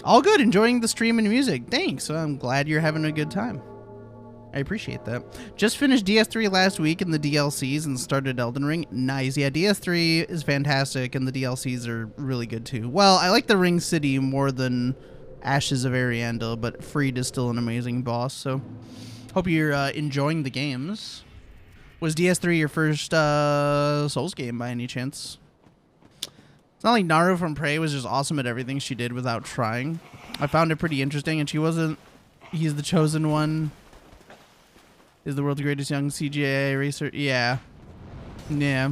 All good. Enjoying the stream and music. Thanks. I'm glad you're having a good time. I appreciate that. Just finished DS3 last week in the DLCs and started Elden Ring. Nice. Yeah, DS3 is fantastic, and the DLCs are really good too. Well, I like the Ring City more than Ashes of Ariandel, but Freed is still an amazing boss, so hope you're enjoying the games. Was DS3 your first Souls game by any chance? It's not like Naru from Prey was just awesome at everything she did without trying. I found it pretty interesting, and she wasn't... He's the chosen one. Is the world's greatest young CGI racer? Yeah. Yeah.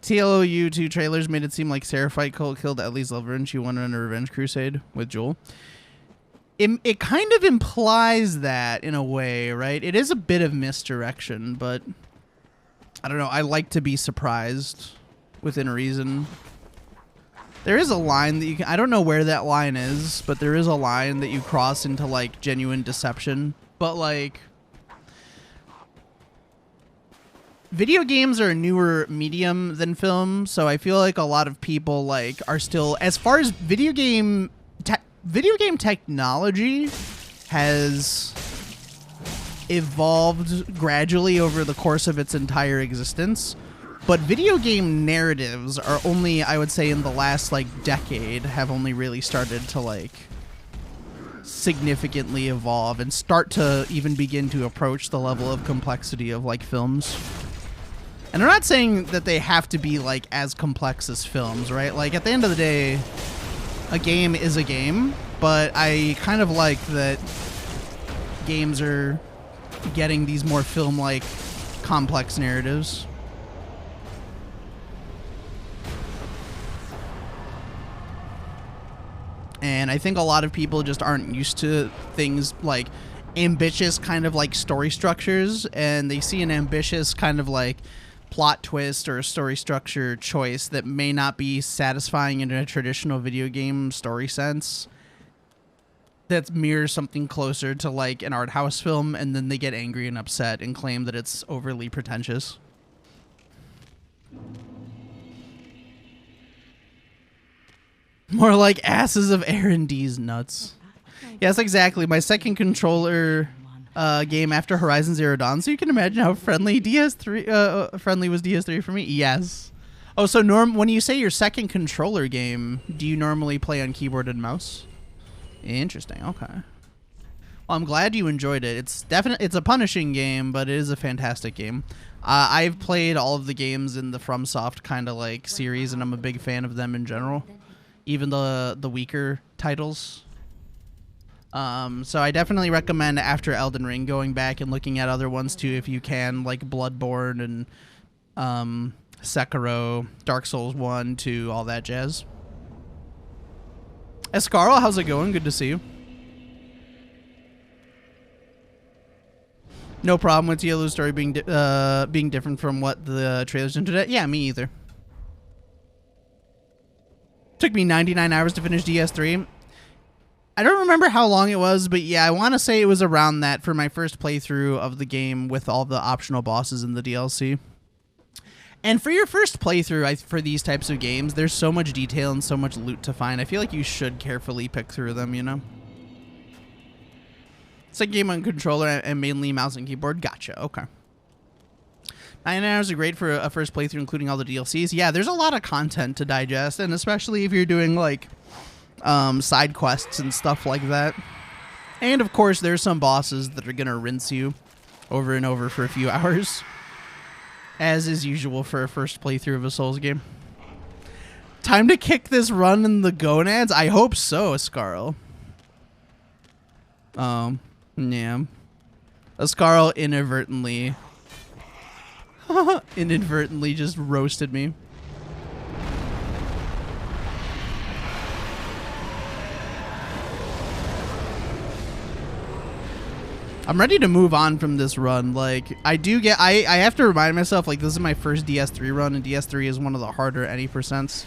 TLOU 2 trailers made it seem like Seraphite Cult killed Ellie's lover and she went on a revenge crusade with Joel. It kind of implies that in a way, right? It is a bit of misdirection, but I don't know. I like to be surprised within reason. There is a line that you can... I don't know where that line is, but there is a line that you cross into, like, genuine deception. But, like... Video games are a newer medium than film, so I feel like a lot of people, like, are still... As far as video game technology has evolved gradually over the course of its entire existence... But video game narratives are only, I would say, in the last, like, decade, have only really started to, like, significantly evolve and start to even begin to approach the level of complexity of, like, films. And I'm not saying that they have to be, like, as complex as films, right? Like, at the end of the day, a game is a game, but I kind of like that games are getting these more film-like complex narratives. And I think a lot of people just aren't used to things like ambitious kind of like story structures, and they see an ambitious kind of like plot twist or a story structure choice that may not be satisfying in a traditional video game story sense that mirrors something closer to like an art house film, and then they get angry and upset and claim that it's overly pretentious. More like asses of R&D's nuts. Yes, exactly. My second controller game after Horizon Zero Dawn. So you can imagine how friendly friendly was DS3 for me. Yes. Oh, so when you say your second controller game, do you normally play on keyboard and mouse? Interesting. Okay. Well, I'm glad you enjoyed it. It's a punishing game, but it is a fantastic game. I've played all of the games in the FromSoft kind of like series, and I'm a big fan of them in general. Even the weaker titles. So I definitely recommend after Elden Ring going back and looking at other ones too if you can, like Bloodborne and Sekiro, Dark Souls 1, 2, all that jazz. Escarl, how's it going? Good to see you. No problem with Yellow's story being different from what the trailers did today. Yeah, me either. Took me 99 hours to finish DS3. I don't remember how long it was, but yeah, I want to say it was around that for my first playthrough of the game with all the optional bosses in the DLC. And for your first playthrough for these types of games, there's so much detail and so much loot to find. I feel like you should carefully pick through them, you know? It's a game on controller and mainly mouse and keyboard. Gotcha, okay. 99 hours are great for a first playthrough, including all the DLCs. Yeah, there's a lot of content to digest, and especially if you're doing, like, side quests and stuff like that. And, of course, there's some bosses that are going to rinse you over and over for a few hours, as is usual for a first playthrough of a Souls game. Time to kick this run in the gonads? I hope so, Ascarl. Yeah. Ascarl inadvertently just roasted me. I'm ready to move on from this run. Like, I have to remind myself, like, this is my first DS3 run, and DS3 is one of the harder any percents.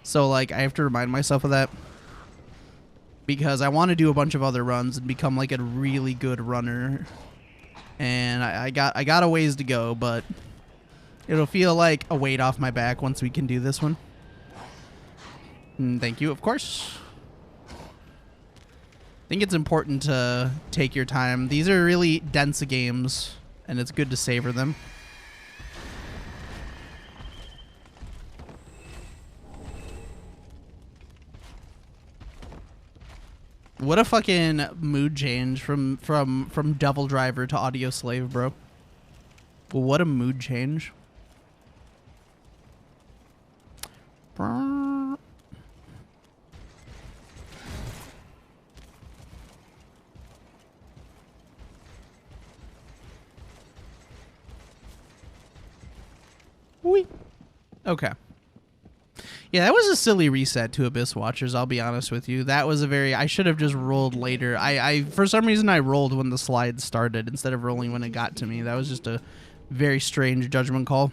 So, like, I have to remind myself of that. Because I want to do a bunch of other runs and become, like, a really good runner. And I got a ways to go, but It'll feel like a weight off my back once we can do this one. Thank you, of course. I think it's important to take your time. These are really dense games, and it's good to savor them. What a fucking mood change from Devil Driver to Audio Slave, bro. What a mood change. Whee. Okay. Yeah, that was a silly reset to Abyss Watchers, I'll be honest with you. That was a very... I should have just rolled later. I for some reason, I rolled when the slide started instead of rolling when it got to me. That was just a very strange judgment call.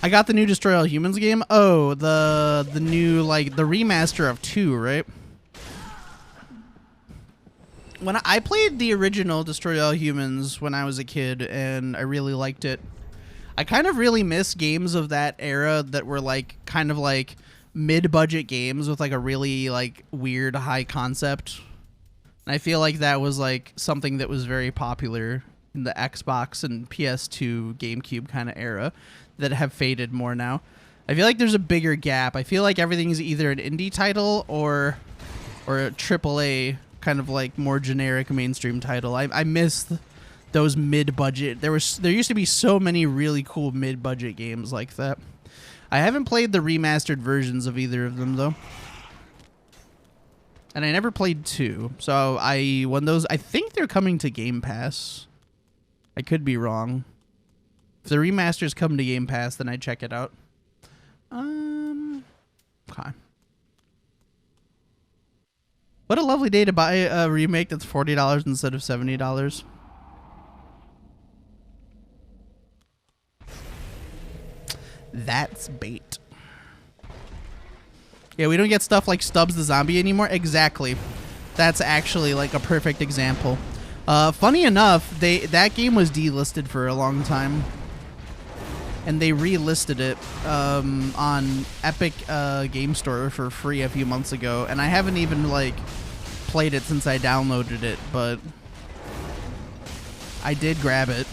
I got the new Destroy All Humans game. Oh, the new, like, the remaster of 2, right? When I played the original Destroy All Humans when I was a kid, and I really liked it. I kind of really miss games of that era that were like kind of like mid-budget games with like a really like weird high concept. And I feel like that was like something that was very popular in the Xbox and PS2 GameCube kind of era that have faded more now. I feel like there's a bigger gap. I feel like everything's either an indie title or a AAA kind of like more generic mainstream title. I miss those mid-budget. There used to be so many really cool mid-budget games like that. I haven't played the remastered versions of either of them though. And I never played 2. So I think they're coming to Game Pass. I could be wrong. If the remasters come to Game Pass, then I check it out. Okay. What a lovely day to buy a remake that's $40 instead of $70. That's bait. Yeah, we don't get stuff like Stubbs the Zombie anymore. Exactly. That's actually like a perfect example. Funny enough, that game was delisted for a long time. And they relisted it on Epic Game Store for free a few months ago. And I haven't even like played it since I downloaded it, but I did grab it.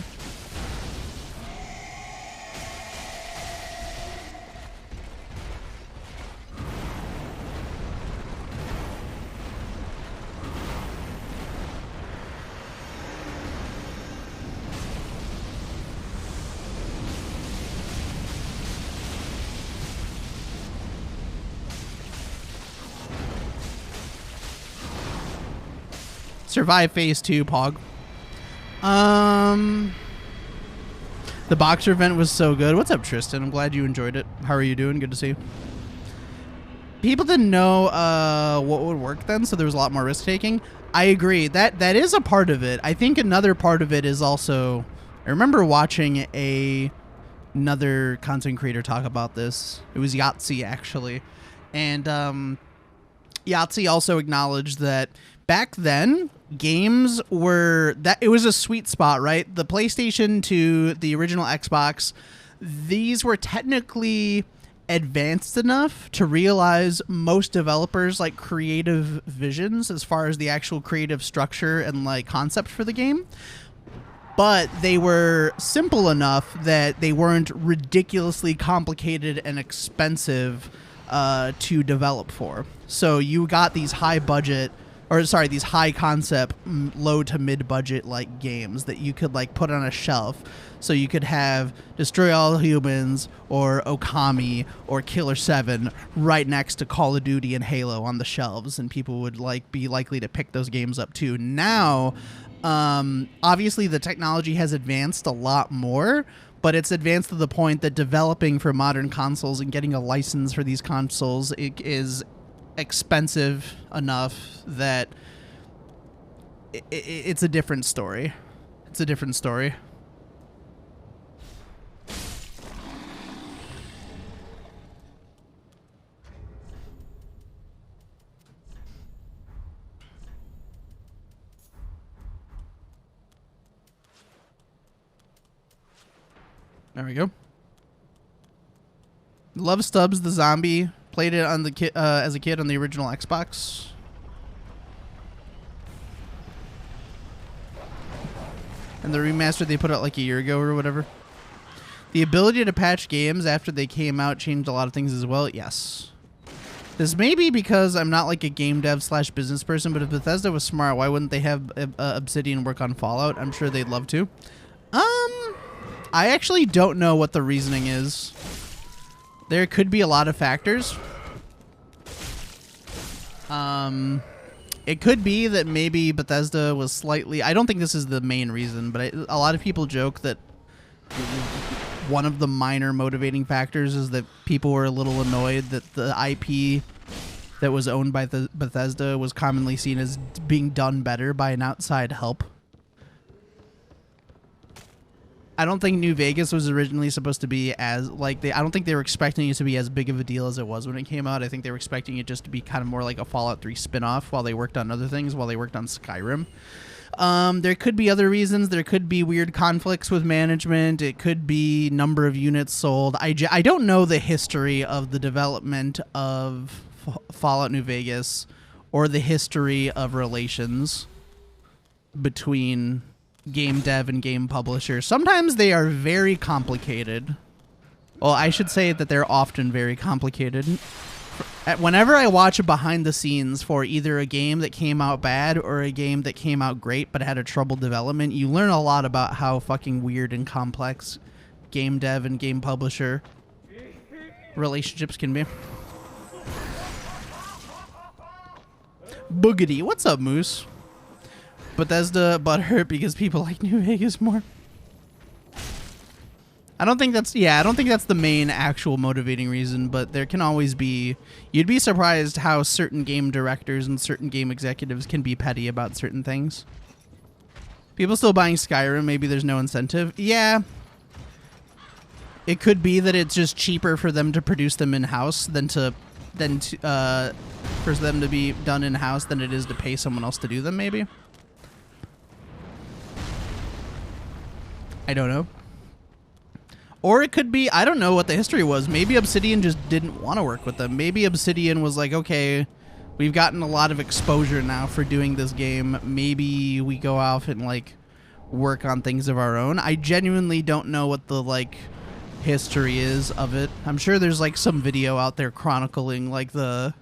Survive phase 2, Pog. The boxer event was so good. What's up, Tristan? I'm glad you enjoyed it. How are you doing? Good to see you. People didn't know what would work then, so there was a lot more risk taking. I agree. That is a part of it. I think another part of it is also, I remember watching another content creator talk about this. It was Yahtzee actually, and Yahtzee also acknowledged that back then games were that it was a sweet spot, right? The PlayStation to the original Xbox, these were technically advanced enough to realize most developers like creative visions as far as the actual creative structure and like concept for the game, but they were simple enough that they weren't ridiculously complicated and expensive to develop for. So you got these these high concept, low to mid budget like games that you could like put on a shelf. So you could have Destroy All Humans or Okami or Killer 7 right next to Call of Duty and Halo on the shelves, and people would like be likely to pick those games up too. Now, obviously the technology has advanced a lot more, but it's advanced to the point that developing for modern consoles and getting a license for these consoles is expensive enough that it's a different story. It's a different story. There we go. Love Stubbs the zombie. Played it on the as a kid on the original Xbox. And the remaster they put out like a year ago or whatever. The ability to patch games after they came out changed a lot of things as well. Yes. This may be because I'm not like a game dev / business person, but if Bethesda was smart, why wouldn't they have Obsidian work on Fallout? I'm sure they'd love to. I actually don't know what the reasoning is. There could be a lot of factors. It could be that maybe Bethesda was slightly... I don't think this is the main reason, but a lot of people joke that one of the minor motivating factors is that people were a little annoyed that the IP that was owned by the Bethesda was commonly seen as being done better by an outside help. I don't think New Vegas was originally supposed to be as, like, I don't think they were expecting it to be as big of a deal as it was when it came out. I think they were expecting it just to be kind of more like a Fallout 3 spin-off while they worked on other things, while they worked on Skyrim. There could be other reasons. There could be weird conflicts with management. It could be number of units sold. I don't know the history of the development of Fallout New Vegas or the history of relations between game dev and game publisher. Sometimes they are very complicated. Well, I should say that they're often very complicated. Whenever I watch a behind the scenes for either a game that came out bad or a game that came out great but had a troubled development, you learn a lot about how fucking weird and complex game dev and game publisher relationships can be. Boogity, what's up, Moose? Bethesda butthurt because people like New Vegas more. I don't think that's the main actual motivating reason, but there can always be... You'd be surprised how certain game directors and certain game executives can be petty about certain things. People still buying Skyrim, maybe there's no incentive. Yeah. It could be that it's just cheaper for them to produce them in-house for them to be done in-house than it is to pay someone else to do them, maybe. I don't know. Or it could be, I don't know what the history was. Maybe Obsidian just didn't want to work with them. Maybe Obsidian was like, okay, we've gotten a lot of exposure now for doing this game. Maybe we go off and, like, work on things of our own. I genuinely don't know what the, like, history is of it. I'm sure there's, like, some video out there chronicling, like, the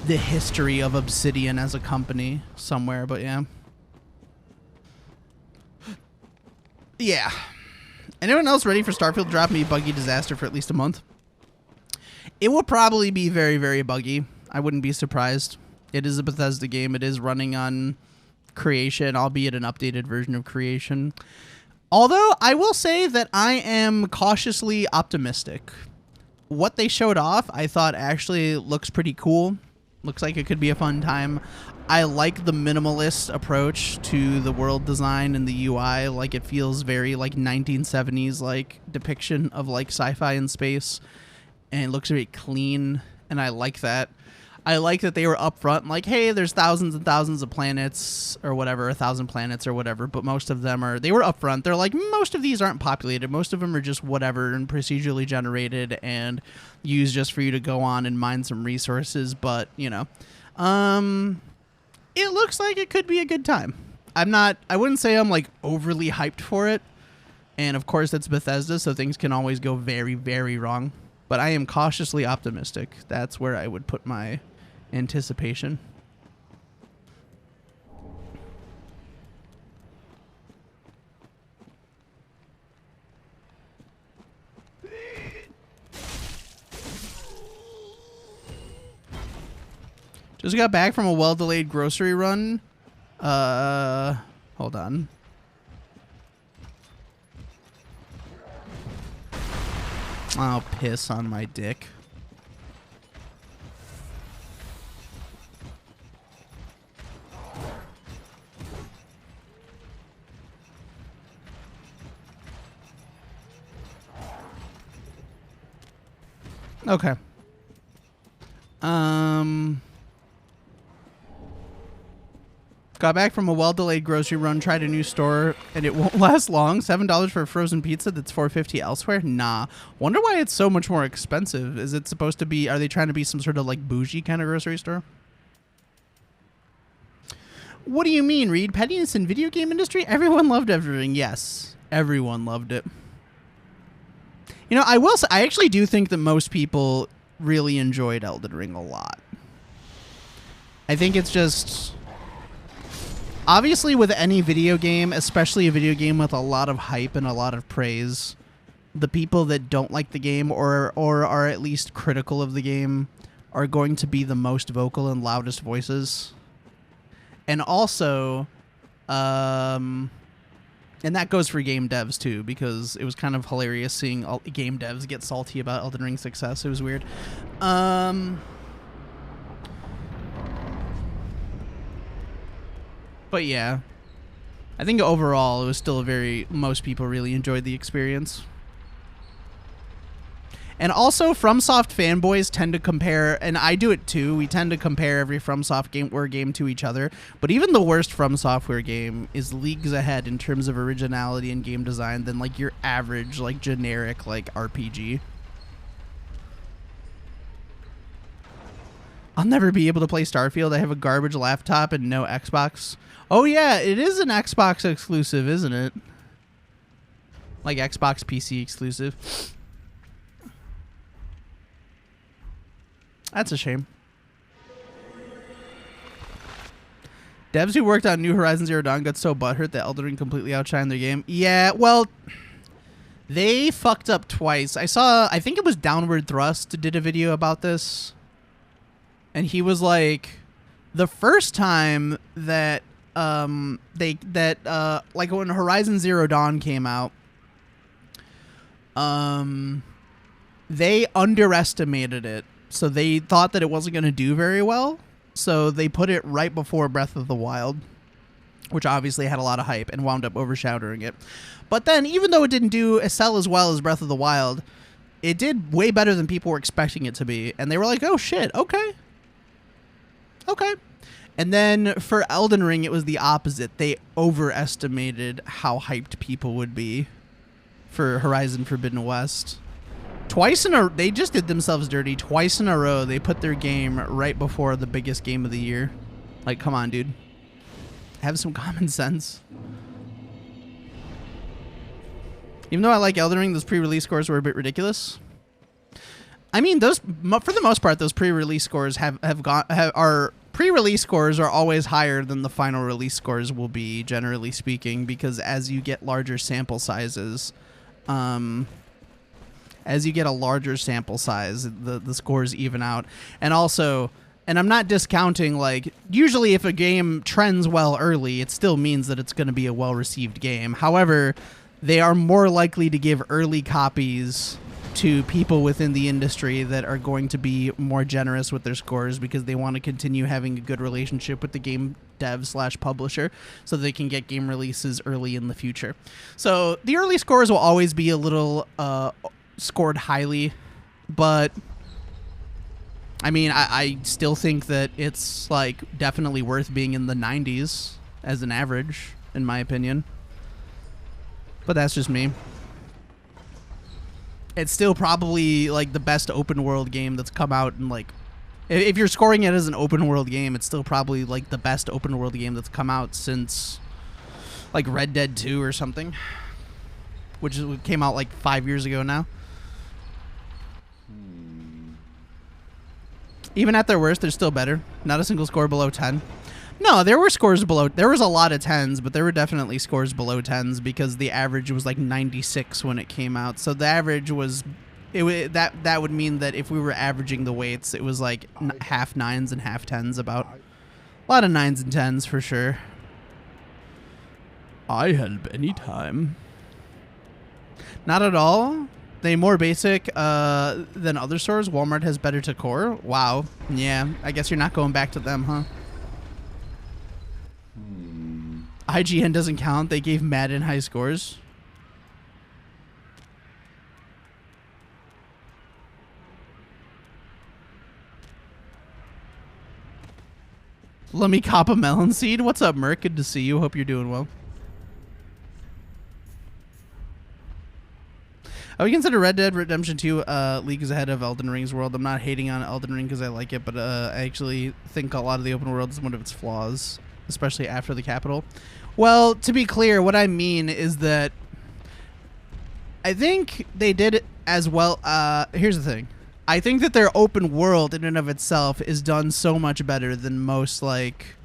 history of Obsidian as a company somewhere, but yeah. Yeah. Anyone else ready for Starfield to drop me buggy disaster for at least a month? It will probably be very, very buggy. I wouldn't be surprised. It is a Bethesda game. It is running on Creation, albeit an updated version of Creation. Although, I will say that I am cautiously optimistic. What they showed off, I thought actually looks pretty cool. Looks like it could be a fun time. I like the minimalist approach to the world design and the UI. Like, it feels very like 1970s like depiction of like sci-fi in space, and it looks very clean, and I like that. I like that they were upfront, like, hey, there's thousands and thousands of planets or whatever, 1,000 planets or whatever, but most of them are, they were upfront. They're like, most of these aren't populated. Most of them are just whatever and procedurally generated and used just for you to go on and mine some resources, but, you know. It looks like it could be a good time. I wouldn't say I'm like overly hyped for it. And of course it's Bethesda, so things can always go very, very wrong. But I am cautiously optimistic. That's where I would put my anticipation. Just got back from a well-delayed grocery run. Hold on. I'll piss on my dick. Okay. Got back from a well-delayed grocery run, tried a new store, and it won't last long. $7 for a frozen pizza that's $4.50 elsewhere? Nah. Wonder why it's so much more expensive. Is it supposed to be, are they trying to be some sort of like bougie kind of grocery store? What do you mean, Reed? Pettiness in video game industry? Everyone loved everything. Yes. Everyone loved it. You know, I will say, I actually do think that most people really enjoyed Elden Ring a lot. I think it's just... Obviously, with any video game, especially a video game with a lot of hype and a lot of praise, the people that don't like the game or are at least critical of the game are going to be the most vocal and loudest voices. And also, and that goes for game devs too, because it was kind of hilarious seeing game devs get salty about Elden Ring's success. It was weird. But yeah, I think overall it was still most people really enjoyed the experience. And also, FromSoft fanboys tend to compare, and I do it too, we tend to compare every FromSoftware game to each other, but even the worst FromSoftware game is leagues ahead in terms of originality and game design than like your average, like generic, like RPG. I'll never be able to play Starfield. I have a garbage laptop and no Xbox. Oh yeah, it is an Xbox exclusive, isn't it? Like Xbox PC exclusive. That's a shame. Devs who worked on New Horizon Zero Dawn got so butthurt that Elden Ring completely outshined their game. Yeah, well, they fucked up twice. I think it was Downward Thrust did a video about this. And he was like, the first time that like when Horizon Zero Dawn came out, they underestimated it. So they thought that it wasn't going to do very well. So they put it right before Breath of the Wild, which obviously had a lot of hype and wound up overshadowing it. But then, even though it didn't sell as well as Breath of the Wild, it did way better than people were expecting it to be. And they were like, oh shit, okay. Okay. And then for Elden Ring, it was the opposite. They overestimated how hyped people would be for Horizon Forbidden West. They just did themselves dirty. Twice in a row, they put their game right before the biggest game of the year. Like, come on, dude. Have some common sense. Even though I like Elden Ring, those pre-release scores were a bit ridiculous. I mean, those for the most part, those pre-release scores are pre-release scores are always higher than the final release scores will be, generally speaking, because as you get larger sample sizes, the scores even out. And also, and I'm not discounting, like, usually if a game trends well early, it still means that it's going to be a well-received game. However, they are more likely to give early copies to people within the industry that are going to be more generous with their scores because they want to continue having a good relationship with the game dev/publisher so they can get game releases early in the future. So the early scores will always be a little scored highly, but I mean, I still think that it's like definitely worth being in the 90s as an average, in my opinion. But that's just me. It's still probably like the best open world game that's come out, and like if you're scoring it as an open world game, it's still probably like the best open world game that's come out since like Red Dead 2 or something, which came out like 5 years ago now. Even at their worst, they're still better. Not a single score below 10. No, there were scores below. There was a lot of 10s, but there were definitely scores below 10s because the average was like 96 when it came out. So the average was, that would mean that if we were averaging the weights, it was like half 9s and half 10s about. A lot of 9s and 10s for sure. I help anytime. Not at all. They more basic than other stores. Walmart has better decor. Wow. Yeah, I guess you're not going back to them, huh? IGN doesn't count. They gave Madden high scores. Let me cop a melon seed. What's up, Merc? Good to see you. Hope you're doing well. I would consider Red Dead Redemption 2 leagues ahead of Elden Ring's world. I'm not hating on Elden Ring because I like it, but I actually think a lot of the open world is one of its flaws, especially after the capital. Well, to be clear, what I mean is that I think they did it as well. Here's the thing. I think that their open world in and of itself is done so much better than most, like,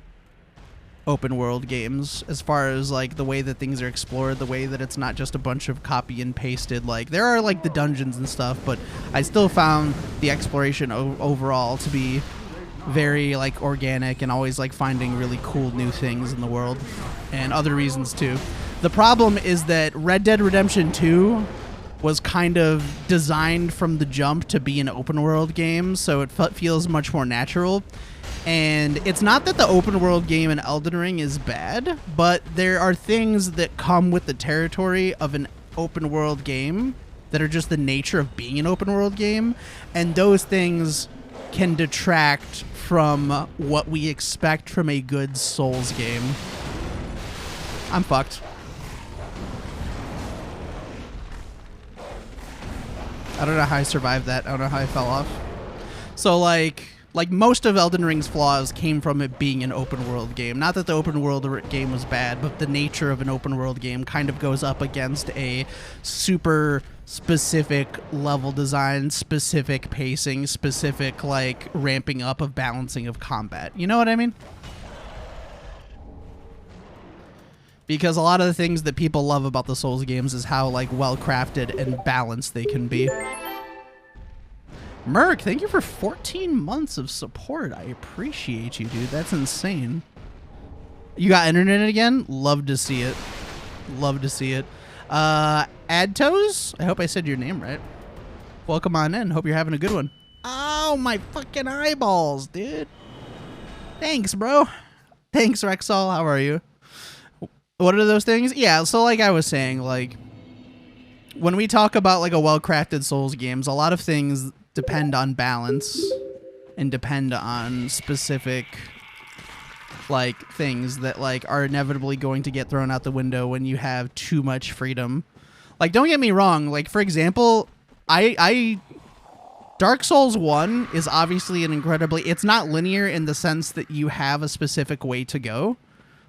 open world games, as far as like the way that things are explored, the way that it's not just a bunch of copy and pasted. Like, there are like the dungeons and stuff, but I still found the exploration overall to be very like organic and always like finding really cool new things in the world, and other reasons too. The problem is that Red Dead Redemption 2 was kind of designed from the jump to be an open world game, so it feels much more natural. And it's not that the open world game in Elden Ring is bad, but there are things that come with the territory of an open world game that are just the nature of being an open world game, and those things can detract from what we expect from a good Souls game. I'm fucked. I don't know how I survived that. I don't know how I fell off. So like most of Elden Ring's flaws came from it being an open world game. Not that the open world game was bad, but the nature of an open world game kind of goes up against a super specific level design, specific pacing, specific like ramping up of balancing of combat. You know what I mean? Because a lot of the things that people love about the Souls games is how like well crafted and balanced they can be. Merc, thank you for 14 months of support. I appreciate you, dude. That's insane. You got internet again? Love to see it. Love to see it. Adtos? I hope I said your name right. Welcome on in. Hope you're having a good one. Oh, my fucking eyeballs, dude. Thanks, bro. Thanks, Rexall. How are you? What are those things? Yeah, so like I was saying, like, when we talk about like a well-crafted Souls games, a lot of things depend on balance and depend on specific like things that like are inevitably going to get thrown out the window when you have too much freedom. Like, don't get me wrong, like for example, I Dark Souls 1 is obviously an incredibly, it's not linear in the sense that you have a specific way to go.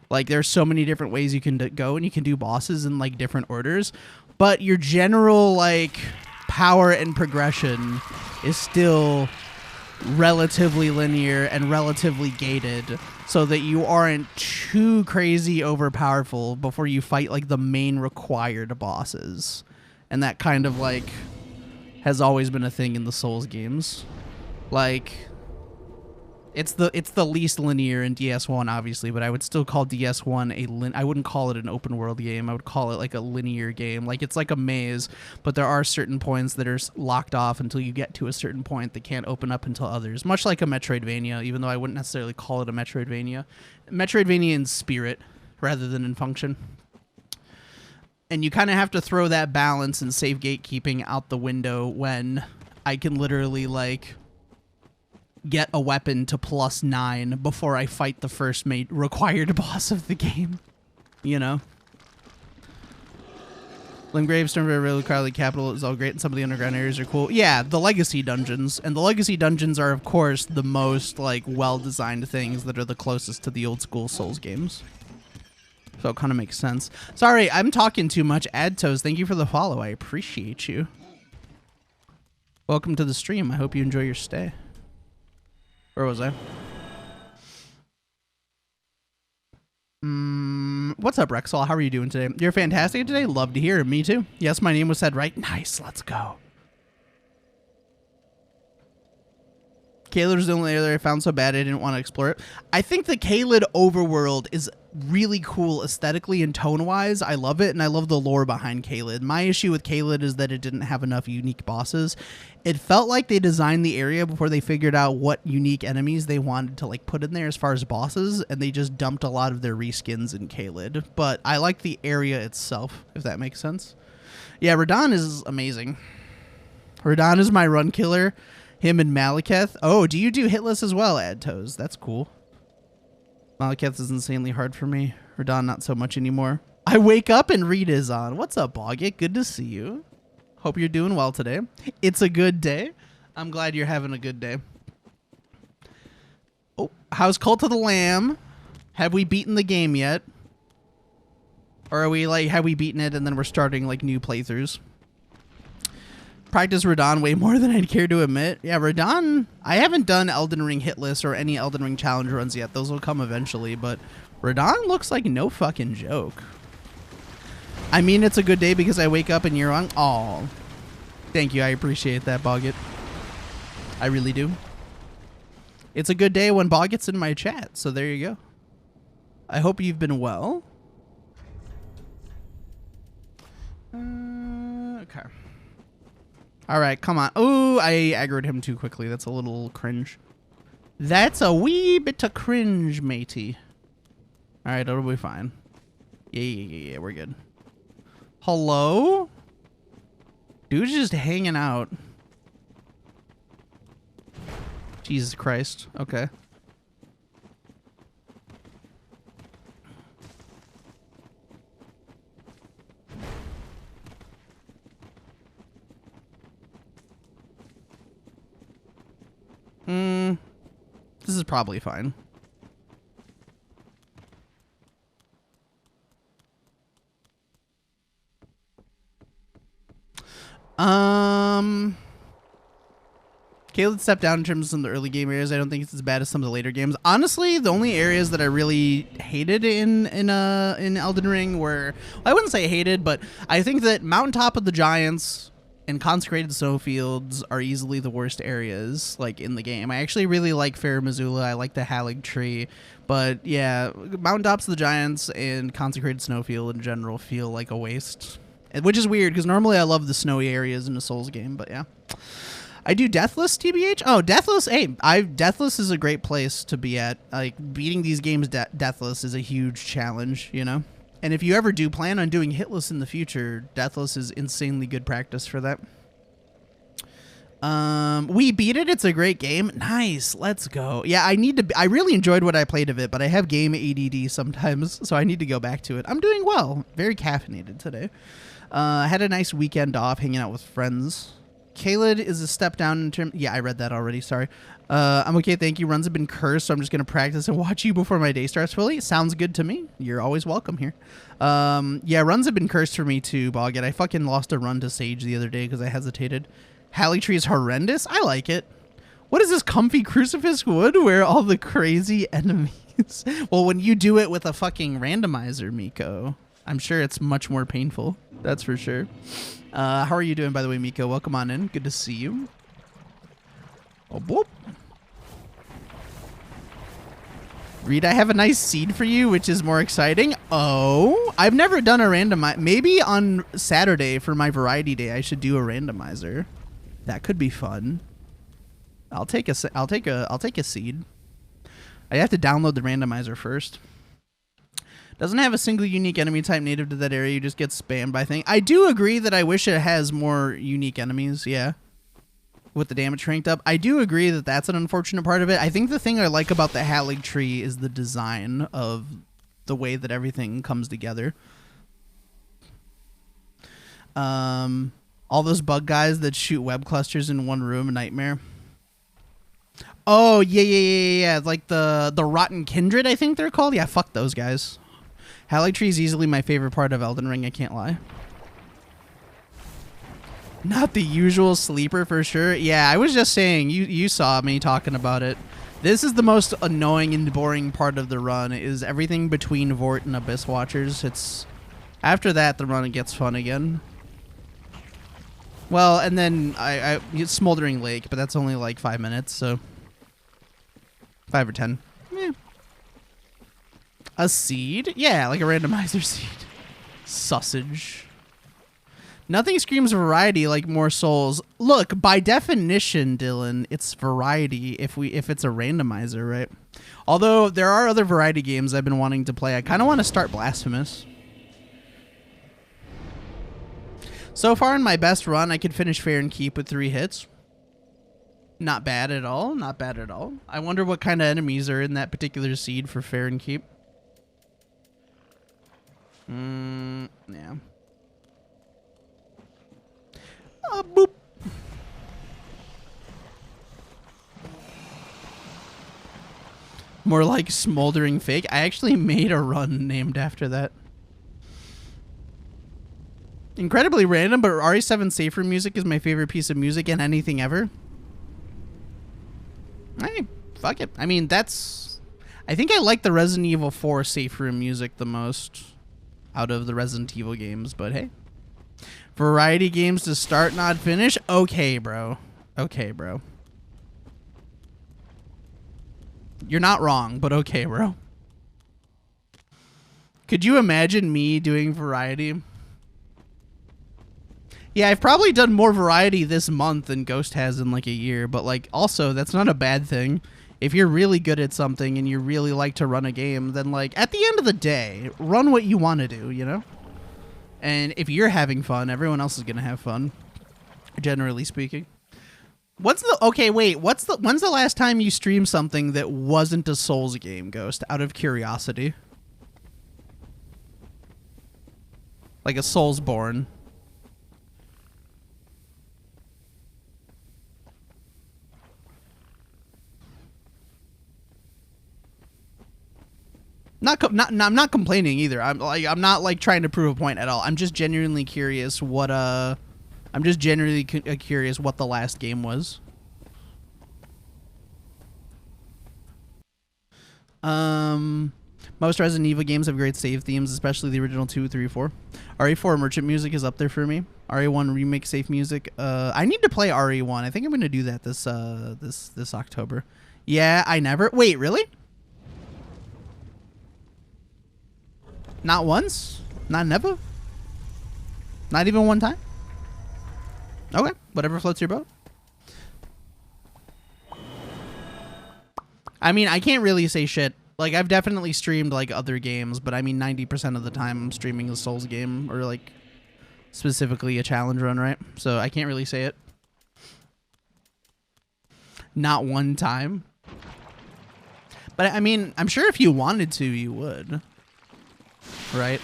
Like, there's so many different ways you can go, and you can do bosses in like different orders, but your general like power and progression is still relatively linear and relatively gated, so that you aren't too crazy overpowerful before you fight like the main required bosses. And that kind of like has always been a thing in the Souls games. Like, it's the least linear in DS1, obviously, but I would still call DS1 I wouldn't call it an open world game. I would call it like a linear game. Like, it's like a maze, but there are certain points that are locked off until you get to a certain point that can't open up until others. Much like a Metroidvania, even though I wouldn't necessarily call it a Metroidvania. Metroidvania in spirit rather than in function. And you kind of have to throw that balance and save gatekeeping out the window when I can literally like get a weapon to +9 before I fight the first required boss of the game. You know? Limgrave, Stormveil, Really Crowley, Capital is all great, and some of the underground areas are cool. Yeah, the Legacy dungeons. And the Legacy dungeons are, of course, the most, like, well-designed things that are the closest to the old-school Souls games. So it kind of makes sense. Sorry, I'm talking too much. Adtos, thank you for the follow. I appreciate you. Welcome to the stream. I hope you enjoy your stay. Where was I? What's up, Rexall? How are you doing today? You're fantastic today. Love to hear it. Me too. Yes, my name was said right. Nice. Let's go. Caelid was the only area I found so bad I didn't want to explore it. I think the Caelid overworld is really cool aesthetically and tone-wise. I love it, and I love the lore behind Caelid. My issue with Caelid is that it didn't have enough unique bosses. It felt like they designed the area before they figured out what unique enemies they wanted to like put in there as far as bosses, and they just dumped a lot of their reskins in Caelid. But I like the area itself, if that makes sense. Yeah, Radahn is amazing. Radahn is my run killer. Him and Malekith. Oh, do you do Hitless as well, Adtos? That's cool. Malekith is insanely hard for me. Radon, not so much anymore. I wake up and Reed is on. What's up, Boggett? Good to see you. Hope you're doing well today. It's a good day. I'm glad you're having a good day. Oh, how's Cult of the Lamb? Have we beaten the game yet? Or are we like, have we beaten it and then we're starting like new playthroughs? Practice Radon way more than I'd care to admit. Yeah, Radon, I haven't done Elden Ring Hitless or any Elden Ring challenge runs yet. Those will come eventually, but Radon looks like no fucking joke. I mean, it's a good day because I wake up and you're on. Oh, thank you. I appreciate that, Boggett. I really do. It's a good day when Boggett's in my chat, so there you go. I hope you've been well. Okay. All right, come on. Oh, I aggroed him too quickly. That's a little cringe. That's a wee bit of cringe, matey. All right, it'll be fine. Yeah, we're good. Hello? Dude's just hanging out. Jesus Christ. Okay. This is probably fine. Caleb stepped down in terms of some of the early game areas. I don't think it's as bad as some of the later games. Honestly, the only areas that I really hated in Elden Ring were, well, I wouldn't say hated, but I think that Mountaintop of the Giants and Consecrated Snowfields are easily the worst areas like in the game. I actually really like Fair Missoula. I like the Hallig Tree, but yeah, Mountaintops of the Giants and Consecrated Snowfield in general feel like a waste, which is weird because normally I love the snowy areas in a Souls game, but yeah. I do Deathless, TBH. Oh, Deathless. Hey, Deathless is a great place to be at. Like, beating these games Deathless is a huge challenge, you know? And if you ever do plan on doing Hitless in the future, Deathless is insanely good practice for that. We beat it. It's a great game. Nice. Let's go. Yeah, I really enjoyed what I played of it, but I have game ADD sometimes, so I need to go back to it. I'm doing well. Very caffeinated today. I had a nice weekend off hanging out with friends. Caled is a step down in terms. Yeah, I read that already. Sorry. I'm okay. Thank you. Runs have been cursed, so I'm just going to practice and watch you before my day starts fully. Sounds good to me. You're always welcome here. Yeah, runs have been cursed for me too, Boggett. I fucking lost a run to Sage the other day because I hesitated. Hallig Tree is horrendous. I like it. What is this comfy crucifix wood where all the crazy enemies? Well, when you do it with a fucking randomizer, Miko, I'm sure it's much more painful. That's for sure. How are you doing, by the way, Miko? Welcome on in. Good to see you. Oh, boop. Reed, I have a nice seed for you, which is more exciting. Oh, I've never done a randomizer. Maybe on Saturday for my variety day, I should do a randomizer. That could be fun. I'll take a seed. I have to download the randomizer first. Doesn't have a single unique enemy type native to that area. You just get spammed by things. I do agree that I wish it has more unique enemies, yeah. With the damage ranked up. I do agree that that's an unfortunate part of it. I think the thing I like about the Hallig Tree is the design of the way that everything comes together. All those bug guys that shoot web clusters in one room, a nightmare. Oh, yeah. Like the Rotten Kindred, I think they're called. Yeah, fuck those guys. Hallig Tree is easily my favorite part of Elden Ring, I can't lie. Not the usual sleeper for sure. Yeah, I was just saying, you saw me talking about it. This is the most annoying and boring part of the run, is everything between Vort and Abyss Watchers. It's after that, the run gets fun again. Well, and then I Smoldering Lake, but that's only like 5 minutes, so 5 or 10. Yeah. A seed? Yeah, like a randomizer seed. Sausage. Nothing screams variety like more souls. Look, by definition, Dylan, it's variety if it's a randomizer, right? Although there are other variety games I've been wanting to play. I kind of want to start Blasphemous. So far in my best run, I could finish Fair and Keep with 3 hits. Not bad at all. Not bad at all. I wonder what kind of enemies are in that particular seed for Farron Keep. Yeah. Boop. More like smoldering fake. I actually made a run named after that. Incredibly random, but RE7 safe room music is my favorite piece of music in anything ever. Hey, fuck it. I mean, that's... I think I like the Resident Evil 4 safe room music the most out of the Resident Evil games, but hey. Variety games to start, not finish? Okay, bro. Okay, bro. You're not wrong, but okay, bro. Could you imagine me doing variety? Yeah, I've probably done more variety this month than Ghost has in like a year, but like also that's not a bad thing. If you're really good at something and you really like to run a game, then like at the end of the day, run what you want to do, you know? And if you're having fun, everyone else is going to have fun, generally speaking. When's the last time you streamed something that wasn't a Souls game, Ghost, out of curiosity? Like a Soulsborne. I'm not complaining either. I'm not like trying to prove a point at all. I'm just genuinely curious what curious what the last game was. Most Resident Evil games have great save themes, especially the original 2, 3, 4. RE4 merchant music is up there for me. RE1 remake safe music. I need to play RE1. I think I'm gonna do that this October. Yeah, I never. Wait, really? Not once? Not never? Not even one time? Okay, whatever floats your boat. I mean, I can't really say shit. Like, I've definitely streamed, like, other games, but I mean, 90% of the time I'm streaming a Souls game, or, like, specifically a challenge run, right? So I can't really say it. Not one time. But, I mean, I'm sure if you wanted to, you would. Right?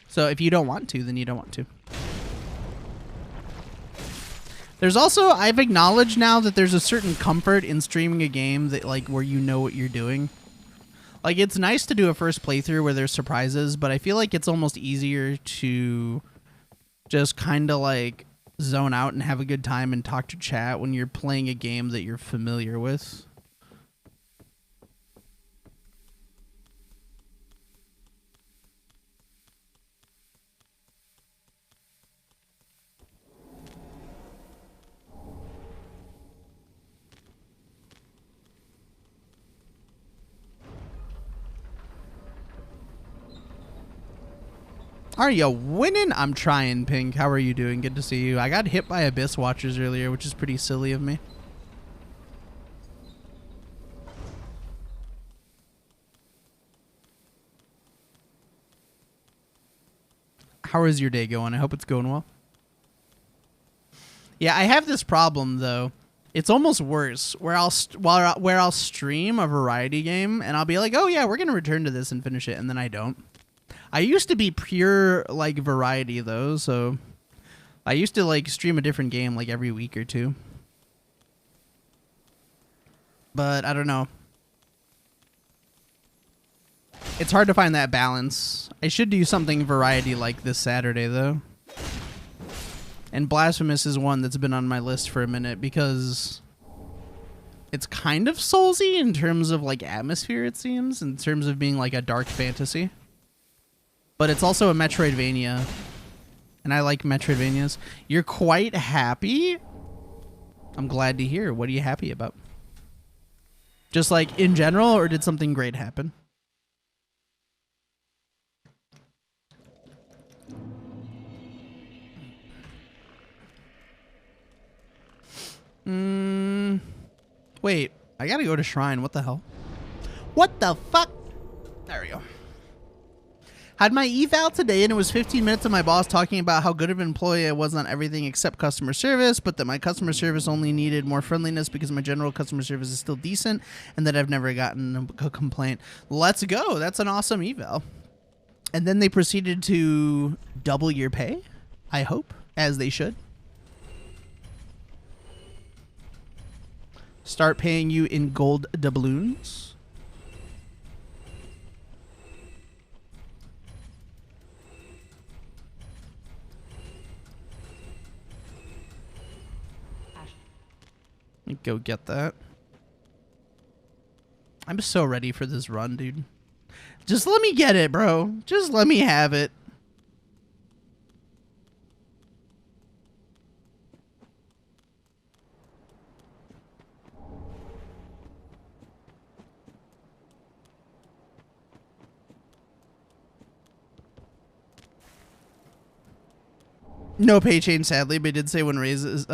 So if you don't want to, then you don't want to. There's also, I've acknowledged now that there's a certain comfort in streaming a game that, like, where you know what you're doing. Like, it's nice to do a first playthrough where there's surprises, but I feel like it's almost easier to just kind of, like, zone out and have a good time and talk to chat when you're playing a game that you're familiar with. Are you winning? I'm trying, Pink. How are you doing? Good to see you. I got hit by Abyss Watchers earlier, which is pretty silly of me. How is your day going? I hope it's going well. Yeah, I have this problem, though. It's almost worse, where I'll stream a variety game, and I'll be like, oh, yeah, we're going to return to this and finish it, and then I don't. I used to be pure, like, variety, though, so I used to, like, stream a different game, like, every week or two. But I don't know. It's hard to find that balance. I should do something variety like this Saturday, though. And Blasphemous is one that's been on my list for a minute because it's kind of Soulsy in terms of, like, atmosphere, it seems, in terms of being, like, a dark fantasy. But it's also a Metroidvania, and I like Metroidvanias. You're quite happy? I'm glad to hear. What are you happy about? Just, like, in general, or did something great happen? Wait, I gotta go to Shrine. What the hell? What the fuck? There we go. Had my eval today, and it was 15 minutes of my boss talking about how good of an employee I was on everything except customer service, but that my customer service only needed more friendliness because my general customer service is still decent, and that I've never gotten a complaint. Let's go. That's an awesome eval. And then they proceeded to double your pay, I hope, as they should. Start paying you in gold doubloons. Go get that. I'm so ready for this run, dude. Just let me get it, bro. Just let me have it. No pay change, sadly, but he did say when raises,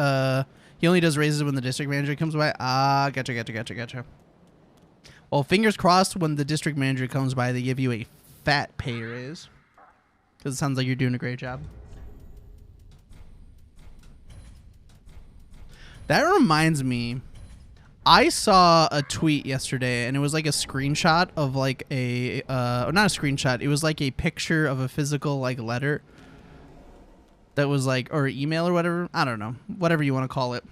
he only does raises when the district manager comes by. Ah, gotcha. Well, fingers crossed when the district manager comes by, they give you a fat pay raise. Because it sounds like you're doing a great job. That reminds me, I saw a tweet yesterday, and it was like a screenshot of like a, not a screenshot, it was like a picture of a physical like letter that was like, or email or whatever, I don't know, whatever you want to call it.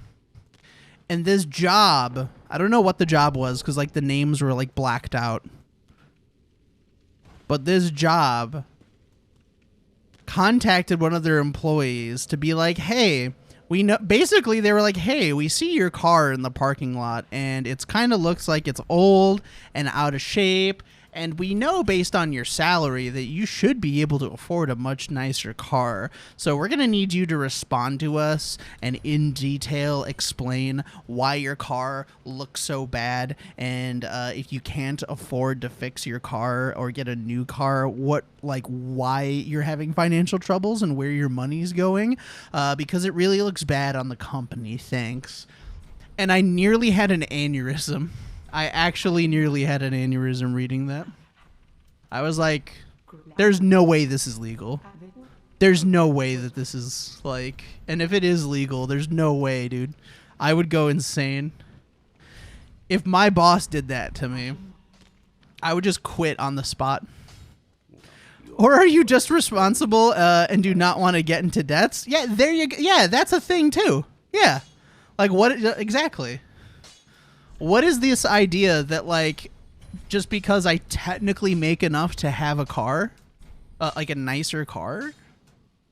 And this job, I don't know what the job was because like the names were like blacked out. But this job contacted one of their employees to be like, hey, we know, basically they were like, hey, we see your car in the parking lot and it's kind of looks like it's old and out of shape. And we know based on your salary that you should be able to afford a much nicer car. So we're going to need you to respond to us and in detail explain why your car looks so bad. And if you can't afford to fix your car or get a new car, why you're having financial troubles and where your money's going. Because it really looks bad on the company. Thanks. And I nearly had an aneurysm. I actually nearly had an aneurysm reading that. I was like, there's no way this is legal. There's no way that this is like, and if it is legal, there's no way, dude. I would go insane. If my boss did that to me, I would just quit on the spot. Or are you just responsible and do not want to get into debts? Yeah, there you go. Yeah, that's a thing too. Yeah. Like what exactly? What is this idea that, like, just because I technically make enough to have a car, like a nicer car,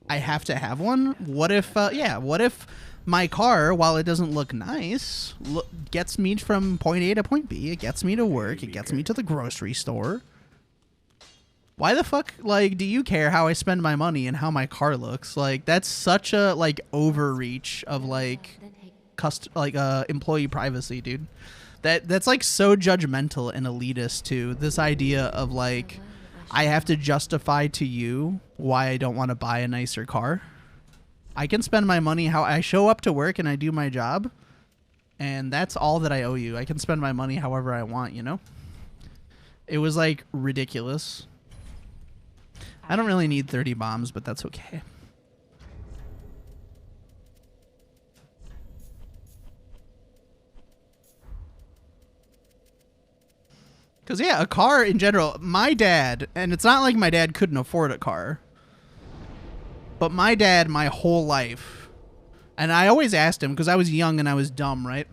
I have to have one? What if, what if my car, while it doesn't look nice, gets me from point A to point B, it gets me to work, it gets me to the grocery store? Why the fuck, like, do you care how I spend my money and how my car looks? Like, that's such a, like, overreach of, like, employee privacy, dude. That's like so judgmental and elitist too. This idea of like, I have to justify to you why I don't want to buy a nicer car. I can spend my money how I show up to work and I do my job, and that's all that I owe you. I can spend my money however I want, you know? It was like ridiculous. I don't really need 30 bombs, but that's okay. Because, yeah, a car in general, my dad, and it's not like my dad couldn't afford a car, but my dad, my whole life, and I always asked him, because I was young and I was dumb, right?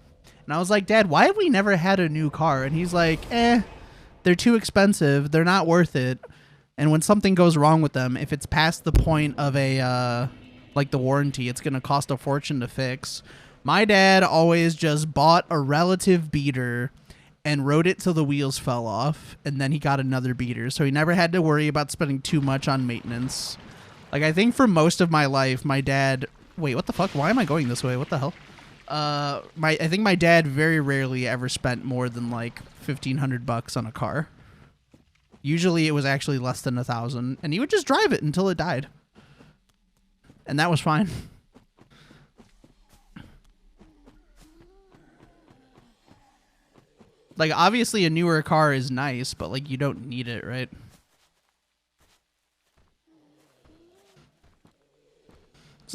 And I was like, Dad, why have we never had a new car? And he's like, they're too expensive, they're not worth it, and when something goes wrong with them, if it's past the point of a, like the warranty, it's going to cost a fortune to fix. My dad always just bought a relative beater and rode it till the wheels fell off, and then he got another beater, so he never had to worry about spending too much on maintenance. Like, I think for most of my life, my dad... Wait, what the fuck? Why am I going this way? What the hell? I think my dad very rarely ever spent more than, like, $1,500 on a car. Usually it was actually less than $1,000, and he would just drive it until it died. And that was fine. Like, obviously a newer car is nice, but, like, you don't need it, right?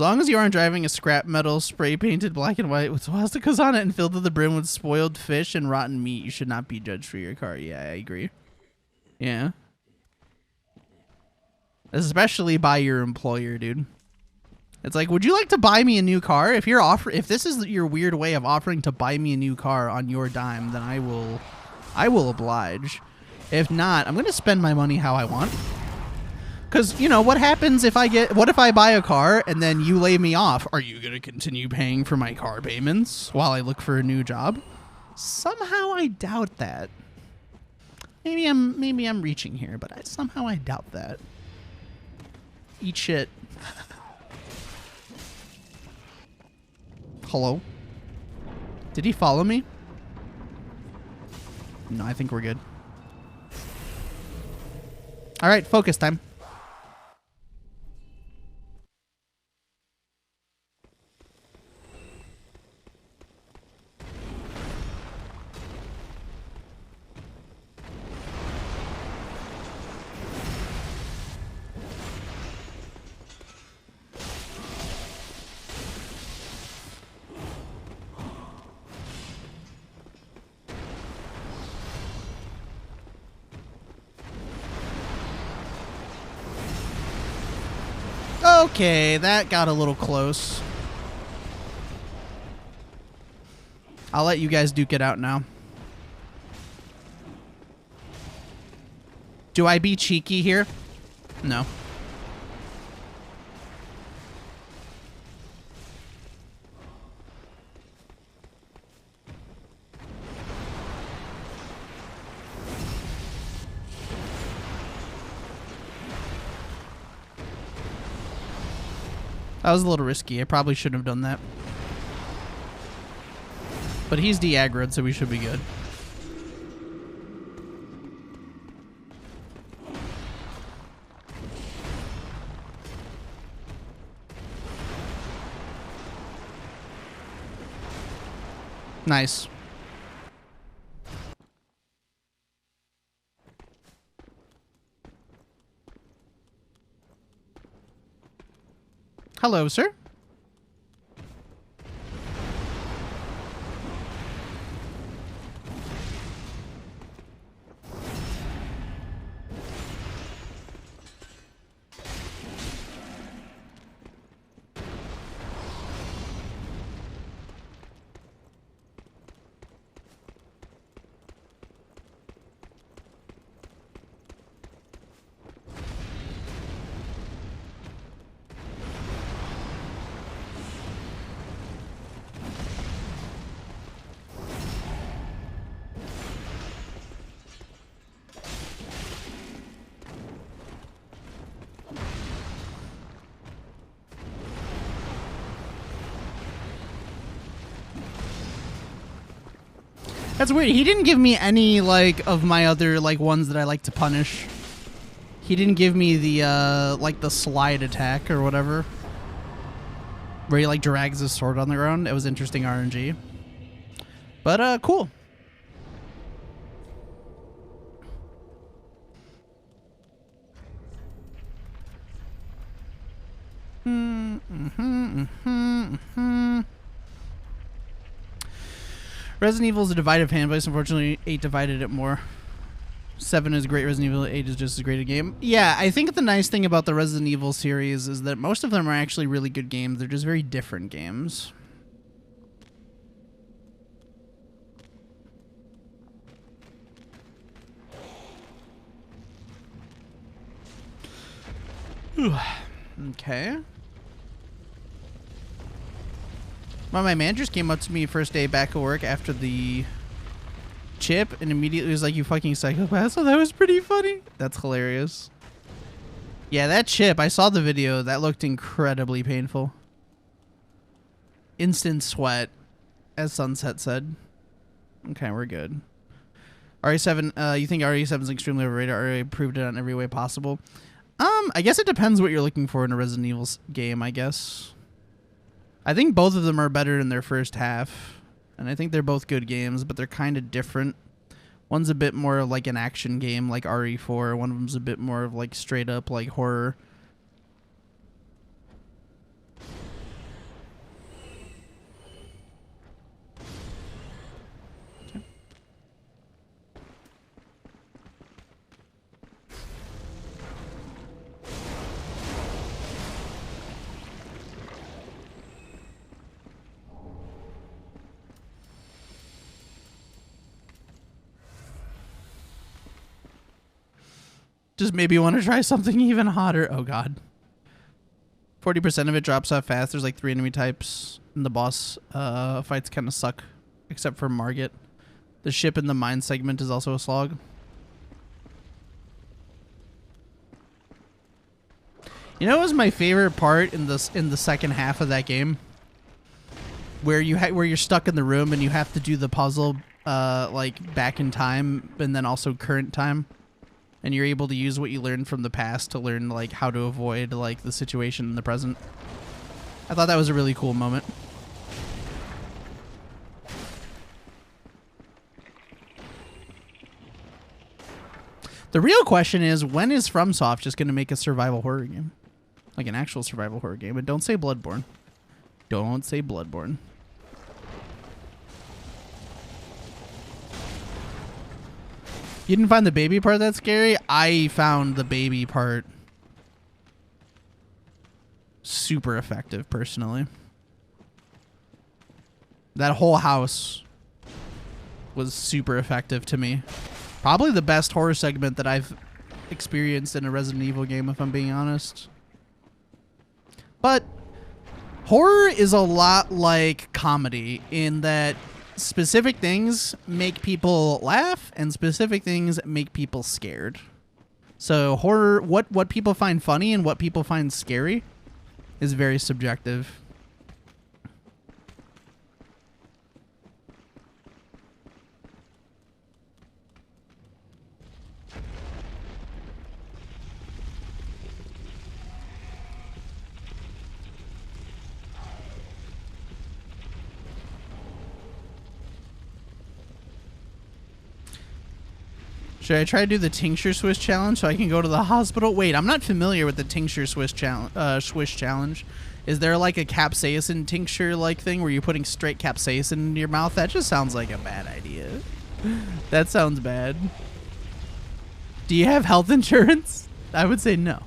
long as you aren't driving a scrap metal spray painted black and white with swastikas on it and filled to the brim with spoiled fish and rotten meat, you should not be judged for your car. Yeah, I agree. Yeah. Especially by your employer, dude. It's like, would you like to buy me a new car? If this is your weird way of offering to buy me a new car on your dime, then I will oblige. If not, I'm going to spend my money how I want. Because, you know, what happens if what if I buy a car and then you lay me off? Are you going to continue paying for my car payments while I look for a new job? Somehow I doubt that. Maybe I'm reaching here, but somehow I doubt that. Eat shit. Hello? Did he follow me? No, I think we're good. All right, focus time. Okay, that got a little close. I'll let you guys duke it out now. Do I be cheeky here? No. That was a little risky. I probably shouldn't have done that. But he's de-aggroed, so we should be good. Nice. Hello, sir. That's weird. He didn't give me any, like, of my other, like, ones that I like to punish. He didn't give me the, like, the slide attack or whatever. Where he, like, drags his sword on the ground. It was interesting RNG. But, cool. Resident Evil is a divided fan base. Unfortunately, 8 divided it more. 7 is great. Resident Evil 8 is just as great a game. Yeah, I think the nice thing about the Resident Evil series is that most of them are actually really good games. They're just very different games. Okay. Well, my manager just came up to me first day back at work after the chip and immediately was like, "You fucking psychopath." So that was pretty funny. That's hilarious. Yeah, that chip, I saw the video. That looked incredibly painful. Instant sweat, as Sunset said. Okay, we're good. RE7, you think RE7 is extremely overrated? RE proved it on every way possible. I guess it depends what you're looking for in a Resident Evil game, I guess. I think both of them are better in their first half. And I think they're both good games, but they're kind of different. One's a bit more like an action game like RE4. One of them's a bit more of like straight up like horror. Just maybe want to try something even hotter. Oh god. 40% of it drops off fast. There's like 3 enemy types. And the boss fights kind of suck. Except for Margit. The ship in the mine segment is also a slog. You know what was my favorite part in the second half of that game? Where you're stuck in the room and you have to do the puzzle like back in time and then also current time. And you're able to use what you learned from the past to learn like how to avoid like the situation in the present. I thought that was a really cool moment. The real question is, when is FromSoft just going to make a survival horror game? Like an actual survival horror game. And don't say Bloodborne. Don't say Bloodborne. You didn't find the baby part that scary? I found the baby part super effective, personally. That whole house was super effective to me. Probably the best horror segment that I've experienced in a Resident Evil game, if I'm being honest. But horror is a lot like comedy in that specific things make people laugh and specific things make people scared. So horror, what people find funny and what people find scary is very subjective. Should I try to do the tincture swish challenge so I can go to the hospital? Wait, I'm not familiar with the tincture swish challenge. Is there like a capsaicin tincture like thing where you're putting straight capsaicin in your mouth? That just sounds like a bad idea. That sounds bad. Do you have health insurance? I would say no.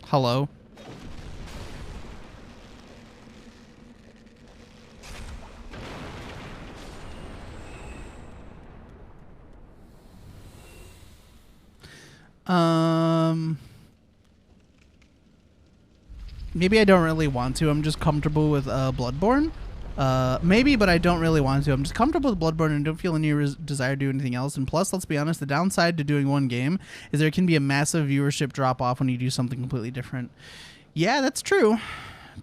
Hello? Maybe I don't really want to. I'm just comfortable with Bloodborne. Maybe, but I don't really want to. I'm just comfortable with Bloodborne and don't feel any desire to do anything else. And plus, let's be honest, the downside to doing one game is there can be a massive viewership drop-off when you do something completely different. Yeah, that's true.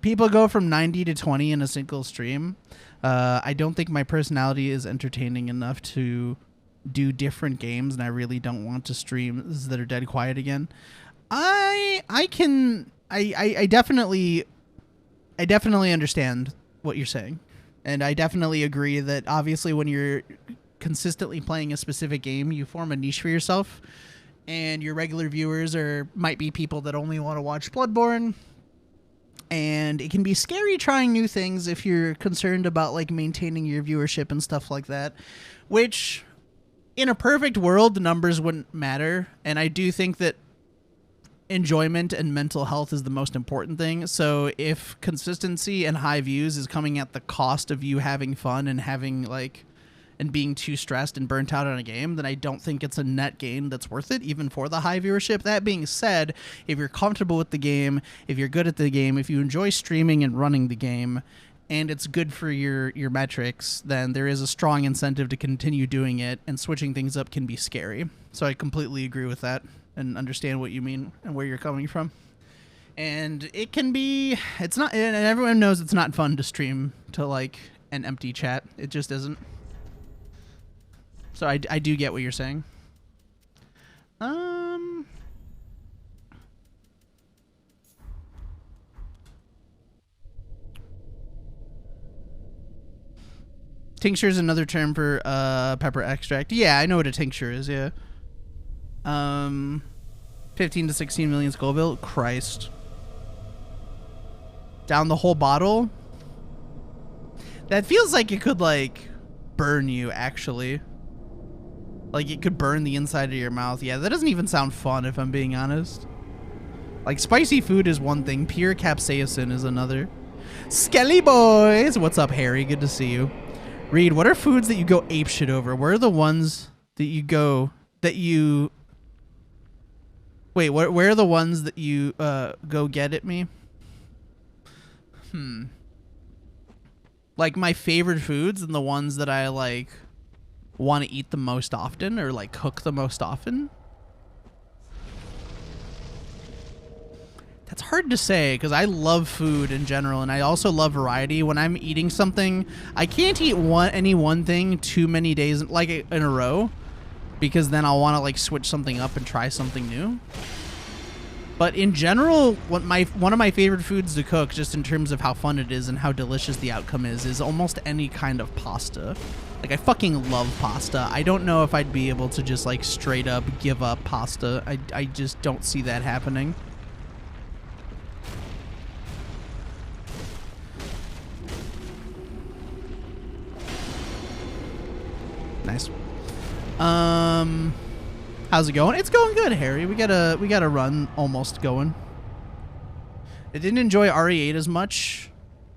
People go from 90 to 20 in a single stream. I don't think my personality is entertaining enough to do different games, and I really don't want to streams that are dead quiet again. I definitely understand what you're saying. And I definitely agree that obviously when you're consistently playing a specific game, you form a niche for yourself, and your regular viewers might be people that only want to watch Bloodborne. And it can be scary trying new things if you're concerned about like maintaining your viewership and stuff like that, which in a perfect world, the numbers wouldn't matter. And I do think that enjoyment and mental health is the most important thing. So if consistency and high views is coming at the cost of you having fun and having like and being too stressed and burnt out on a game, then I don't think it's a net gain that's worth it, even for the high viewership. That being said, if you're comfortable with the game, if you're good at the game, if you enjoy streaming and running the game, and it's good for your metrics, then there is a strong incentive to continue doing it, and switching things up can be scary. So I completely agree with that and understand what you mean and where you're coming from. And it can be, it's not, and everyone knows it's not fun to stream to like an empty chat. It just isn't. So I do get what you're saying. Tincture is another term for pepper extract. Yeah, I know what a tincture is, yeah. 15 to 16 million Scoville. Christ. Down the whole bottle? That feels like it could, like, burn you, actually. Like, it could burn the inside of your mouth. Yeah, that doesn't even sound fun, if I'm being honest. Like, spicy food is one thing. Pure capsaicin is another. Skelly boys! What's up, Harry? Good to see you. Reed, what are foods that you go apeshit over? What are the ones that you go... That you... Wait, where are the ones that you go get at me? Like, my favorite foods and the ones that I, like, want to eat the most often or, like, cook the most often? That's hard to say because I love food in general and I also love variety. When I'm eating something, I can't eat any one thing too many days, like, in a row, because then I'll want to, like, switch something up and try something new. But in general, one of my favorite foods to cook, just in terms of how fun it is and how delicious the outcome is almost any kind of pasta. Like, I fucking love pasta. I don't know if I'd be able to just, like, straight up give up pasta. I just don't see that happening. Nice. How's it going? It's going good, Harry. We got a run almost going. I didn't enjoy RE8 as much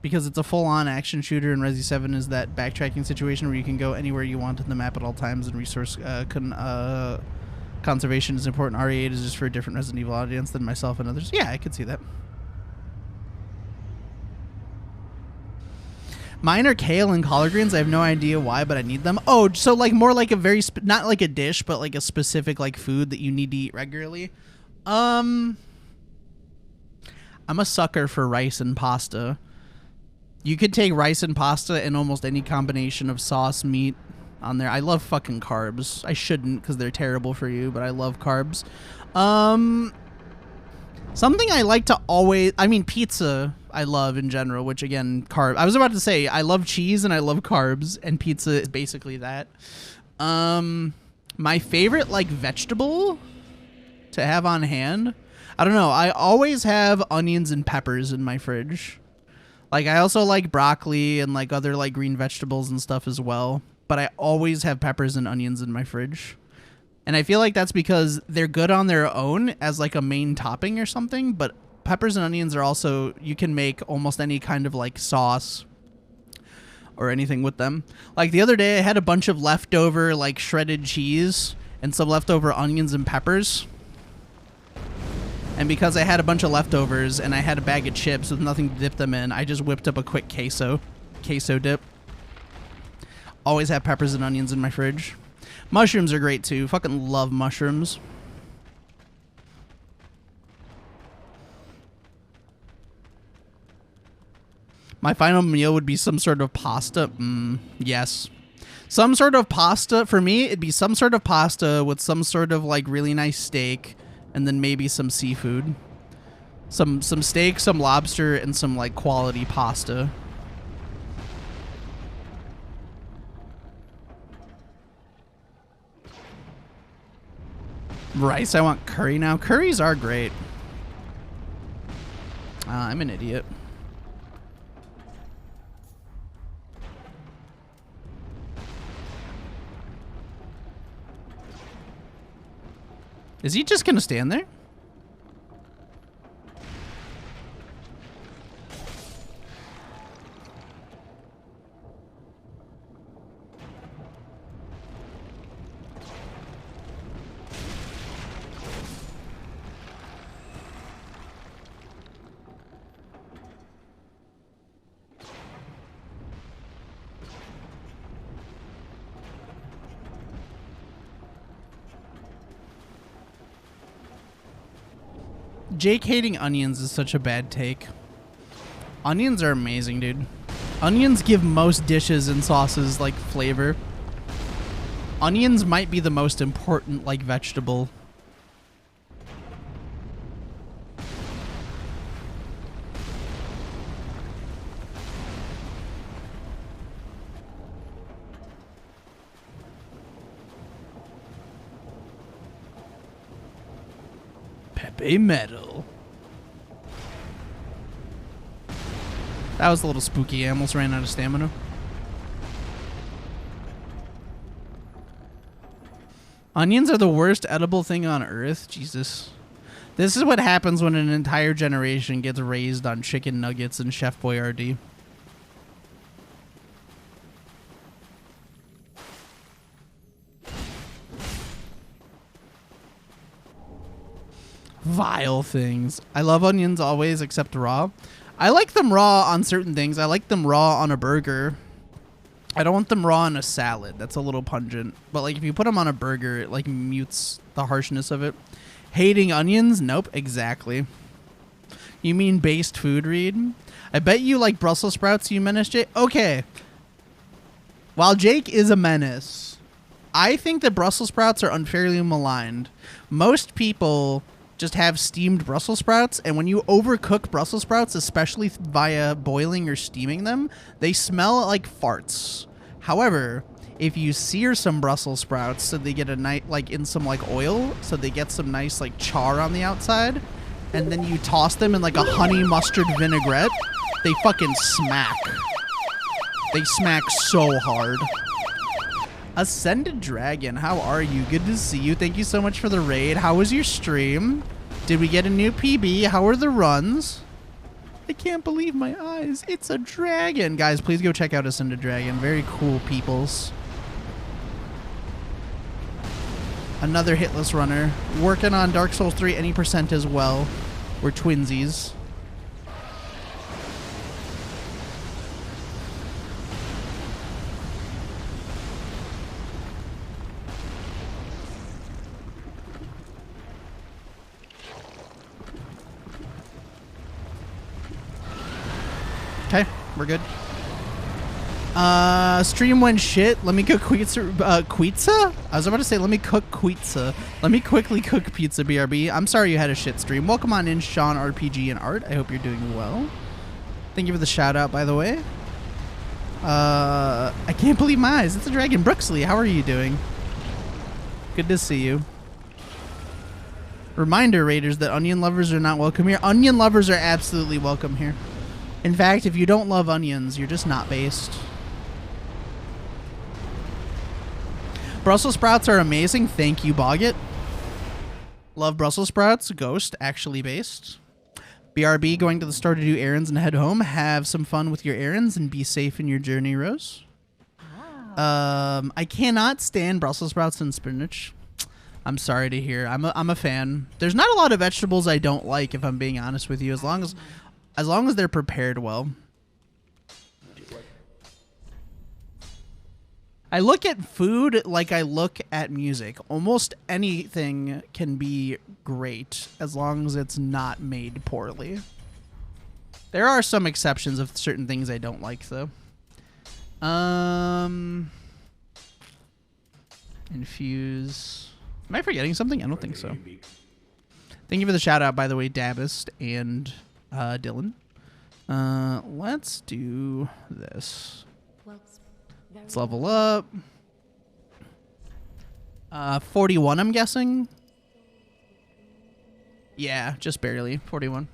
because it's a full-on action shooter, and Resi 7 is that backtracking situation where you can go anywhere you want on the map at all times, and resource conservation is important. RE8 is just for a different Resident Evil audience than myself and others. Yeah, I could see that. Mine are kale and collard greens. I have no idea why, but I need them. Oh, so like more like a very not like a dish, but like a specific like food that you need to eat regularly. I'm a sucker for rice and pasta. You could take rice and pasta and almost any combination of sauce, meat on there. I love fucking carbs. I shouldn't because they're terrible for you, but I love carbs. Something I like to always... I mean, pizza I love in general, which, again, carb... I was about to say, I love cheese and I love carbs, and pizza is basically that. My favorite, like, vegetable to have on hand... I don't know. I always have onions and peppers in my fridge. Like, I also like broccoli and, like, other, like, green vegetables and stuff as well. But I always have peppers and onions in my fridge. And I feel like that's because they're good on their own as like a main topping or something, but peppers and onions are also, you can make almost any kind of like sauce or anything with them. Like the other day I had a bunch of leftover like shredded cheese and some leftover onions and peppers. And because I had a bunch of leftovers and I had a bag of chips with nothing to dip them in, I just whipped up a quick queso dip. Always have peppers and onions in my fridge. Mushrooms are great too. Fucking love mushrooms. My final meal would be some sort of pasta. Yes. Some sort of pasta. For me, it'd be some sort of pasta with some sort of like really nice steak and then maybe some seafood. Some steak, some lobster, and some like quality pasta. Rice, I want curry now. Curries are great. I'm an idiot. Is he just gonna stand there? Jake hating onions is such a bad take. Onions are amazing, dude. Onions give most dishes and sauces, like, flavor. Onions might be the most important, like, vegetable. Happy metal. That was a little spooky. I almost ran out of stamina. Onions are the worst edible thing on earth. Jesus. This is what happens when an entire generation gets raised on chicken nuggets and Chef Boyardee. Vile things. I love onions always except raw. I like them raw on certain things. I like them raw on a burger. I don't want them raw on a salad. That's a little pungent. But like if you put them on a burger, it like mutes the harshness of it. Hating onions? Nope, exactly. You mean based food, Reed? I bet you like Brussels sprouts, you menace, Jake. Okay. While Jake is a menace, I think that Brussels sprouts are unfairly maligned. Most people just have steamed Brussels sprouts, and when you overcook Brussels sprouts, especially via boiling or steaming them, they smell like farts. However, if you sear some Brussels sprouts so they get a nice, like in some like oil, so they get some nice like char on the outside, and then you toss them in like a honey mustard vinaigrette, they fucking smack. They smack so hard. Ascended Dragon, how are you? Good to see you. Thank you so much for the raid. How was your stream? Did we get a new PB? How are the runs? I can't believe my eyes. It's a dragon. Guys, please go check out Ascended Dragon. Very cool peoples. Another hitless runner. Working on Dark Souls 3 any percent as well. We're twinsies. Okay, we're good. Stream went shit. Let me cook pizza? I was about to say, let me cook pizza. Let me quickly cook pizza, BRB. I'm sorry you had a shit stream. Welcome on in, Sean, RPG, and Art. I hope you're doing well. Thank you for the shout out, by the way. I can't believe my eyes. It's a dragon. Brooksley, how are you doing? Good to see you. Reminder, Raiders, that onion lovers are not welcome here. Onion lovers are absolutely welcome here. In fact, if you don't love onions, you're just not based. Brussels sprouts are amazing. Thank you, Boggett. Love Brussels sprouts. Ghost, actually based. BRB, going to the store to do errands and head home. Have some fun with your errands and be safe in your journey, Rose. I cannot stand Brussels sprouts and spinach. I'm sorry to hear. I'm a fan. There's not a lot of vegetables I don't like, if I'm being honest with you, as long as they're prepared well. I look at food like I look at music. Almost anything can be great as long as it's not made poorly. There are some exceptions of certain things I don't like, though. Infuse. Am I forgetting something? I don't think so. Thank you for the shout out, by the way, Dabist and Dylan. Let's do this. Let's level up. 41, I'm guessing. Yeah, just barely. 41.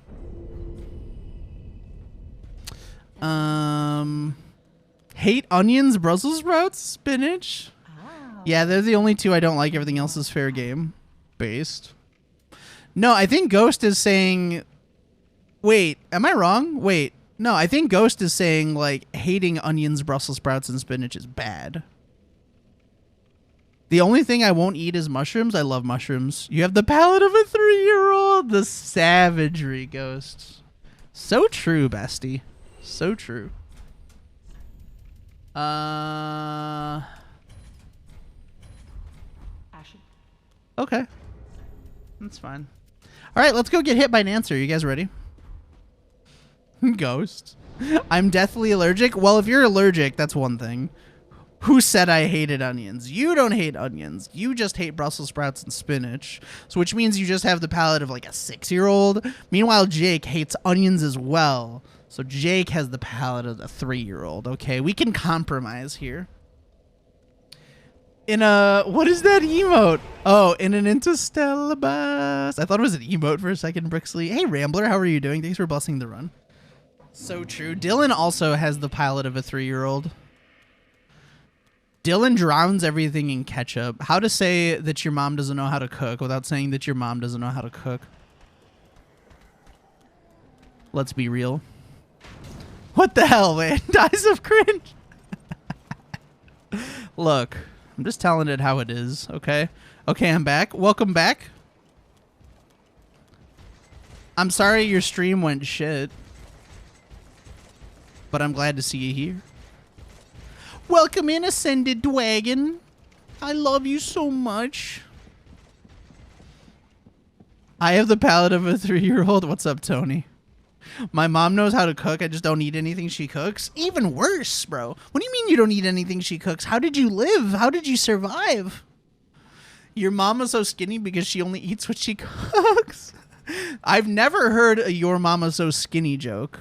Hate onions, Brussels sprouts, spinach. Yeah, they're the only two I don't like. Everything else is fair game based. No, I think Ghost is saying... Wait, am I wrong? Wait. No, I think Ghost is saying, like, hating onions, Brussels sprouts, and spinach is bad. The only thing I won't eat is mushrooms. I love mushrooms. You have the palate of a 3-year-old. The savagery, Ghost. So true, bestie. So true. Okay. That's fine. All right, let's go get hit by an answer. You guys ready? Ghost. I'm deathly allergic. Well, if you're allergic, that's one thing. Who said I hated onions? You don't hate onions. You just hate Brussels sprouts and spinach. So which means you just have the palate of like a 6-year-old. Meanwhile, Jake hates onions as well. So Jake has the palate of the 3-year-old. Okay, we can compromise here. In a, what is that emote? Oh, in an interstellar bus. I thought it was an emote for a second, Brixley. Hey, Rambler, how are you doing? Thanks for blessing the run. So true. Dylan also has the pilot of a 3-year-old. Dylan drowns everything in ketchup. How to say that your mom doesn't know how to cook without saying that your mom doesn't know how to cook. Let's be real. What the hell, man? Dies of cringe. Look, I'm just telling it how it is, okay? Okay, I'm back. Welcome back. I'm sorry your stream went shit, but I'm glad to see you here. Welcome in, Ascended Dwagon. I love you so much. I have the palate of a 3-year-old. What's up, Tony? My mom knows how to cook. I just don't eat anything she cooks. Even worse, bro. What do you mean you don't eat anything she cooks? How did you live? How did you survive? Your mom was so skinny because she only eats what she cooks. I've never heard a your mama so skinny joke.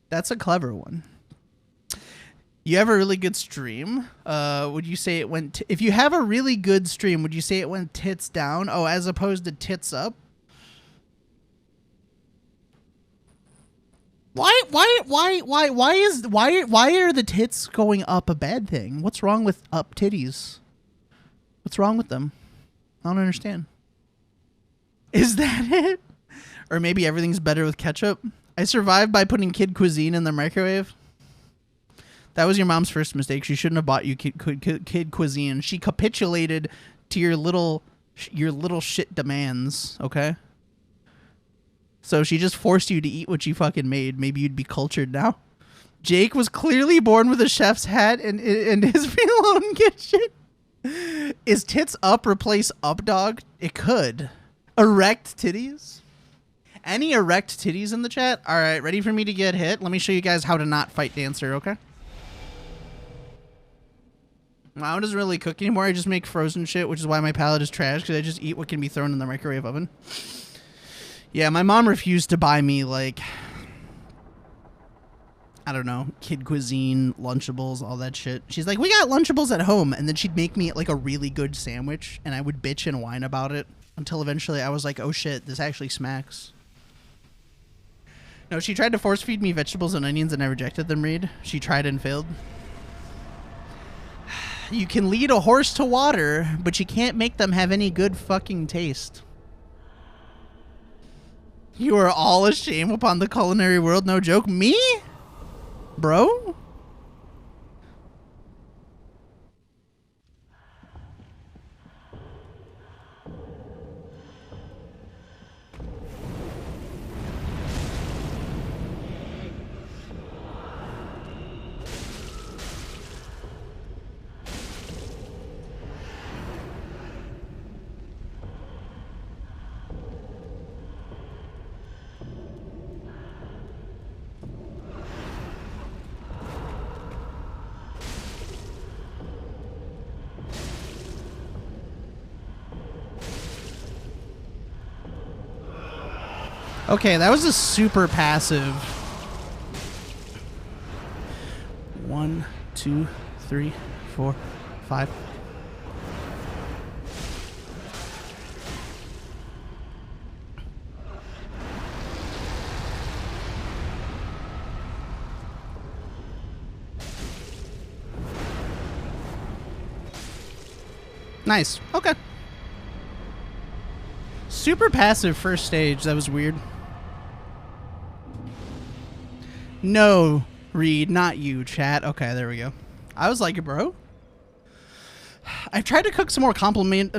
That's a clever one. You have a really good stream. Would you say it went... if you have a really good stream, would you say it went tits down? Oh, as opposed to tits up? Why are the tits going up a bad thing? What's wrong with up titties? What's wrong with them? I don't understand. Is that it? Or maybe everything's better with ketchup? I survived by putting kid cuisine in the microwave. That was your mom's first mistake. She shouldn't have bought you kid cuisine. She capitulated to your little shit demands, okay? So she just forced you to eat what you fucking made. Maybe you'd be cultured now. Jake was clearly born with a chef's hat and his real own kitchen. Is tits up replace up dog? It could. Erect titties? Any erect titties in the chat? All right, ready for me to get hit? Let me show you guys how to not fight dancer, okay? Mom doesn't really cook anymore. I just make frozen shit, which is why my palate is trash, because I just eat what can be thrown in the microwave oven. Yeah, my mom refused to buy me, like, I don't know, kid cuisine, Lunchables, all that shit. She's like, we got Lunchables at home. And then she'd make me, like, a really good sandwich, and I would bitch and whine about it until eventually I was like, oh, shit, this actually smacks. No, she tried to force feed me vegetables and onions, and I rejected them, Reed. She tried and failed. You can lead a horse to water, but you can't make them have any good fucking taste. You are all a shame upon the culinary world, no joke. Me? Bro? Okay, that was a super passive. 1, 2, 3, 4, 5. Nice. Okay. Super passive first stage. That was weird. No, Reed, not you, chat. Okay, there we go. I was like, bro. I've tried to cook some more complicated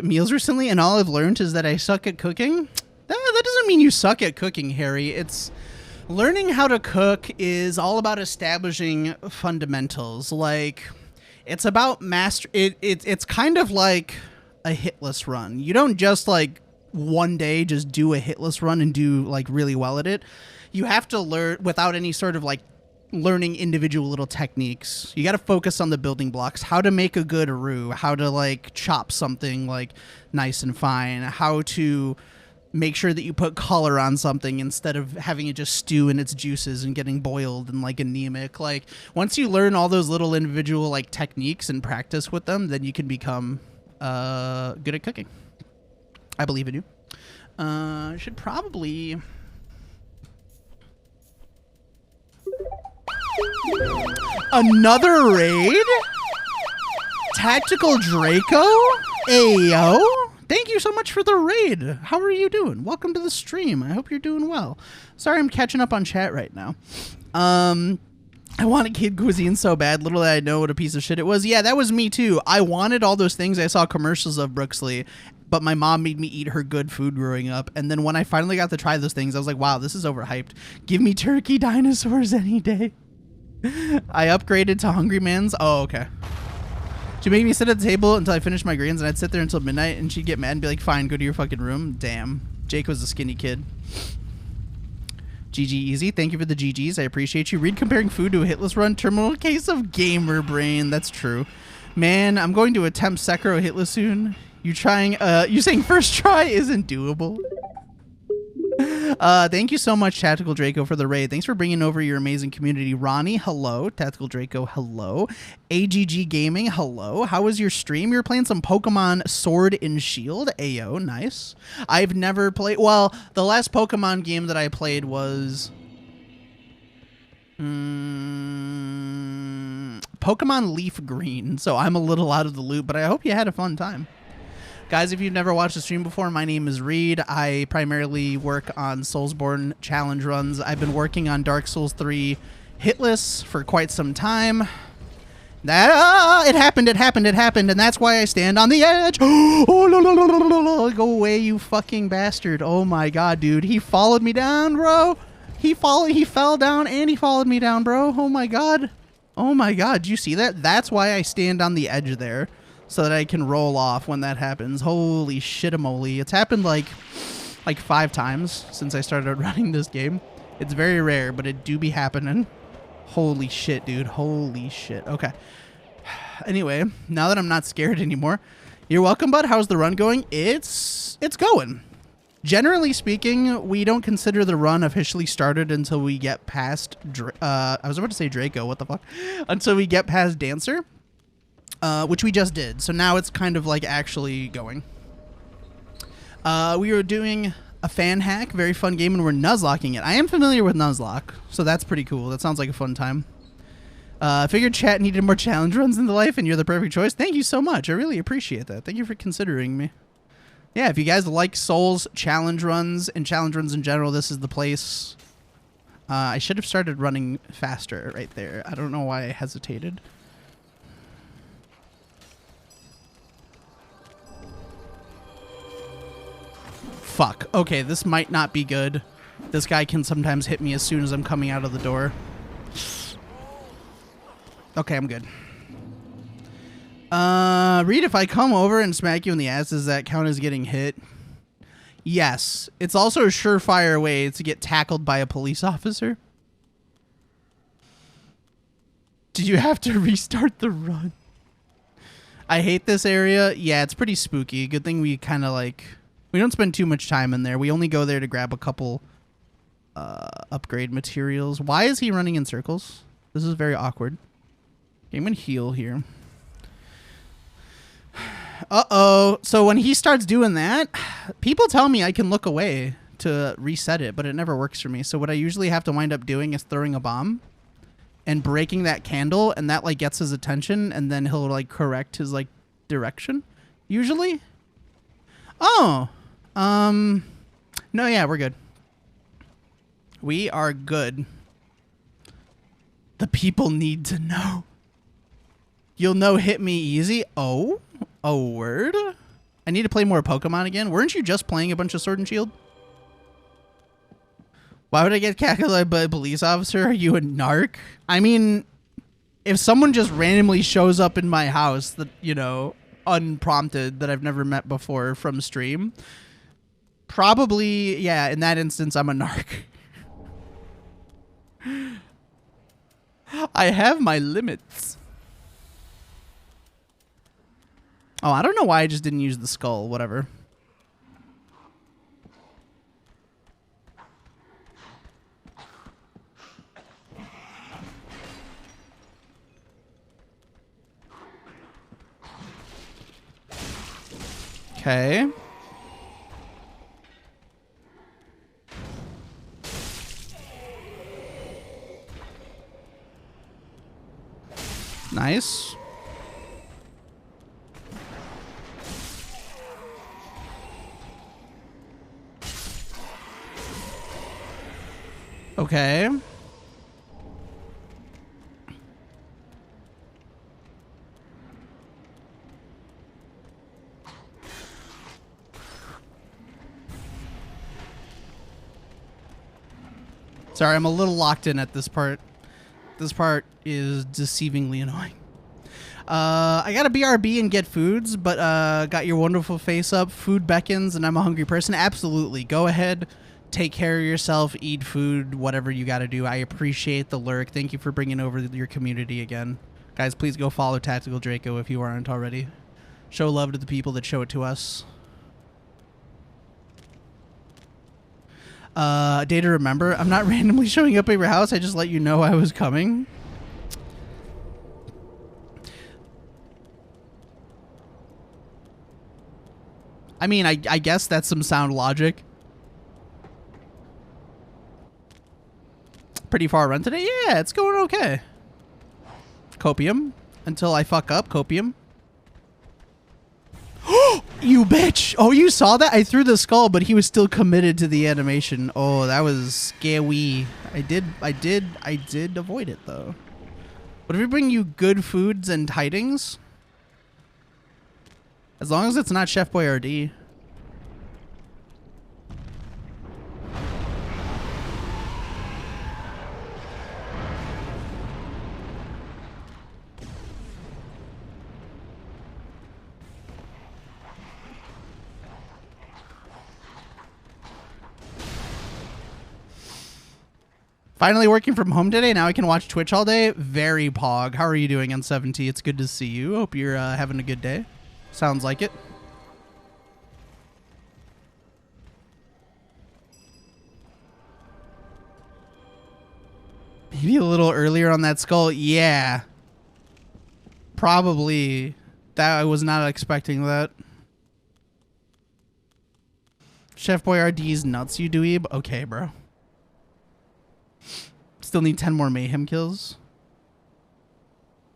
meals recently, and all I've learned is that I suck at cooking. That doesn't mean you suck at cooking, Harry. It's learning how to cook is all about establishing fundamentals. Like, it's about it's kind of like a Hitless run. You don't just like one day just do a Hitless run and do like really well at it. You have to learn without any sort of like learning individual little techniques. You got to focus on the building blocks, how to make a good roux, how to like chop something like nice and fine, how to make sure that you put color on something instead of having it just stew in its juices and getting boiled and like anemic. Like once you learn all those little individual like techniques and practice with them, then you can become good at cooking. I believe in you. Should probably another raid? Tactical Draco? Ayo. Thank you so much for the raid. How are you doing? Welcome to the stream. I hope you're doing well. Sorry I'm catching up on chat right now. I wanted kid cuisine so bad. Little did I know what a piece of shit it was. Yeah, that was me too. I wanted all those things I saw commercials of, Brooksley, but my mom made me eat her good food growing up. And then when I finally got to try those things, I was like, wow, this is overhyped. Give me turkey dinosaurs any day. I upgraded to Hungry Man's. Oh, okay. She'd make me sit at the table until I finished my greens, and I'd sit there until midnight, and she'd get mad and be like, fine, go to your fucking room. Damn. Jake was a skinny kid. GG Easy. Thank you for the GGs. I appreciate you. Read comparing food to a Hitless run. Terminal case of gamer brain. That's true. Man, I'm going to attempt Sekiro Hitless soon. You saying first try isn't doable. Thank you so much, Tactical Draco, for the raid. Thanks for bringing over your amazing community. Ronnie, hello. Tactical Draco, hello. AGG Gaming, hello. How was your stream? You're playing some Pokemon Sword and Shield. Ayo, nice. I've never played... Well, the last Pokemon game that I played was... Pokemon Leaf Green. So I'm a little out of the loop, but I hope you had a fun time. Guys, if you've never watched the stream before, my name is Reed. I primarily work on Soulsborne challenge runs. I've been working on Dark Souls 3 Hitless for quite some time. It happened, and that's why I stand on the edge. Oh, no, go away, you fucking bastard. Oh my god, dude. He followed me down, bro. He fell down and he followed me down, bro. Oh my god. Oh my god, do you see that? That's why I stand on the edge there. So that I can roll off when that happens. Holy shit-a-moly. It's happened like 5 times since I started running this game. It's very rare, but it do be happening. Holy shit, dude. Holy shit. Okay. Anyway, now that I'm not scared anymore, you're welcome, bud. How's the run going? It's going. Generally speaking, we don't consider the run officially started until we get past... I was about to say Draco. What the fuck? Until we get past Dancer. Which we just did. So now it's kind of like actually going. We were doing a fan hack, very fun game, and we're nuzlocking it. I am familiar with Nuzlocke, so that's pretty cool. That sounds like a fun time. Figured chat needed more challenge runs in the life, and you're the perfect choice. Thank you so much. I really appreciate that. Thank you for considering me. Yeah, if you guys like Souls challenge runs and challenge runs in general, this is the place. I should have started running faster right there. I don't know why I hesitated. Fuck. Okay, this might not be good. This guy can sometimes hit me as soon as I'm coming out of the door. Okay, I'm good. Reed, if I come over and smack you in the ass, does that count as getting hit? Yes. It's also a surefire way to get tackled by a police officer. Did you have to restart the run? I hate this area. Yeah, it's pretty spooky. Good thing we kind of like... We don't spend too much time in there. We only go there to grab a couple upgrade materials. Why is he running in circles? This is very awkward. Okay, I'm going to heal here. Uh-oh. So when he starts doing that, people tell me I can look away to reset it, but it never works for me. So what I usually have to wind up doing is throwing a bomb and breaking that candle, and that like gets his attention, and then he'll like correct his like direction, usually. Oh. No, yeah, we're good. We are good. The people need to know. You'll know hit me easy. Oh, a word? I need to play more Pokemon again. Weren't you just playing a bunch of Sword and Shield? Why would I get cackled by a police officer? Are you a narc? I mean, if someone just randomly shows up in my house that, you know, unprompted, that I've never met before from stream, probably, yeah, in that instance, I'm a narc. I have my limits. Oh, I don't know why I just didn't use the skull. Whatever. Okay. Nice. Okay. Sorry, I'm a little locked in at this part. This part is deceivingly annoying. I gotta BRB and get foods, but got your wonderful face up. Food beckons, and I'm a hungry person. Absolutely. Go ahead. Take care of yourself. Eat food. Whatever you gotta do. I appreciate the lurk. Thank you for bringing over your community again. Guys, please go follow Tactical Draco if you aren't already. Show love to the people that show it to us. Day to remember. I'm not randomly showing up at your house. I just let you know I was coming. I mean, I guess that's some sound logic. Pretty far run today? Yeah, it's going okay. Copium. Until I fuck up, Copium. You bitch! Oh, you saw that? I threw the skull, but he was still committed to the animation. Oh, that was scary. I did avoid it, though. What if we bring you good foods and tidings? As long as it's not Chef Boyardee. Finally working from home today. Now I can watch Twitch all day. Very pog. How are you doing, N70? It's good to see you. Hope you're having a good day. Sounds like it. Maybe a little earlier on that skull. Yeah. Probably. That I was not expecting that. Chef Boyardee's nuts, you dweeb. Okay, bro. Still need 10 more mayhem kills.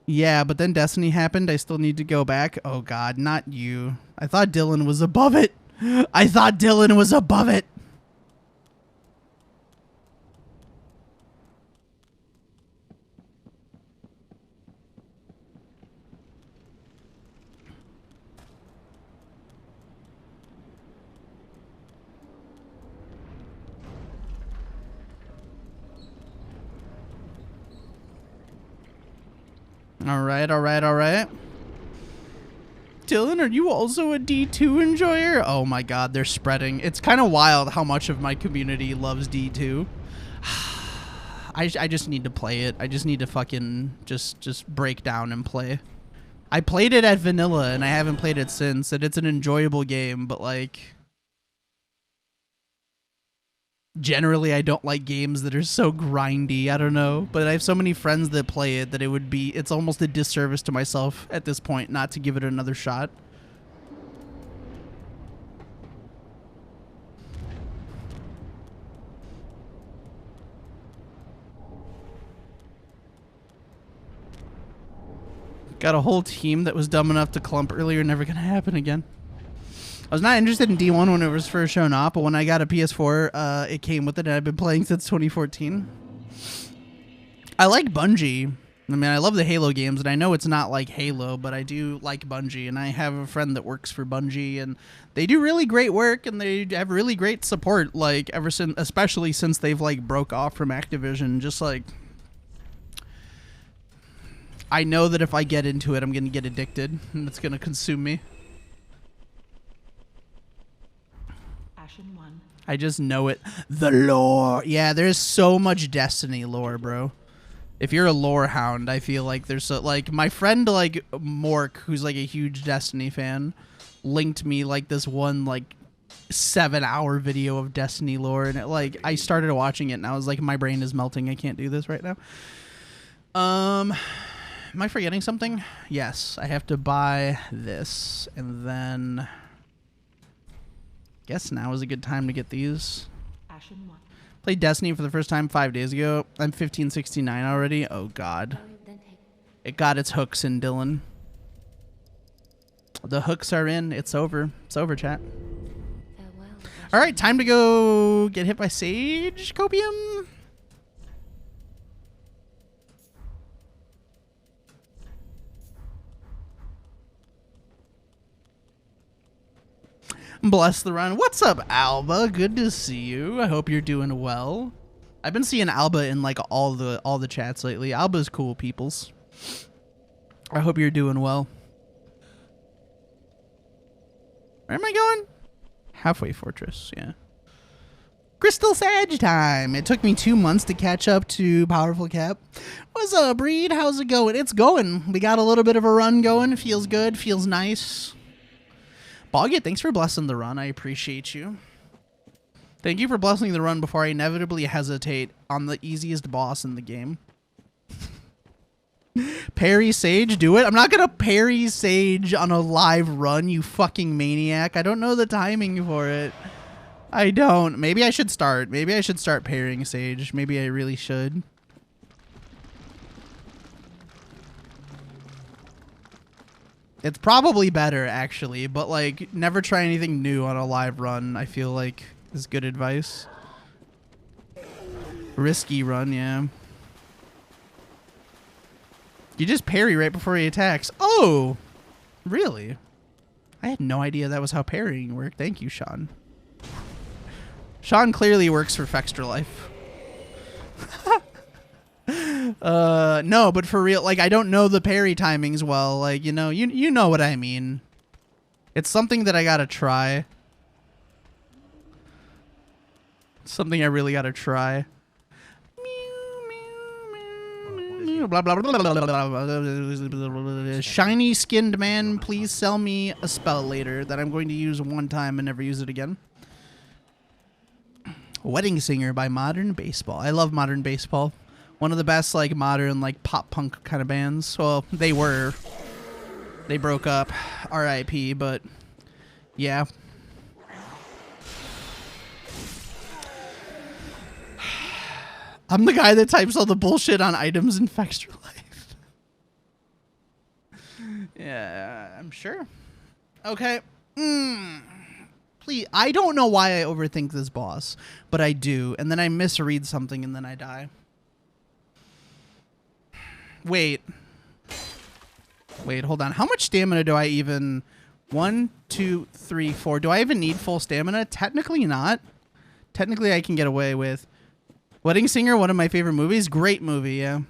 Yeah, but then Destiny happened. I still need to go back. Oh god, not you. I thought Dylan was above it. I thought Dylan was above it. All right. Dylan, are you also a D2 enjoyer? Oh my god, they're spreading. It's kind of wild how much of my community loves D2. I just need to play it. I just need to fucking just break down and play. I played it at vanilla and I haven't played it since, and it's an enjoyable game, but like generally I don't like games that are so grindy. I don't know, but I have so many friends that play it that it's almost a disservice to myself at this point not to give it another shot. Got a whole team that was dumb enough to clump earlier. Never gonna happen again. I was not interested in D1 when it was first shown up, but when I got a PS4, it came with it, and I've been playing since 2014. I like Bungie. I mean, I love the Halo games, and I know it's not like Halo, but I do like Bungie, and I have a friend that works for Bungie, and they do really great work, and they have really great support, like, ever since, especially since they've, like, broke off from Activision. Just, like, I know that if I get into it, I'm going to get addicted, and it's going to consume me. I just know it. The lore. Yeah, there's so much Destiny lore, bro. If you're a lore hound, I feel like there's so, like, my friend, like, Mork, who's, like, a huge Destiny fan, linked me, like, this one, like, 7-hour video of Destiny lore, and it, like, I started watching it, and I was like, my brain is melting. I can't do this right now. Am I forgetting something? Yes, I have to buy this, and then Guess now is a good time to get these. Played Destiny for the first time 5 days ago. I'm 1569 already. Oh god. It got its hooks in, Dylan. The hooks are in. It's over. It's over, chat. Alright, time to go get hit by Sage Copium. Bless the run. What's up, Alba? Good to see you. I hope you're doing well. I've been seeing Alba in like all the chats lately. Alba's cool, peoples. I hope you're doing well. Where am I going? Halfway Fortress, yeah. Crystal Sage time. It took me 2 months to catch up to Powerful Cap. What's up, Breed? How's it going? It's going. We got a little bit of a run going. Feels good. Feels nice. Bogget, thanks for blessing the run. I appreciate you. Thank you for blessing the run before I inevitably hesitate on the easiest boss in the game. Parry Sage, do it. I'm not gonna parry Sage on a live run, you fucking maniac. I don't know the timing for it. I don't. Maybe I should start. Maybe I should start parrying Sage. Maybe I really should. It's probably better, actually, but, like, never try anything new on a live run, I feel like, is good advice. Risky run, yeah. You just parry right before he attacks. Oh! Really? I had no idea that was how parrying worked. Thank you, Sean. Sean clearly works for Fextra Life. No, but for real, like, I don't know the parry timings well. Like, you know what I mean. It's something that I gotta try. Something I really gotta try. Blah, blah, blah, blah, blah, blah. Shiny skinned man, please sell me a spell later that I'm going to use one time and never use it again. Wedding Singer by Modern Baseball. I love Modern Baseball. One of the best, like, modern, like, pop punk kind of bands. Well, they were. They broke up. R.I.P., but yeah. I'm the guy that types all the bullshit on items in Fextra Life. Yeah, I'm sure. Okay. Please, I don't know why I overthink this boss, but I do. And then I misread something and then I die. Wait, hold on. How much stamina do I even... 1, 2, 3, 4. Do I even need full stamina? Technically not. Technically I can get away with... Wedding Singer, one of my favorite movies. Great movie, yeah.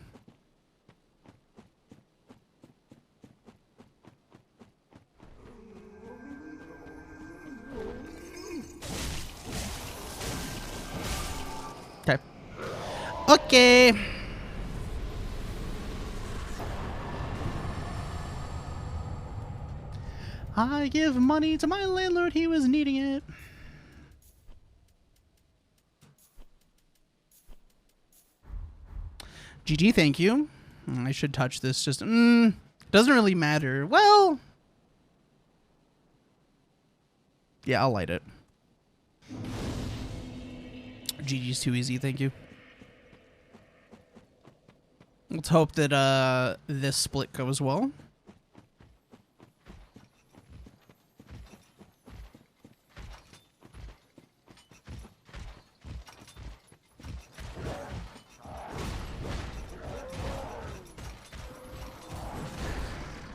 Okay. Okay. I give money to my landlord, he was needing it. GG, thank you. I should touch this, just, doesn't really matter. Well, yeah, I'll light it. GG's too easy, thank you. Let's hope that this split goes well.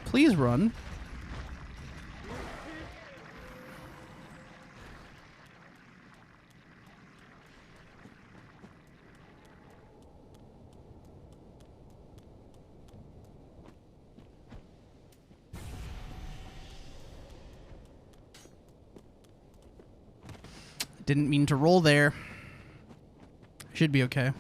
Please run. Didn't mean to roll there. Should be okay.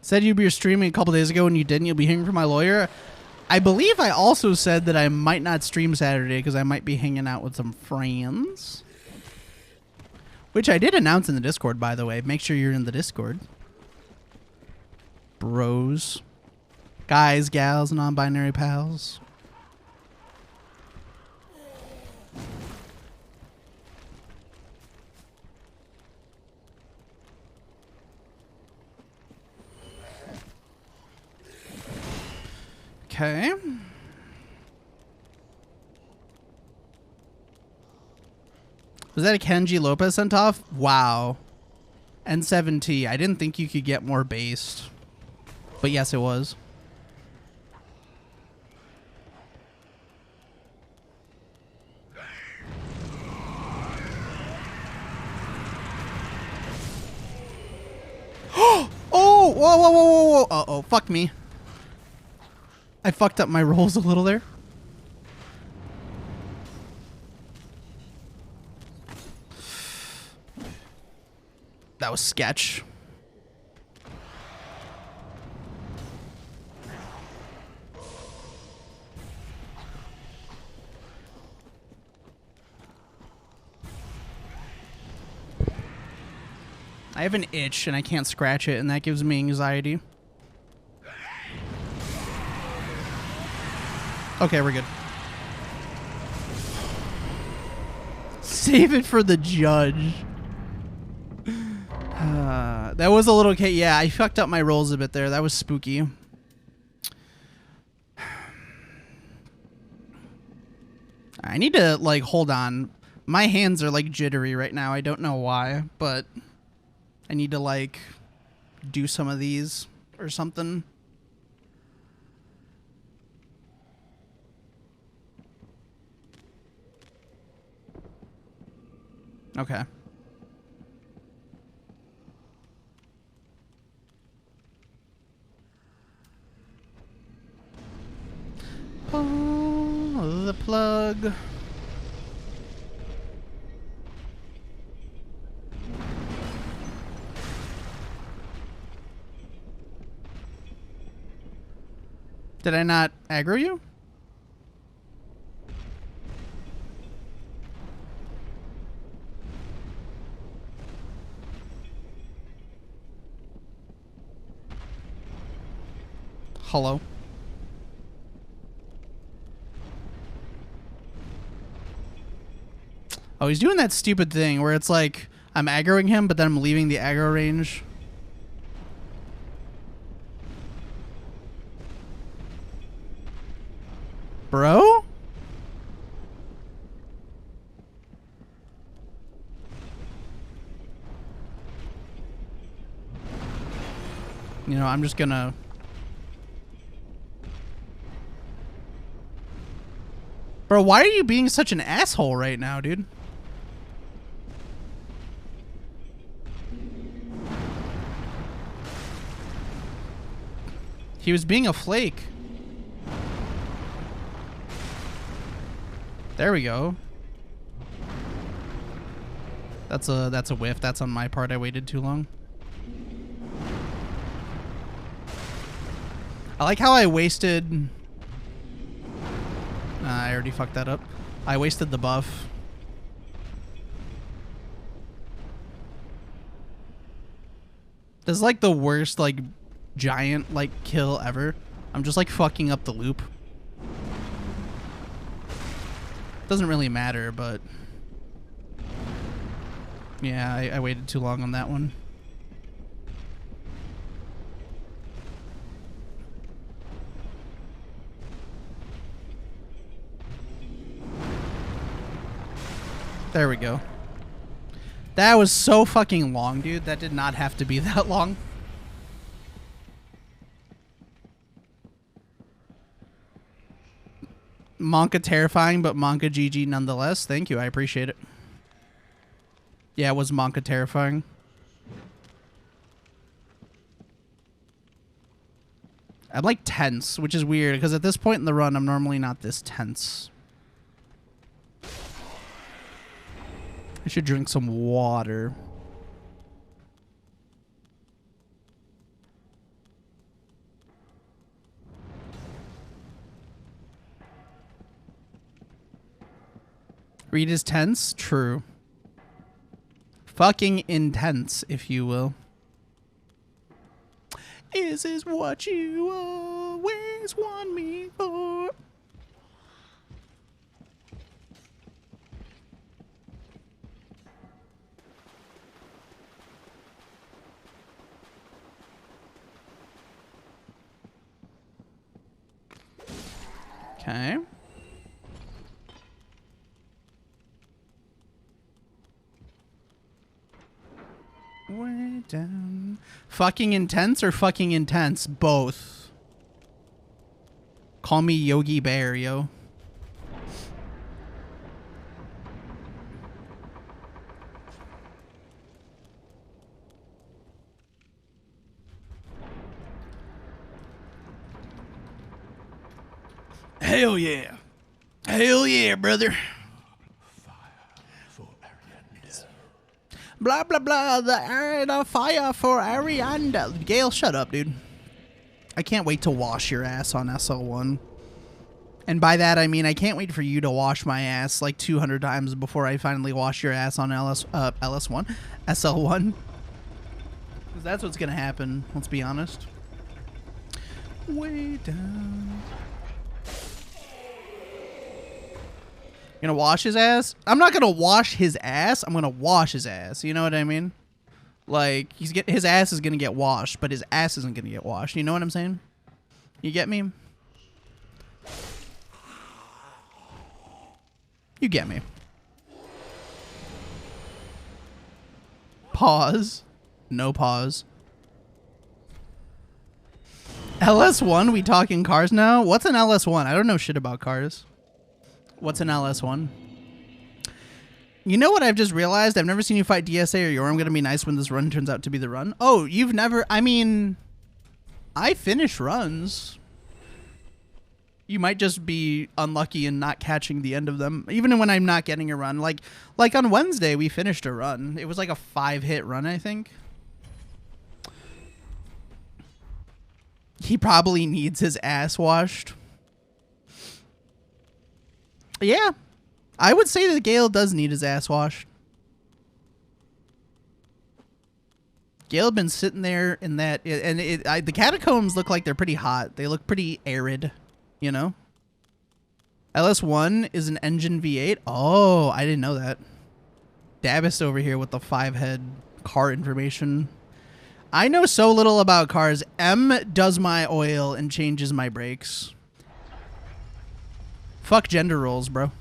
Said you'd be streaming a couple days ago and you didn't. You'll be hearing from my lawyer. I believe I also said that I might not stream Saturday because I might be hanging out with some friends. Which I did announce in the Discord, by the way. Make sure you're in the Discord. Bros. Guys, gals, non-binary pals. Okay. Was that a Kenji Lopez sent off? Wow. N7T. I didn't think you could get more based. But yes, it was. Oh! Whoa, whoa, whoa, whoa, whoa. Uh-oh. Fuck me. I fucked up my rolls a little there. That was sketch. I have an itch and I can't scratch it, and that gives me anxiety. Okay, we're good. Save it for the judge. That was a little... Okay, yeah, I fucked up my rolls a bit there. That was spooky. I need to, like, hold on. My hands are, like, jittery right now. I don't know why, but I need to, like, do some of these or something. Okay. Pull the plug. Did I not aggro you? Hello? Oh, he's doing that stupid thing where it's like I'm aggroing him, but then I'm leaving the aggro range. Bro? You know, I'm just gonna... Bro, why are you being such an asshole right now, dude? He was being a flake. There we go. That's a whiff. That's on my part. I waited too long. I like how I wasted... I already fucked that up. I wasted the buff. This is like the worst, like, giant, like, kill ever. I'm just, like, fucking up the loop. Doesn't really matter, but... Yeah, I waited too long on that one. There we go. That was so fucking long, dude. That did not have to be that long. Monka terrifying, but Monka GG nonetheless. Thank you. I appreciate it. Yeah, it was Monka terrifying. I'm like tense, which is weird because at this point in the run, I'm normally not this tense. I should drink some water. Read is tense? True. Fucking intense, if you will. Is this what you always want me for? Okay. Way down. Fucking intense or fucking intense? Both. Call me Yogi Bear, yo. Hell yeah. Hell yeah, brother. Blah, blah, blah. The fire for Arianda. Gale, shut up, dude. I can't wait to wash your ass on SL1. And by that, I mean I can't wait for you to wash my ass like 200 times before I finally wash your ass on LS1. SL1. Because that's what's going to happen, let's be honest. Way down. Gonna wash his ass? I'm not gonna wash his ass. I'm gonna wash his ass. You know what I mean? Like his ass is gonna get washed, but his ass isn't gonna get washed. You know what I'm saying? You get me? You get me. Pause. No pause. LS1? We talking cars now? What's an LS1? I don't know shit about cars. What's an LS1? You know what I've just realized? I've never seen you fight DSA or Yorm. Gonna be nice when this run turns out to be the run. Oh, you've never... I mean... I finish runs. You might just be unlucky in not catching the end of them. Even when I'm not getting a run. Like on Wednesday, we finished a run. It was like a 5-hit run, I think. He probably needs his ass washed. Yeah, I would say that Gale does need his ass washed. Gale had been sitting there in that, and the catacombs look like they're pretty hot. They look pretty arid, you know? LS1 is an engine V8. Oh, I didn't know that. Dabis over here with the 5-head car information. I know so little about cars. M does my oil and changes my brakes. Fuck gender roles, bro.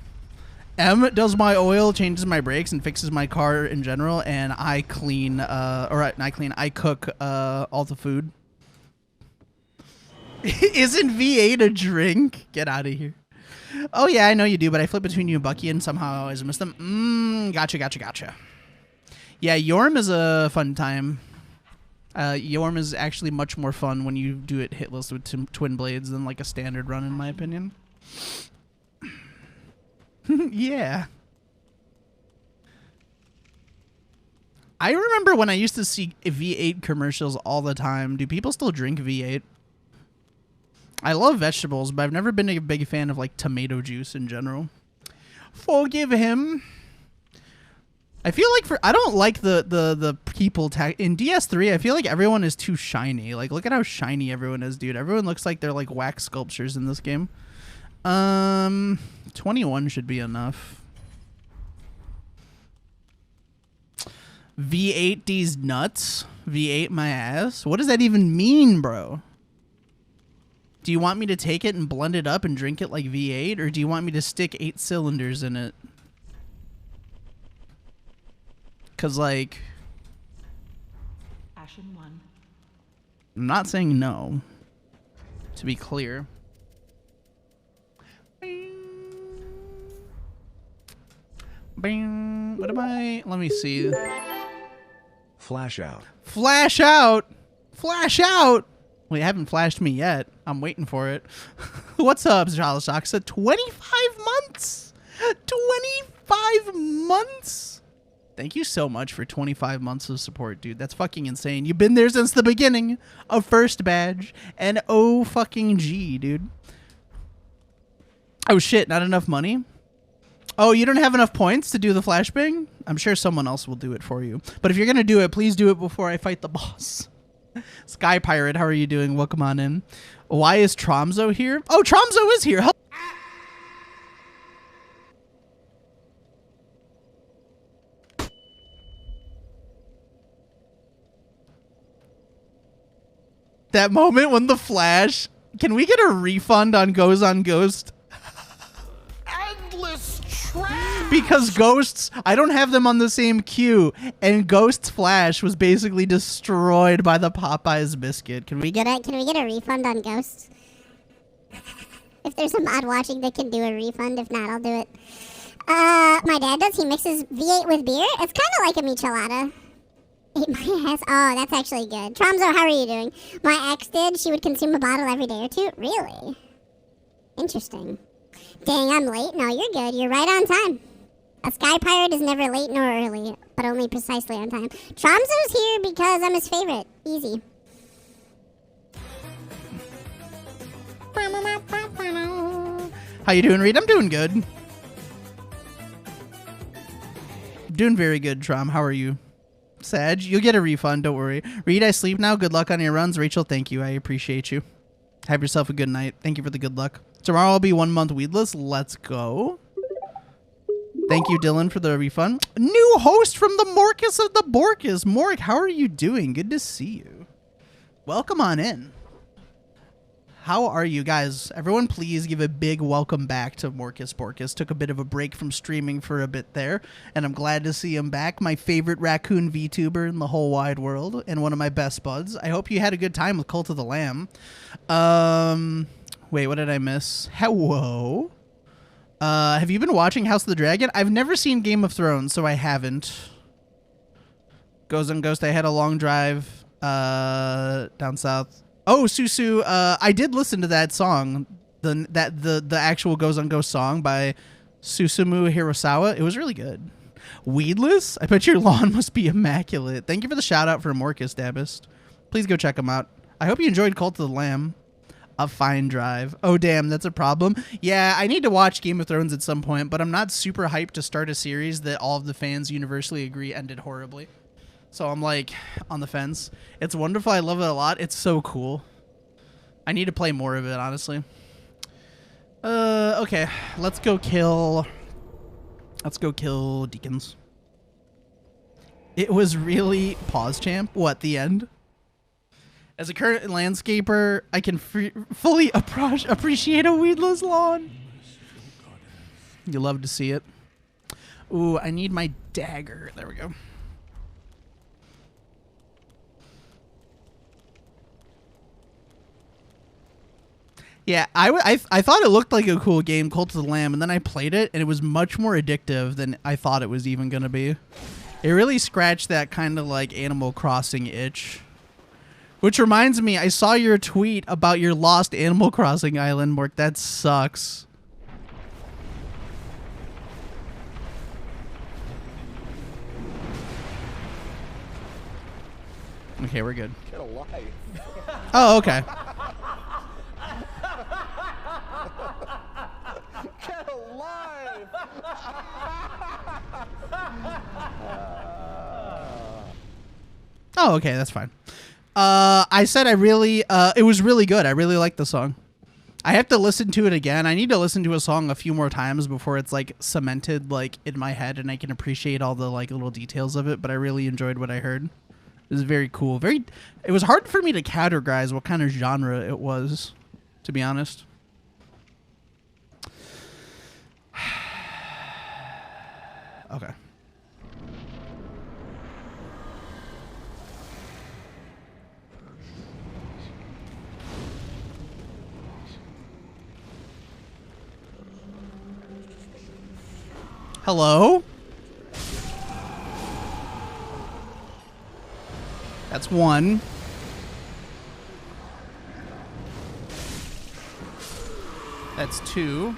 M does my oil, changes my brakes, and fixes my car in general, and I clean, I cook all the food. Isn't V8 a drink? Get out of here. Oh yeah, I know you do, but I flip between you and Bucky, and somehow I always miss them. Gotcha. Yeah, Yorm is a fun time. Yorm is actually much more fun when you do it hitless with twin blades than like a standard run, in my opinion. Yeah. I remember when I used to see V8 commercials all the time. Do people still drink V8? I love vegetables, but I've never been a big fan of like tomato juice in general. Forgive him. I feel like I don't like the people in DS3. I feel like everyone is too shiny. Like, look at how shiny everyone is, dude. Everyone looks like they're like wax sculptures in this game. 21 should be enough. V8 these nuts. V8 my ass. What does that even mean, bro? Do you want me to take it and blend it up and drink it like V8, or do you want me to stick 8 cylinders in it? Cause like, Ashen 1. I'm not saying no. To be clear. Bing. What am I? Let me see. Flash out. Flash out. Flash out. Well, you haven't flashed me yet. I'm waiting for it. What's up, Jalasoxa? 25 months. 25 months. Thank you so much for 25 months of support, dude. That's fucking insane. You've been there since the beginning of First Badge. And oh fucking G, dude. Oh shit, not enough money? Oh, you don't have enough points to do the flashbang? I'm sure someone else will do it for you. But if you're going to do it, please do it before I fight the boss. Sky Pirate, how are you doing? Welcome on in. Why is Tromzo here? Oh, Tromzo is here. That moment when the flash... Can we get a refund on Goes on Ghost? Endless trash. Because Ghosts, I don't have them on the same queue, and Ghost's Flash was basically destroyed by the Popeyes biscuit. Can we get Can we get a refund on Ghosts? If there's a mod watching that can do a refund, if not, I'll do it. My dad does. He mixes V8 with beer. It's kind of like a michelada. Ate my ass. Oh, that's actually good. Tromzo, how are you doing? My ex did. She would consume a bottle every day or two. Really? Interesting. Dang, I'm late. No, you're good. You're right on time. A Sky Pirate is never late nor early, but only precisely on time. Tromzo's here because I'm his favorite. Easy. How you doing, Reed? I'm doing good. Doing very good, Trom. How are you? Sag, you'll get a refund, don't worry. Reed, I sleep now. Good luck on your runs. Rachel, thank you. I appreciate you. Have yourself a good night. Thank you for the good luck. Tomorrow I'll be 1 month weedless. Let's go. Thank you, Dylan, for the refund. New host from the Morcus of the Borcus. Mork, how are you doing? Good to see you. Welcome on in. How are you guys? Everyone, please give a big welcome back to Morcus Borcus. Took a bit of a break from streaming for a bit there, and I'm glad to see him back. My favorite raccoon VTuber in the whole wide world, and one of my best buds. I hope you had a good time with Cult of the Lamb. Wait, what did I miss? Hello. Have you been watching House of the Dragon? I've never seen Game of Thrones, so I haven't. Goes on Ghost. I had a long drive down south. Oh, Susu, I did listen to that song, the actual Goes on Ghost song by Susumu Hirasawa. It was really good. Weedless? I bet your lawn must be immaculate. Thank you for the shout out for Morcus Dabist. Please go check him out. I hope you enjoyed Cult of the Lamb. A fine drive. Oh, damn, that's a problem. Yeah, I need to watch Game of Thrones at some point, but I'm not super hyped to start a series that all of the fans universally agree ended horribly. So I'm like on the fence. It's wonderful. I love it a lot. It's so cool. I need to play more of it, honestly. Okay. Let's go kill Deacons. It was really pause champ. What, the end? As a current landscaper, I can fully appreciate a weedless lawn. You love to see it. Ooh, I need my dagger. There we go. Yeah, I thought it looked like a cool game, Cult of the Lamb, and then I played it, and it was much more addictive than I thought it was even going to be. It really scratched that kind of like Animal Crossing itch. Which reminds me, I saw your tweet about your lost Animal Crossing island, Mork. That sucks. Okay, we're good. Get a life. Oh, okay. Get alive! Oh, okay, that's fine. I said I really, it was really good. I really liked the song. I have to listen to it again. I need to listen to a song a few more times before it's like cemented like in my head and I can appreciate all the like little details of it, but I really enjoyed what I heard. It was very cool. It was hard for me to categorize what kind of genre it was, to be honest. Okay. Hello? That's one. That's two.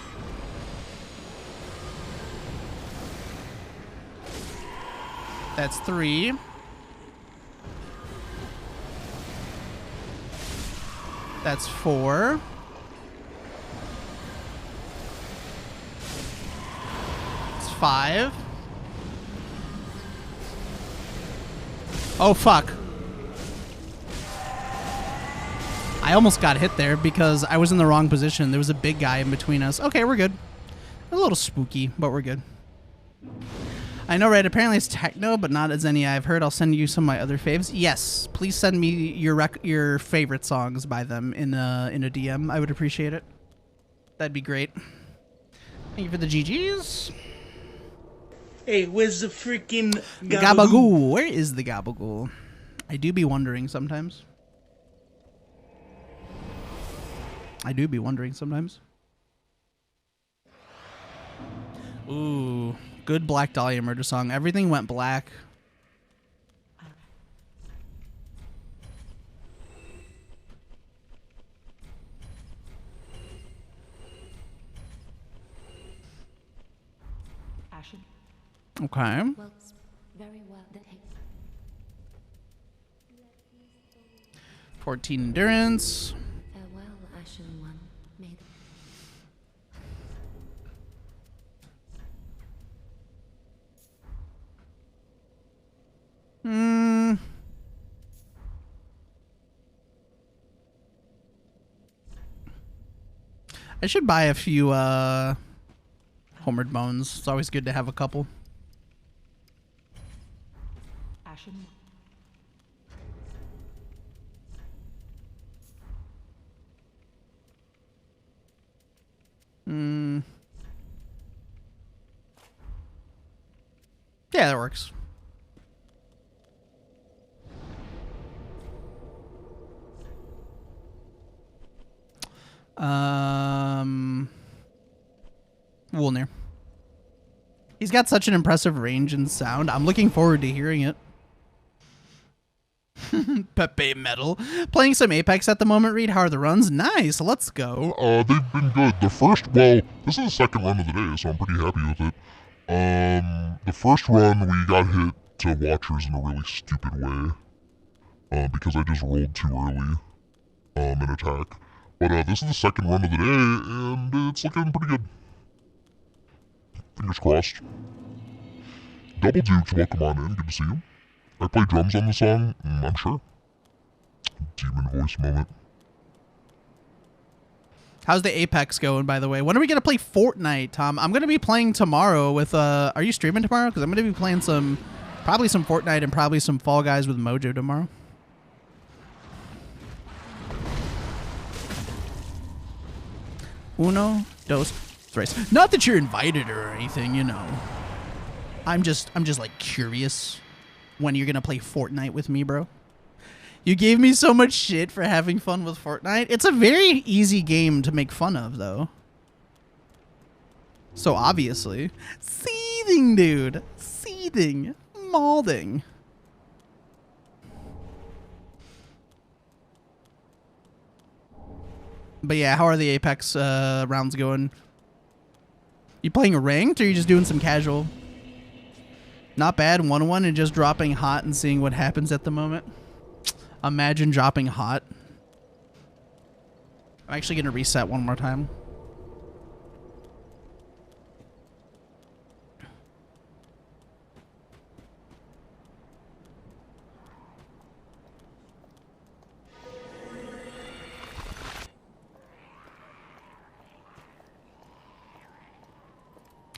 That's three. That's four. 5. Oh, fuck. I almost got hit there because I was in the wrong position. There was a big guy in between us. Okay, we're good. A little spooky, but we're good. I know, right? Apparently it's techno, but not as any I've heard. I'll send you some of my other faves. Yes, please send me your favorite songs by them in a DM. I would appreciate it. That'd be great. Thank you for the GGs. Hey, where's the freaking Gabagool? Where is the Gabagool? I do be wondering sometimes. Ooh, good Black Dahlia murder song. Everything went black. Okay. Works very well. 14 endurance. Farewell, Ashen One. May the I should buy a few Homered Bones. It's always good to have a couple. Ashen Yeah, that works. Woolner. He's got such an impressive range and sound. I'm looking forward to hearing it. Pepe Metal. Playing some Apex at the moment, Reed. How are the runs? Nice. Let's go. They've been good. The first, well, this is the second run of the day, so I'm pretty happy with it. The first run, we got hit to Watchers in a really stupid way. Because I just rolled too early, in attack. But, this is the second run of the day, and it's looking pretty good. Fingers crossed. Double Dukes, welcome on in. Good to see you. I play drums on the song? I'm sure. Demon voice moment. How's the Apex going, by the way? When are we going to play Fortnite, Tom? I'm going to be playing tomorrow with, are you streaming tomorrow? Because I'm going to be playing probably some Fortnite and probably some Fall Guys with Mojo tomorrow. Uno, dos, tres. Not that you're invited or anything, you know. I'm just like curious when you're going to play Fortnite with me, bro. You gave me so much shit for having fun with Fortnite. It's a very easy game to make fun of, though. So obviously. Seething, dude. Seething. Malding. But yeah, how are the Apex rounds going? You playing ranked or are you just doing some casual? Not bad, 1-1 and just dropping hot and seeing what happens at the moment. Imagine dropping hot. I'm actually going to reset one more time.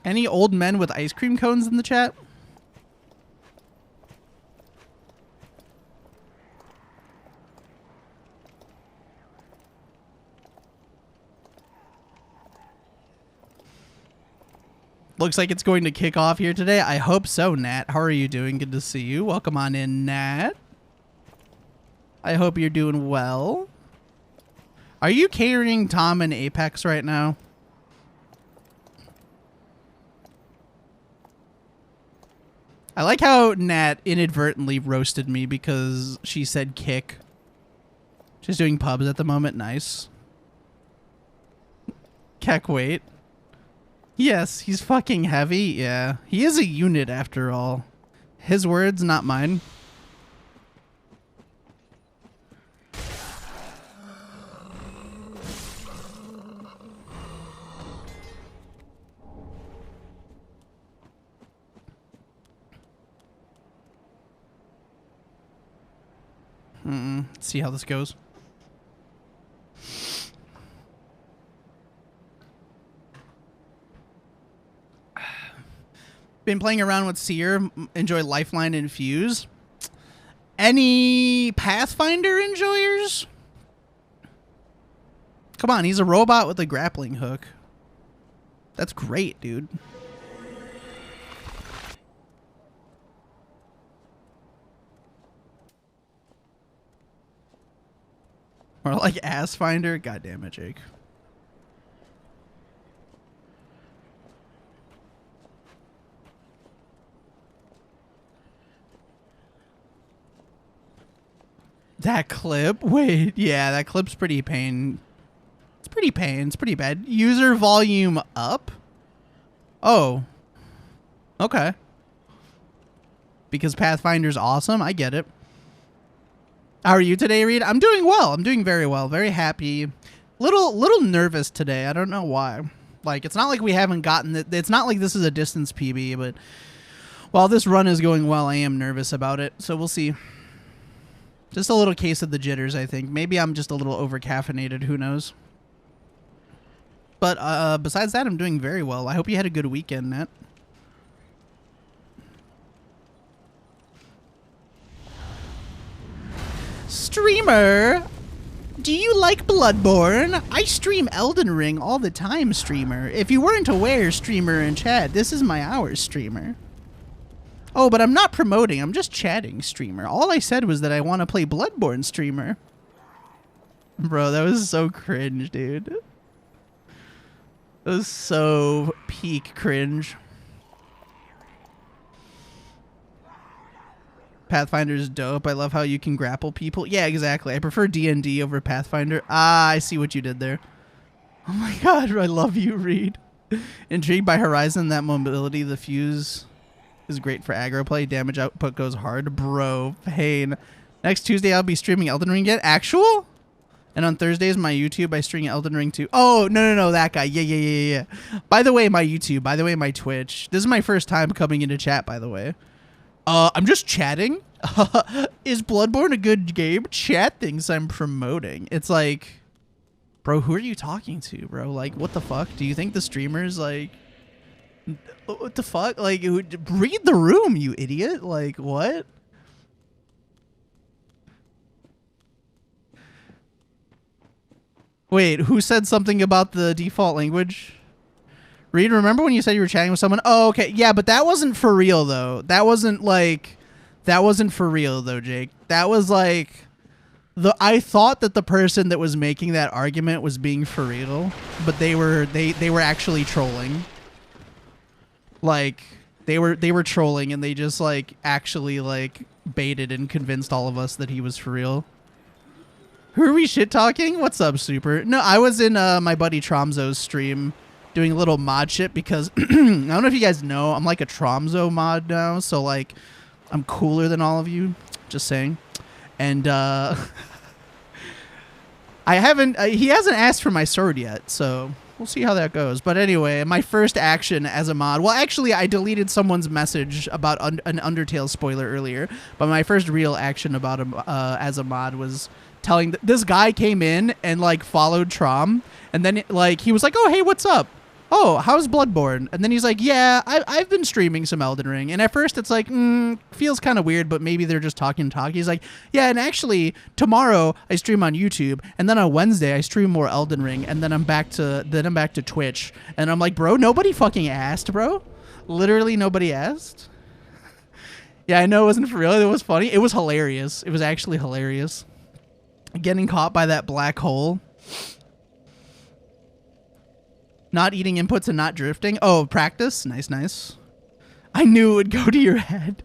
Any old men with ice cream cones in the chat? Looks like it's going to kick off here today. I hope so, Nat. How are you doing? Good to see you. Welcome on in, Nat. I hope you're doing well. Are you carrying Tom in Apex right now? I like how Nat inadvertently roasted me because she said kick. She's doing pubs at the moment. Nice. Keck weight. Yes, he's fucking heavy. Yeah, he is a unit after all. His words, not mine. Let's see how this goes. Been playing around with Seer. Enjoy Lifeline and Fuse. Any Pathfinder enjoyers? Come on, he's a robot with a grappling hook. That's great, dude. Or like Ass Finder. God damn it, Jake. That clip? Wait, yeah, that clip's pretty pain. It's pretty pain. It's pretty bad. User volume up? Oh. Okay. Because Pathfinder's awesome. I get it. How are you today, Reed? I'm doing well. I'm doing very well. Very happy. Little nervous today. I don't know why. Like, it's not like we haven't gotten it. It's not like this is a distance PB, but while this run is going well, I am nervous about it. So we'll see. Just a little case of the jitters, I think. Maybe I'm just a little over-caffeinated. Who knows? But besides that, I'm doing very well. I hope you had a good weekend, Nat. Streamer, do you like Bloodborne? I stream Elden Ring all the time, streamer. If you weren't aware, streamer in chat, this is my hours, streamer. Oh, but I'm not promoting. I'm just chatting, streamer. All I said was that I want to play Bloodborne, streamer. Bro, that was so cringe, dude. That was so peak cringe. Pathfinder's dope. I love how you can grapple people. Yeah, exactly. I prefer D&D over Pathfinder. Ah, I see what you did there. Oh my god, I love you, Reed. Intrigued by Horizon, that mobility, the fuse is great for aggro play. Damage output goes hard. Bro, pain. Next Tuesday, I'll be streaming Elden Ring yet. Actual? And on Thursdays, my YouTube, I stream Elden Ring too. Oh, no, that guy. Yeah. By the way, my YouTube. By the way, my Twitch. This is my first time coming into chat, by the way. I'm just chatting. Is Bloodborne a good game? Chat thinks I'm promoting. It's like, bro, who are you talking to, bro? Like, what the fuck? Do you think the streamer's like, what the fuck? Like, read the room, you idiot. Like, what? Wait, who said something about the default language? Reed, remember when you said you were chatting with someone? Oh, okay. Yeah, but that wasn't for real, though. That wasn't for real, though, Jake. That was like, I thought that the person that was making that argument was being for real, but they were actually trolling. Like, they were trolling, and they just, like, actually, like, baited and convinced all of us that he was for real. Who are we shit-talking? What's up, Super? No, I was in my buddy Tromzo's stream doing a little mod shit because I don't know if you guys know, I'm like a Tromzo mod now, so like I'm cooler than all of you, just saying. And he hasn't asked for my sword yet, so we'll see how that goes. But anyway, my first action as a mod, well, actually I deleted someone's message about an Undertale spoiler earlier, but my first real action about him as a mod was telling this guy came in and like followed Trom, and then like he was like, oh hey, what's up? Oh, how's Bloodborne? And then he's like, yeah, I've been streaming some Elden Ring. And at first it's like, feels kind of weird, but maybe they're just talking talk. He's like, yeah, and actually tomorrow I stream on YouTube, and then on Wednesday I stream more Elden Ring, and then I'm back to Twitch. And I'm like, bro, nobody fucking asked, bro. Literally nobody asked. Yeah, I know it wasn't for real. It was funny. It was hilarious. It was actually hilarious. Getting caught by that black hole. Not eating inputs and not drifting. Oh, practice. Nice. I knew it would go to your head.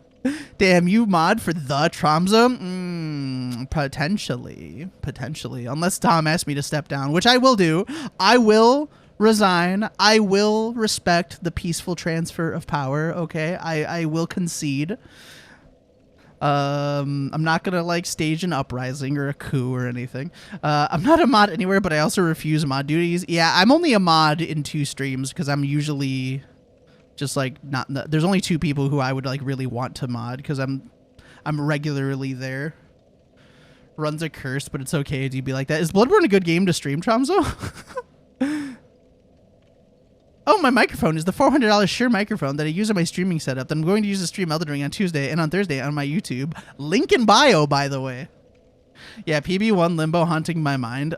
Damn, you mod for the Tromzo? Potentially. Unless Tom asks me to step down, which I will do. I will resign. I will respect the peaceful transfer of power, okay? I will concede. I'm not gonna like stage an uprising or a coup or anything. I'm not a mod anywhere, but I also refuse mod duties. Yeah, I'm only a mod in 2 streams because I'm usually just like not. There's only 2 people who I would like really want to mod because I'm regularly there. runs are cursed, but it's okay to be like that. Is Bloodborne a good game to stream, Chomzo? Oh, my microphone is the $400 Shure microphone that I use on my streaming setup that I'm going to use to stream Elden Ring on Tuesday and on Thursday on my YouTube. Link in bio, by the way. Yeah, PB1 Limbo haunting my mind.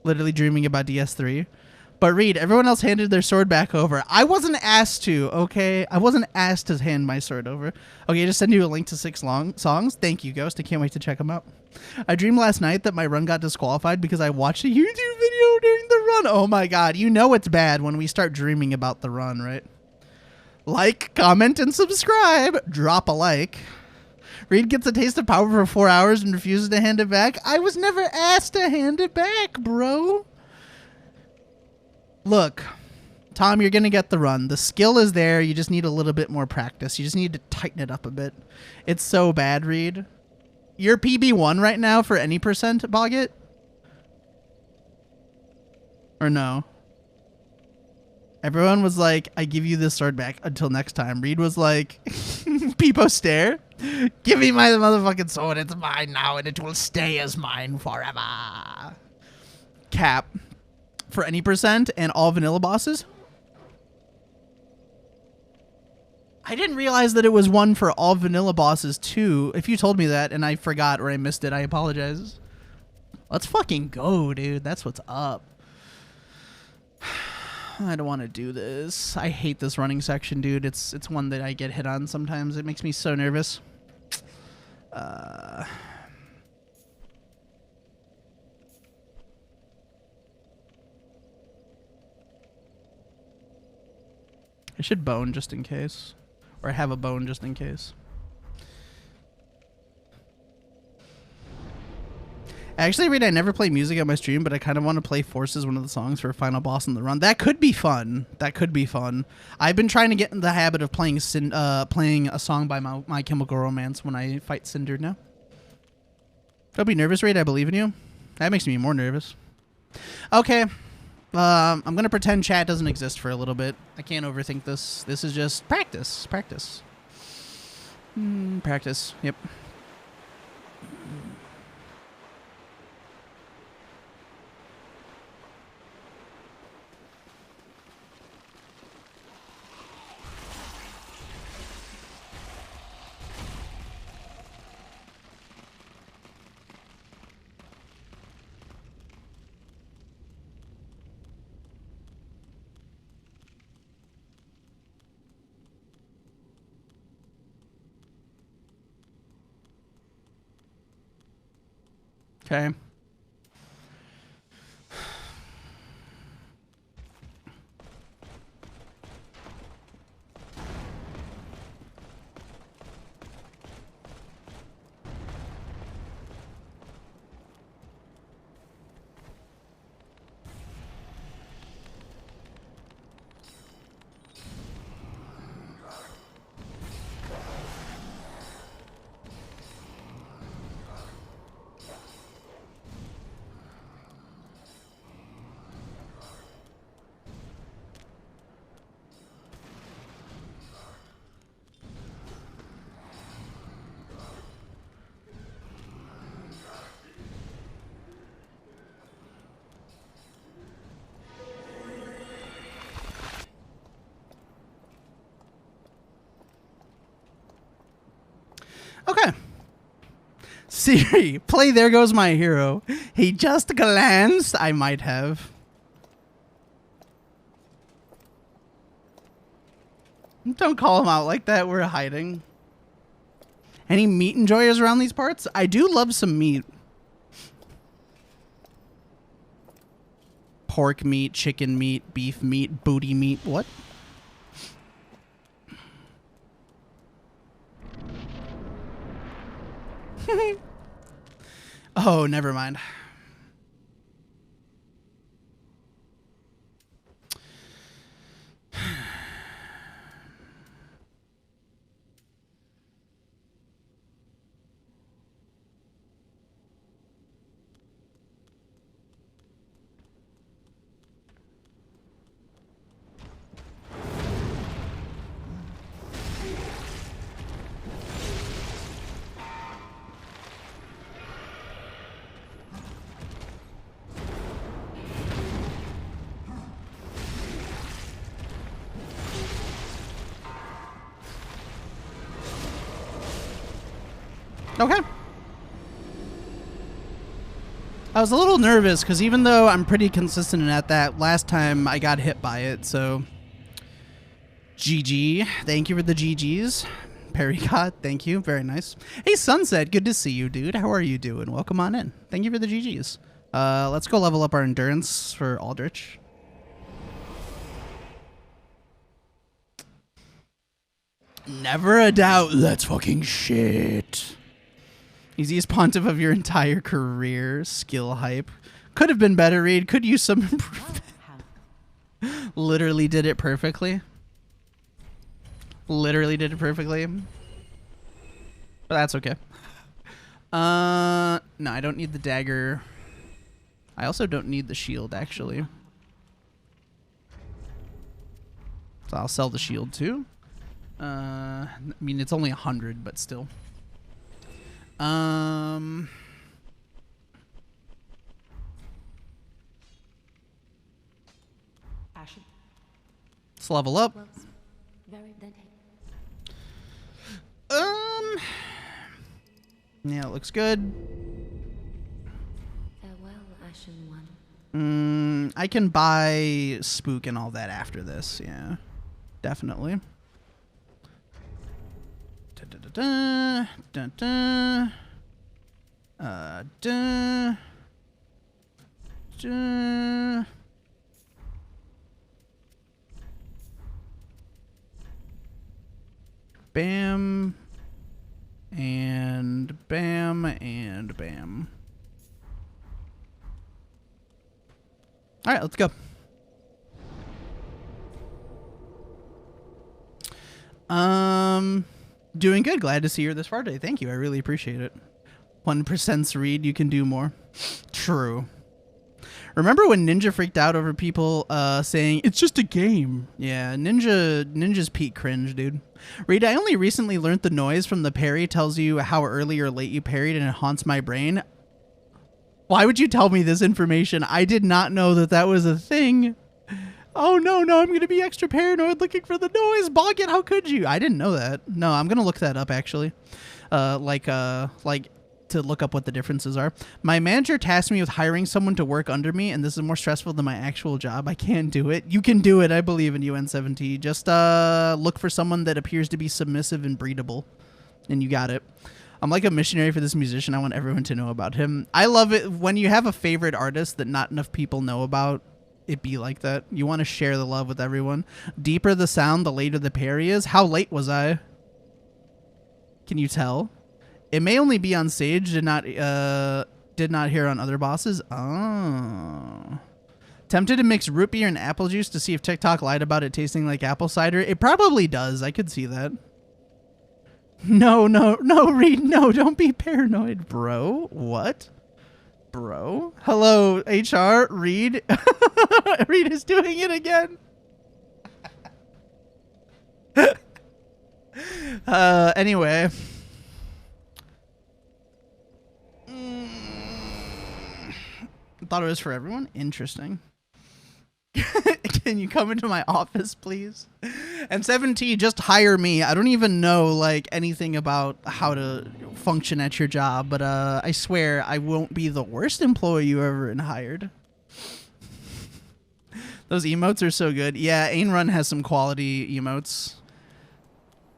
Literally dreaming about DS3. But Reed, everyone else handed their sword back over. I wasn't asked to, okay? I wasn't asked to hand my sword over. Okay, just send you a link to 6 long songs. Thank you, Ghost. I can't wait to check them out. I dreamed last night that my run got disqualified because I watched a YouTube video during the run. Oh my god, you know it's bad when we start dreaming about the run, right? Like, comment, and subscribe. Drop a like. Reed gets a taste of power for 4 hours and refuses to hand it back. I was never asked to hand it back, bro. Look, Tom, you're going to get the run. The skill is there. You just need a little bit more practice. You just need to tighten it up a bit. It's so bad, Reed. You're PB1 right now for any percent, Boggett? Or no? Everyone was like, I give you this sword back until next time. Reed was like, Peepo stare. Give me my motherfucking sword. It's mine now and it will stay as mine forever. Cap. For any percent and all vanilla bosses? I didn't realize that it was one for all vanilla bosses too. If you told me that and I forgot or I missed it, I apologize. Let's fucking go, dude. That's what's up. I don't want to do this. I hate this running section, dude. It's one that I get hit on sometimes. It makes me so nervous. I should bone just in case. Or have a bone just in case. Actually, Reed, I never play music on my stream, but I kind of want to play Forces, one of the songs for a final boss in the run. That could be fun. That could be fun. I've been trying to get in the habit of playing a song by My Chemical Romance when I fight Cinder now. Don't be nervous, Reed. I believe in you. That makes me more nervous. Okay. I'm going to pretend chat doesn't exist for a little bit. I can't overthink this. This is just practice. Practice. Practice. Yep. Okay. Okay. Siri, play There Goes My Hero. He just glanced. I might have. Don't call him out like that. We're hiding. Any meat enjoyers around these parts? I do love some meat. Pork meat, chicken meat, beef meat, booty meat. What? Oh, never mind. Okay. I was a little nervous because even though I'm pretty consistent at that, last time I got hit by it, so GG. Thank you for the GGs. Pericott, thank you. Very nice. Hey, Sunset, good to see you, dude. How are you doing? Welcome on in. Thank you for the GGs. Let's go level up our endurance for Aldrich. Never a doubt. That's fucking shit. Easiest pontiff of your entire career. Skill hype. Could have been better, Reed. Could use some improvement. Literally did it perfectly. Literally did it perfectly. But that's okay. No, I don't need the dagger. I also don't need the shield, actually. So I'll sell the shield, too. I mean, it's only 100, but still. Ashen. Let's level up. Very then. Yeah, it looks good. Farewell, Ashen One. I can buy spook and all that after this. Yeah, definitely. Da, da, da, da. Da. Da. Bam. And bam and bam. All right, let's go. Doing good. Glad to see you this far today. Thank you. I really appreciate it. 1% read. You can do more. True. Remember when Ninja freaked out over people saying it's just a game? Yeah, Ninja's peak cringe, dude. Reed, I only recently learned the noise from the parry tells you how early or late you parried, and it haunts my brain. Why would you tell me this information? I did not know that that was a thing. Oh no, I'm gonna be extra paranoid looking for the noise. Bog it, how could you? I didn't know that. No, I'm gonna look that up actually. Like to look up what the differences are. My manager tasked me with hiring someone to work under me, and this is more stressful than my actual job. I can't do it. You can do it. I believe in you, N17. Just look for someone that appears to be submissive and breedable, and you got it. I'm like a missionary for this musician. I want everyone to know about him. I love it when you have a favorite artist that not enough people know about. It be like that. You want to share the love with everyone. Deeper the sound, the later the parry is. How late was I? Can you tell? It may only be on stage. Did not hear on other bosses. Oh. Tempted to mix root beer and apple juice to see if TikTok lied about it tasting like apple cider. It probably does. I could see that. No, Reed. No, don't be paranoid, bro. What? Bro? Hello, HR. Reed. Reed is doing it again. Anyway. Thought it was for everyone. Interesting. Can you come into my office, please? And 7T, just hire me. I don't even know like anything about how to function at your job, but I swear I won't be the worst employee you ever hired. Those emotes are so good. Yeah, Ain Run has some quality emotes.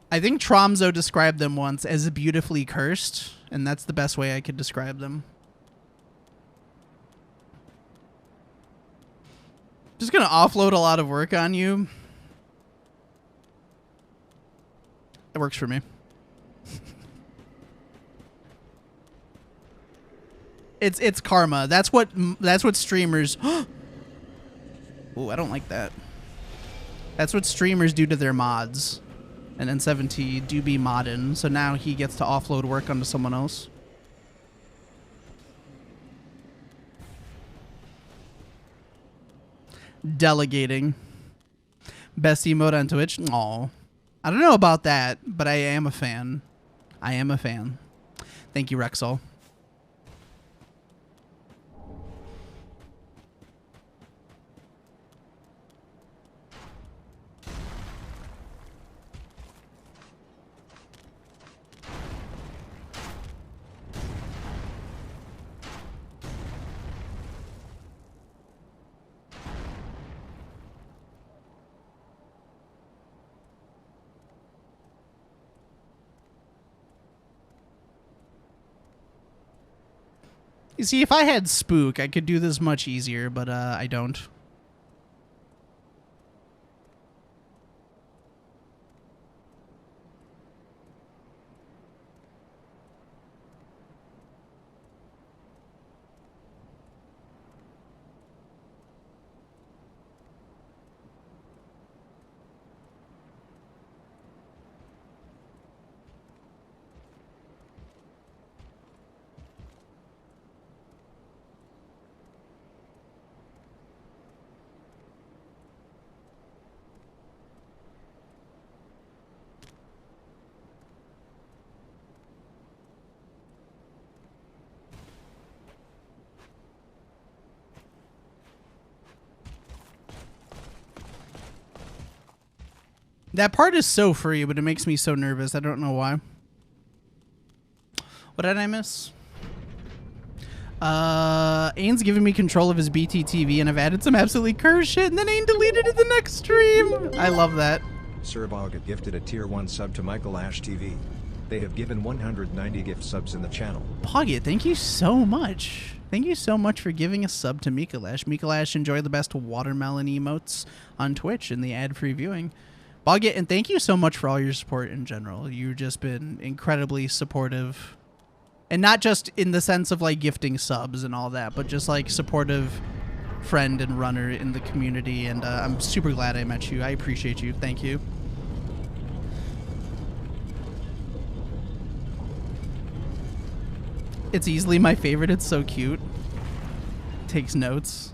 I think Tromzo described them once as beautifully cursed, and that's the best way I could describe them. Just gonna offload a lot of work on you. It works for me. It's karma. That's what streamers. Ooh, I don't like that. That's what streamers do to their mods. And N7T do be modding, so now he gets to offload work onto someone else. Delegating. Best emote on Twitch? Aw. I don't know about that, but I am a fan. I am a fan. Thank you, Rexall. You see, if I had Spook, I could do this much easier, but I don't. That part is so free, but it makes me so nervous. I don't know why. What did I miss? Ane's giving me control of his BTTV, and I've added some absolutely cursed shit, and then Ain deleted it the next stream. I love that. Sir Boggett gifted a tier 1 sub to Michael Ash TV. They have given 190 gift subs in the channel. Poggett, thank you so much. Thank you so much for giving a sub to Mikalash. Mikalash, enjoy the best watermelon emotes on Twitch and the ad-free viewing. Boggett, and thank you so much for all your support in general. You've just been incredibly supportive. And not just in the sense of like gifting subs and all that, but just like supportive friend and runner in the community. And I'm super glad I met you. I appreciate you. Thank you. It's easily my favorite. It's so cute. Takes notes.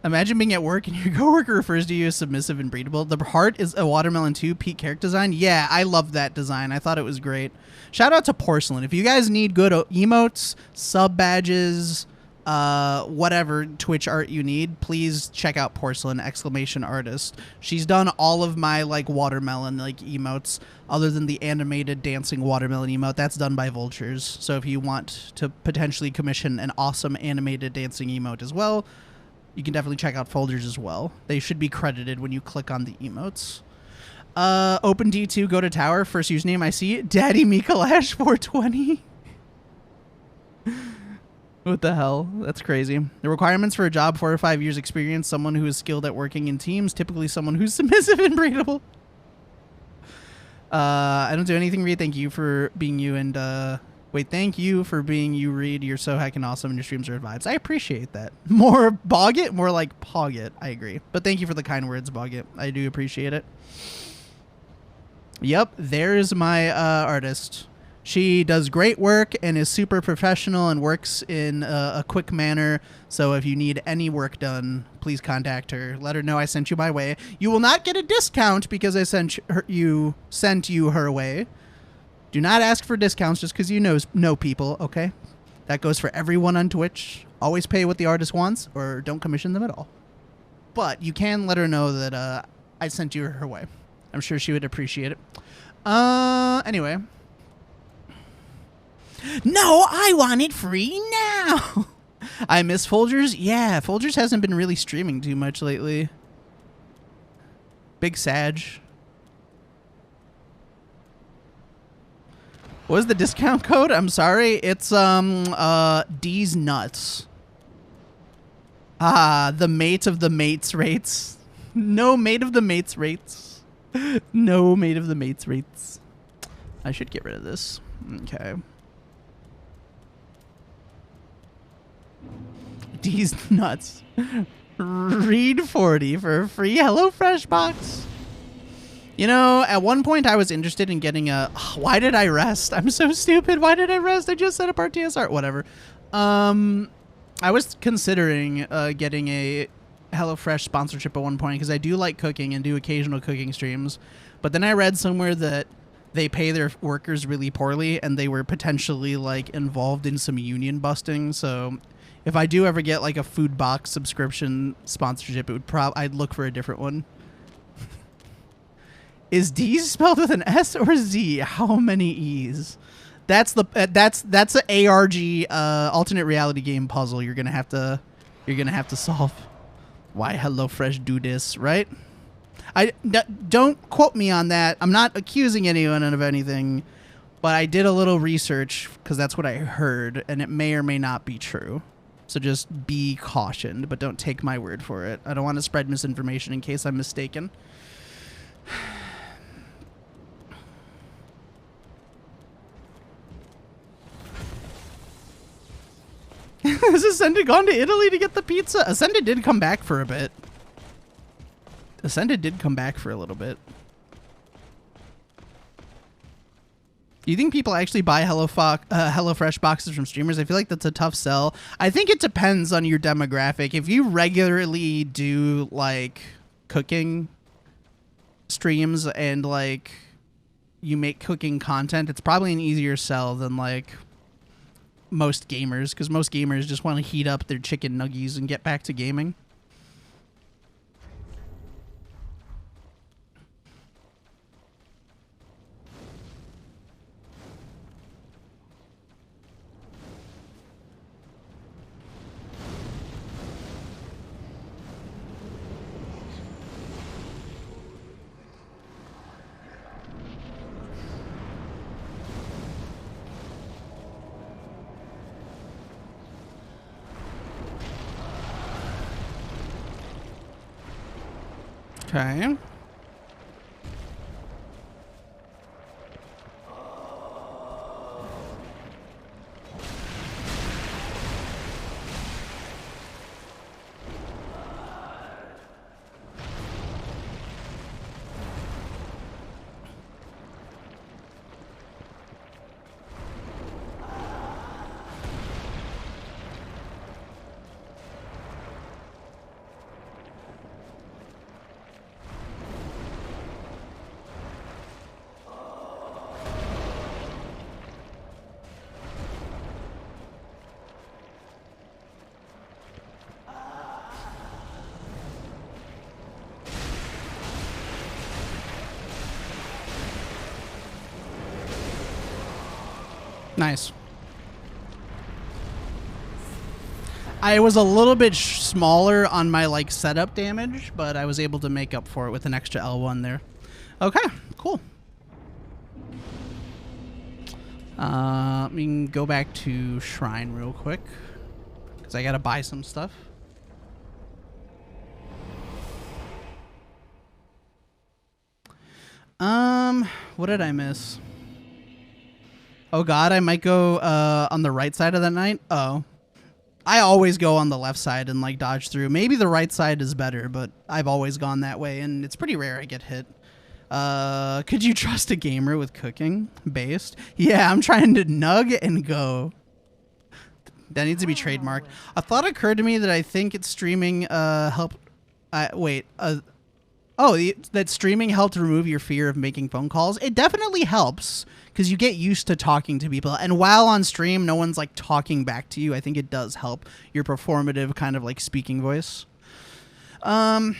Imagine being at work and your coworker refers to you as submissive and breedable. The heart is a watermelon 2 peak character design. Yeah, I love that design. I thought it was great. Shout out to Porcelain. If you guys need good emotes, sub badges, whatever Twitch art you need, please check out Porcelain !artist. She's done all of my like watermelon like emotes, other than the animated dancing watermelon emote. That's done by Vultures. So if you want to potentially commission an awesome animated dancing emote as well, you can definitely check out Folders as well. They should be credited when you click on the emotes. Open D2, go to tower. First username I see, Daddy Mikalash 420. What the hell? That's crazy. The requirements for a job: 4 or 5 years experience, someone who is skilled at working in teams, typically someone who's submissive and breedable. I don't do anything, Reed. Thank you for being you, and thank you for being you, Reed. You're so heckin' awesome, and your streams are vibes. I appreciate that. More Boggett, more like Poggett. I agree. But thank you for the kind words, Boggett. I do appreciate it. Yep, there's my artist. She does great work and is super professional and works in a quick manner. So if you need any work done, please contact her. Let her know I sent you my way. You will not get a discount because I sent you her way. Do not ask for discounts just because you know people, okay? That goes for everyone on Twitch. Always pay what the artist wants or don't commission them at all. But you can let her know that I sent you her way. I'm sure she would appreciate it. Anyway. No, I want it free now. I miss Folgers. Yeah, Folgers hasn't been really streaming too much lately. Big Sag. What was the discount code? I'm sorry. It's D's nuts. Ah, the mate of the mates rates. No mate of the mates rates. No mate of the mates rates. I should get rid of this. Okay. D's nuts. Read 40 for a free HelloFresh box. You know, at one point I was interested in getting a... Why did I rest? I'm so stupid. Why did I rest? I just set up our TSR. Whatever. I was considering getting a HelloFresh sponsorship at one point because I do like cooking and do occasional cooking streams. But then I read somewhere that they pay their workers really poorly and they were potentially like involved in some union busting. So if I do ever get like a food box subscription sponsorship, it would I'd look for a different one. Is D spelled with an S or Z? How many E's? That's the that's an ARG alternate reality game puzzle you're gonna have to solve. Why HelloFresh do this, right? Don't quote me on that. I'm not accusing anyone of anything. But I did a little research because that's what I heard, and it may or may not be true. So just be cautioned, but don't take my word for it. I don't want to spread misinformation in case I'm mistaken. Has Ascended gone to Italy to get the pizza? Ascended did come back for a bit. Ascended did come back for a little bit. Do you think people actually buy HelloFresh boxes from streamers? I feel like that's a tough sell. I think it depends on your demographic. If you regularly do like cooking streams and like you make cooking content, it's probably an easier sell than like most gamers, because most gamers just want to heat up their chicken nuggies and get back to gaming. Okay. Nice. I was a little bit smaller on my like setup damage, but I was able to make up for it with an extra L1 there. Okay, cool. Let me go back to Shrine real quick, because I gotta buy some stuff. What did I miss? Oh god, I might go on the right side of that night. Oh. I always go on the left side and like dodge through. Maybe the right side is better, but I've always gone that way and it's pretty rare I get hit. Could you trust a gamer with cooking based? Yeah, I'm trying to nug and go. That needs to be trademarked. A thought occurred to me that I think it's streaming helped that streaming helped remove your fear of making phone calls. It definitely helps because you get used to talking to people. And while on stream, no one's like talking back to you. I think it does help your performative kind of like speaking voice. Then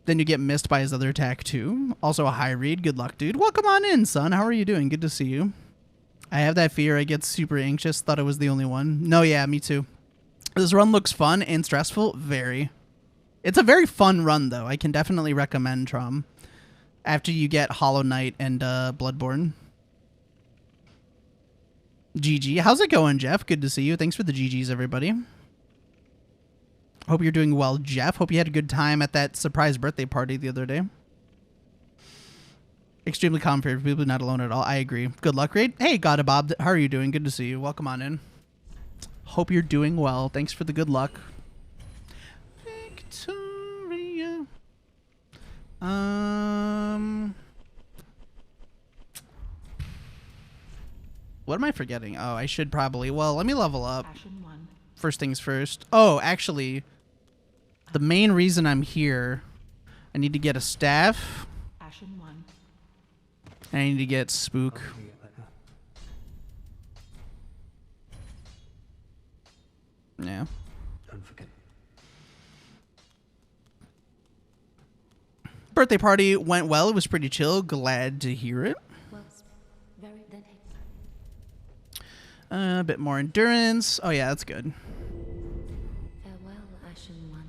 you get missed by his other attack too. Also a high read. Good luck, dude. Welcome on in, son. How are you doing? Good to see you. I have that fear. I get super anxious. Thought I was the only one. No, yeah, me too. This run looks fun and stressful. Very. It's a very fun run, though. I can definitely recommend Trom after you get Hollow Knight and Bloodborne. GG. How's it going, Jeff? Good to see you. Thanks for the GGs, everybody. Hope you're doing well, Jeff. Hope you had a good time at that surprise birthday party the other day. Extremely common for people not alone at all. I agree. Good luck, Raid. Hey, Gotta Bob. How are you doing? Good to see you. Welcome on in. Hope you're doing well. Thanks for the good luck. Victoria. What am I forgetting? Oh, I should probably... Well, let me level up. First things first. Oh, actually, the main reason I'm here, I need to get a staff. I need to get Spook. Yeah. Don't forget. Birthday party went well. It was pretty chill. Glad to hear it. A bit more endurance. Oh yeah, that's good. Farewell, Ashen One.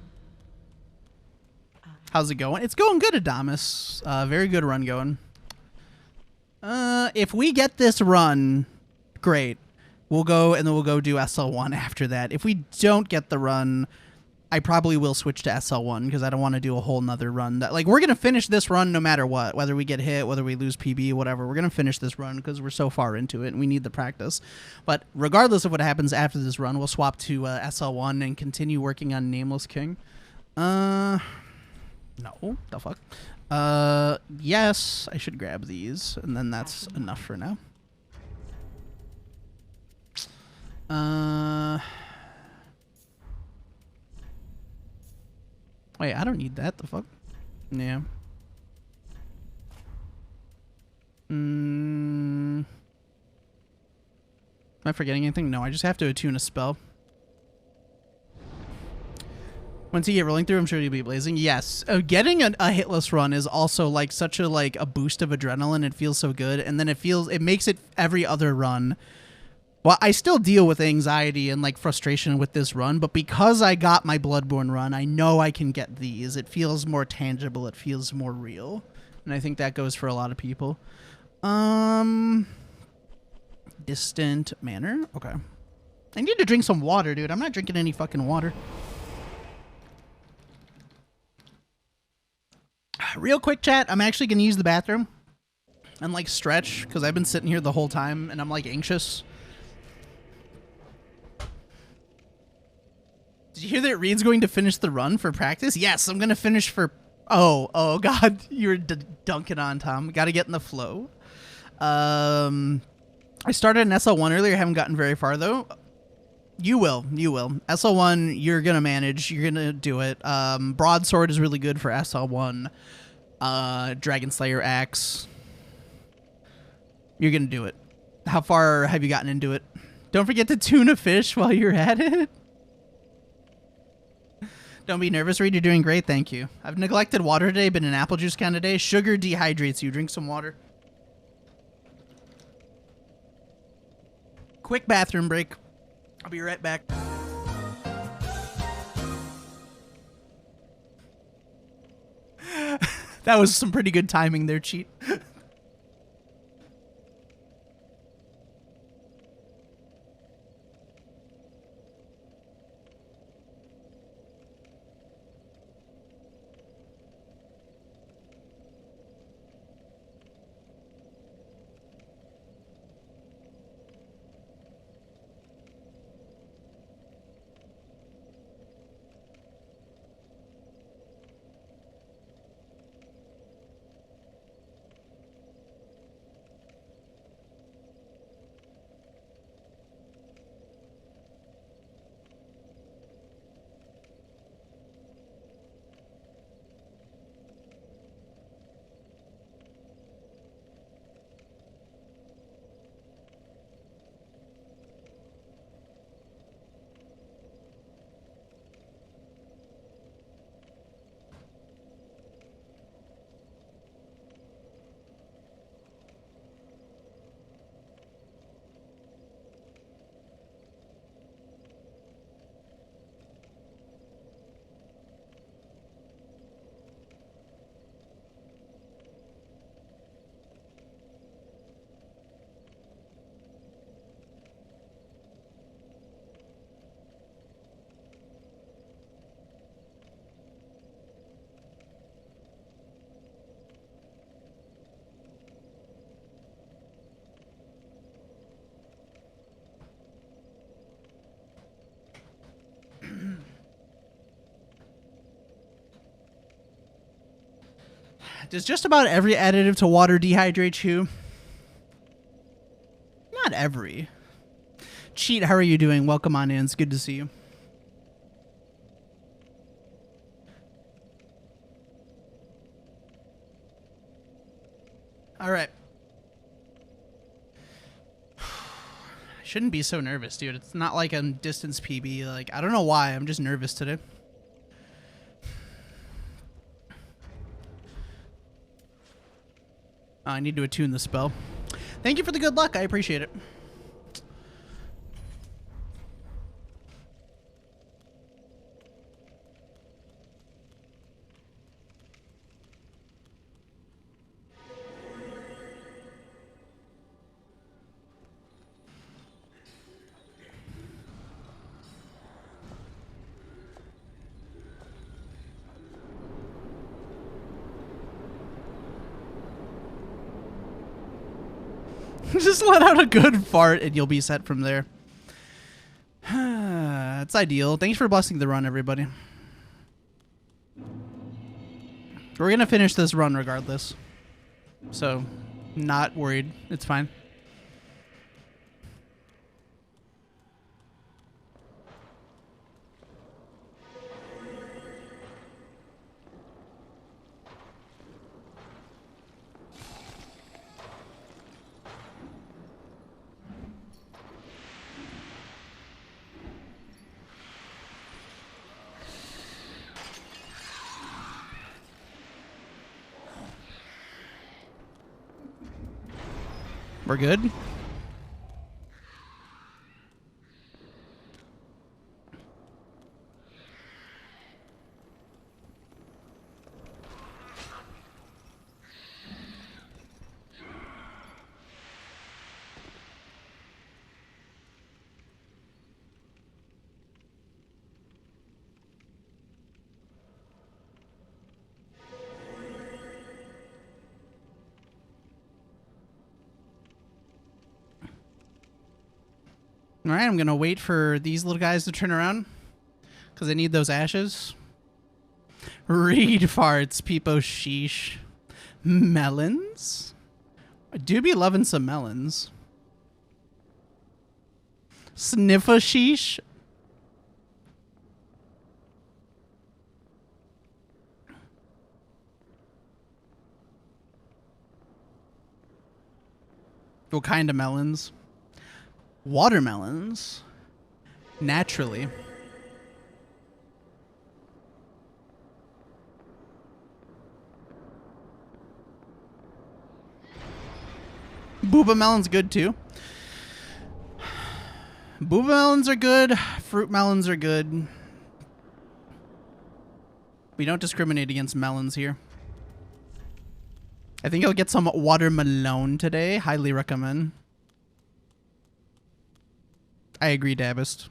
How's it going? It's going good, Adamus. Very good run going. If we get this run, great. We'll go and then we'll go do SL1 after that. If we don't get the run, I probably will switch to SL1 because I don't want to do a whole nother run. That like we're gonna finish this run no matter what, whether we get hit, whether we lose PB, whatever. We're gonna finish this run because we're so far into it and we need the practice. But regardless of what happens after this run, we'll swap to SL1 and continue working on Nameless King. No, the fuck. Yes, I should grab these, and then that's enough for now. Wait, I don't need that. The fuck? Yeah. Am I forgetting anything? No, I just have to attune a spell. Once you get rolling through, I'm sure you'll be blazing. Yes, getting a hitless run is also like such a a boost of adrenaline. It feels so good, and then it makes it every other run. Well, I still deal with anxiety and like frustration with this run, but because I got my Bloodborne run, I know I can get these. It feels more tangible. It feels more real, and I think that goes for a lot of people. Distant manner. Okay. I need to drink some water, dude. I'm not drinking any fucking water. Real quick, chat. I'm actually gonna use the bathroom and like stretch because I've been sitting here the whole time and I'm like anxious. Did you hear that Reed's going to finish the run for practice? Yes, I'm gonna finish for. Oh God, you're dunking on Tom. Got to get in the flow. I started an SL1 earlier. Haven't gotten very far though. You will. SL1, you're gonna manage. You're gonna do it. Broadsword is really good for SL1. Dragon Slayer Axe. You're gonna do it. How far have you gotten into it? Don't forget to tune a fish while you're at it. Don't be nervous, Reed. You're doing great, thank you. I've neglected water today, been an apple juice kind of day. Sugar dehydrates you. Drink some water. Quick bathroom break. I'll be right back. That was some pretty good timing there, cheat. Does just about every additive to water dehydrate you? Not every. Cheat, how are you doing? Welcome on in. It's good to see you. All right. I shouldn't be so nervous, dude. It's not like a distance PB. Like, I don't know why. I'm just nervous today. I need to attune the spell. Thank you for the good luck. I appreciate it. Just let out a good fart and you'll be set from there. It's ideal. Thanks for blessing the run, everybody. We're gonna finish this run regardless. So, not worried. It's fine. We're good. All right, I'm going to wait for these little guys to turn around because I need those ashes. Reed farts, peepo sheesh. Melons? I do be loving some melons. Sniffa sheesh? What kind of melons? Watermelons. Naturally. Booba melon's good too. Booba melons are good. Fruit melons are good. We don't discriminate against melons here. I think I'll get some watermelon today. Highly recommend. I agree, Dabist.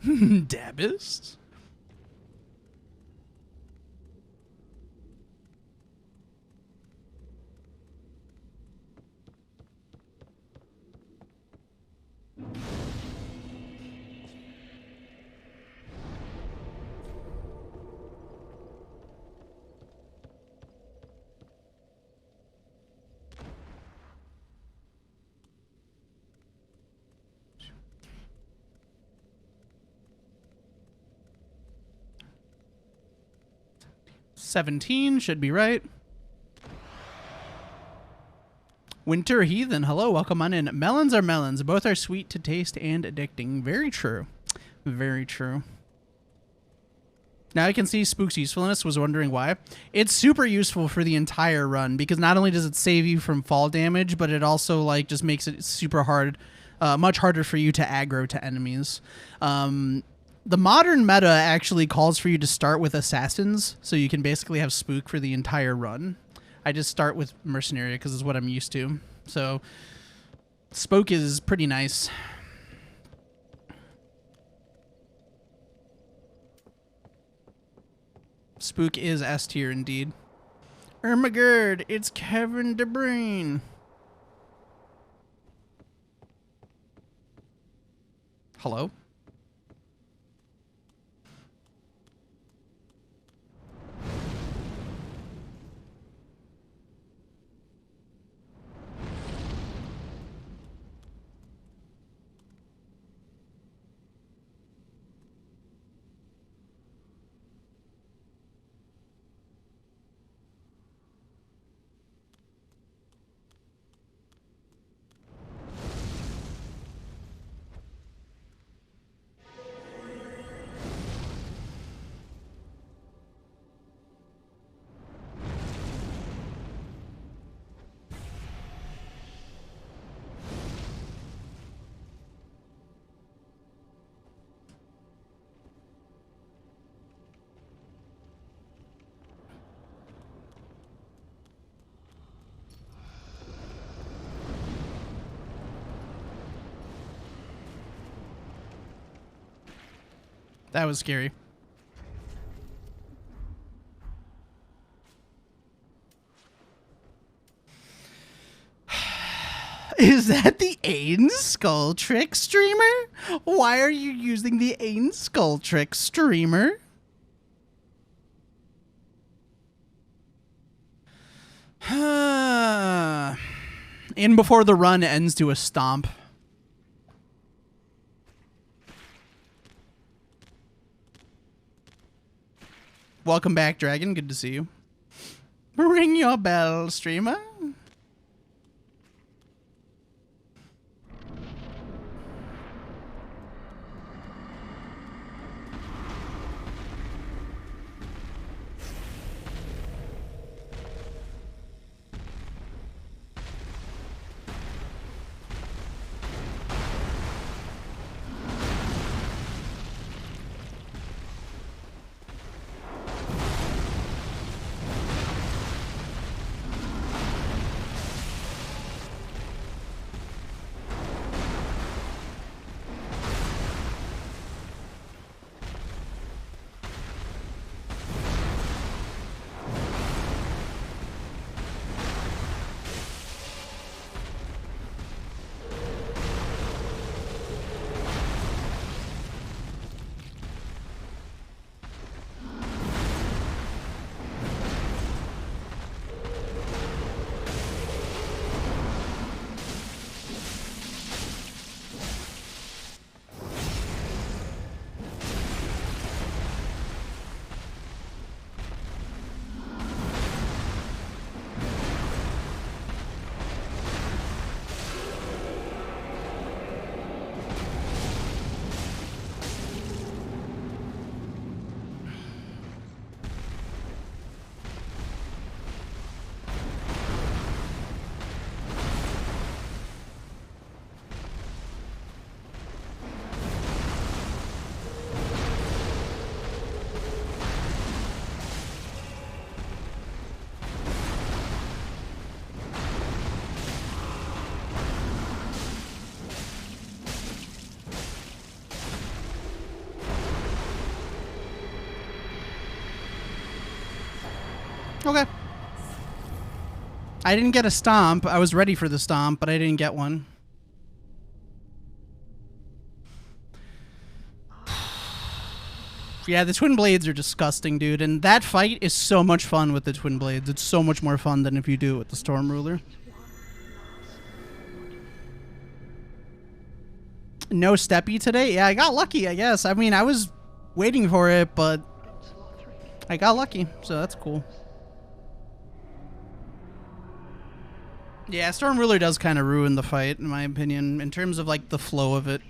Dabist? $17 should be right. Winter Heathen, hello, welcome on in. Melons are melons. Both are sweet to taste and addicting. Very true. Very true. Now I can see Spook's usefulness. Was wondering why. It's super useful for the entire run because not only does it save you from fall damage, but it also like just makes it super hard, much harder for you to aggro to enemies. The modern meta actually calls for you to start with assassins, so you can basically have Spook for the entire run. I just start with Mercenary because it's what I'm used to. So Spook is pretty nice. Spook is S tier indeed. Ermagerd, it's Kevin De Bruyne. Hello? That was scary. Is that the Aiden Skull Trick streamer? Why are you using the Aiden Skull Trick streamer? In before the run ends to a stomp. Welcome back, Dragon. Good to see you. Ring your bell, streamer. Okay. I didn't get a stomp. I was ready for the stomp, but I didn't get one. Yeah, the twin blades are disgusting, dude. And that fight is so much fun with the twin blades. It's so much more fun than if you do it with the Storm Ruler. No steppy today? Yeah, I got lucky, I guess. I mean, I was waiting for it, but I got lucky, so that's cool. Yeah, Storm Ruler does kind of ruin the fight, in my opinion, in terms of, like, the flow of it.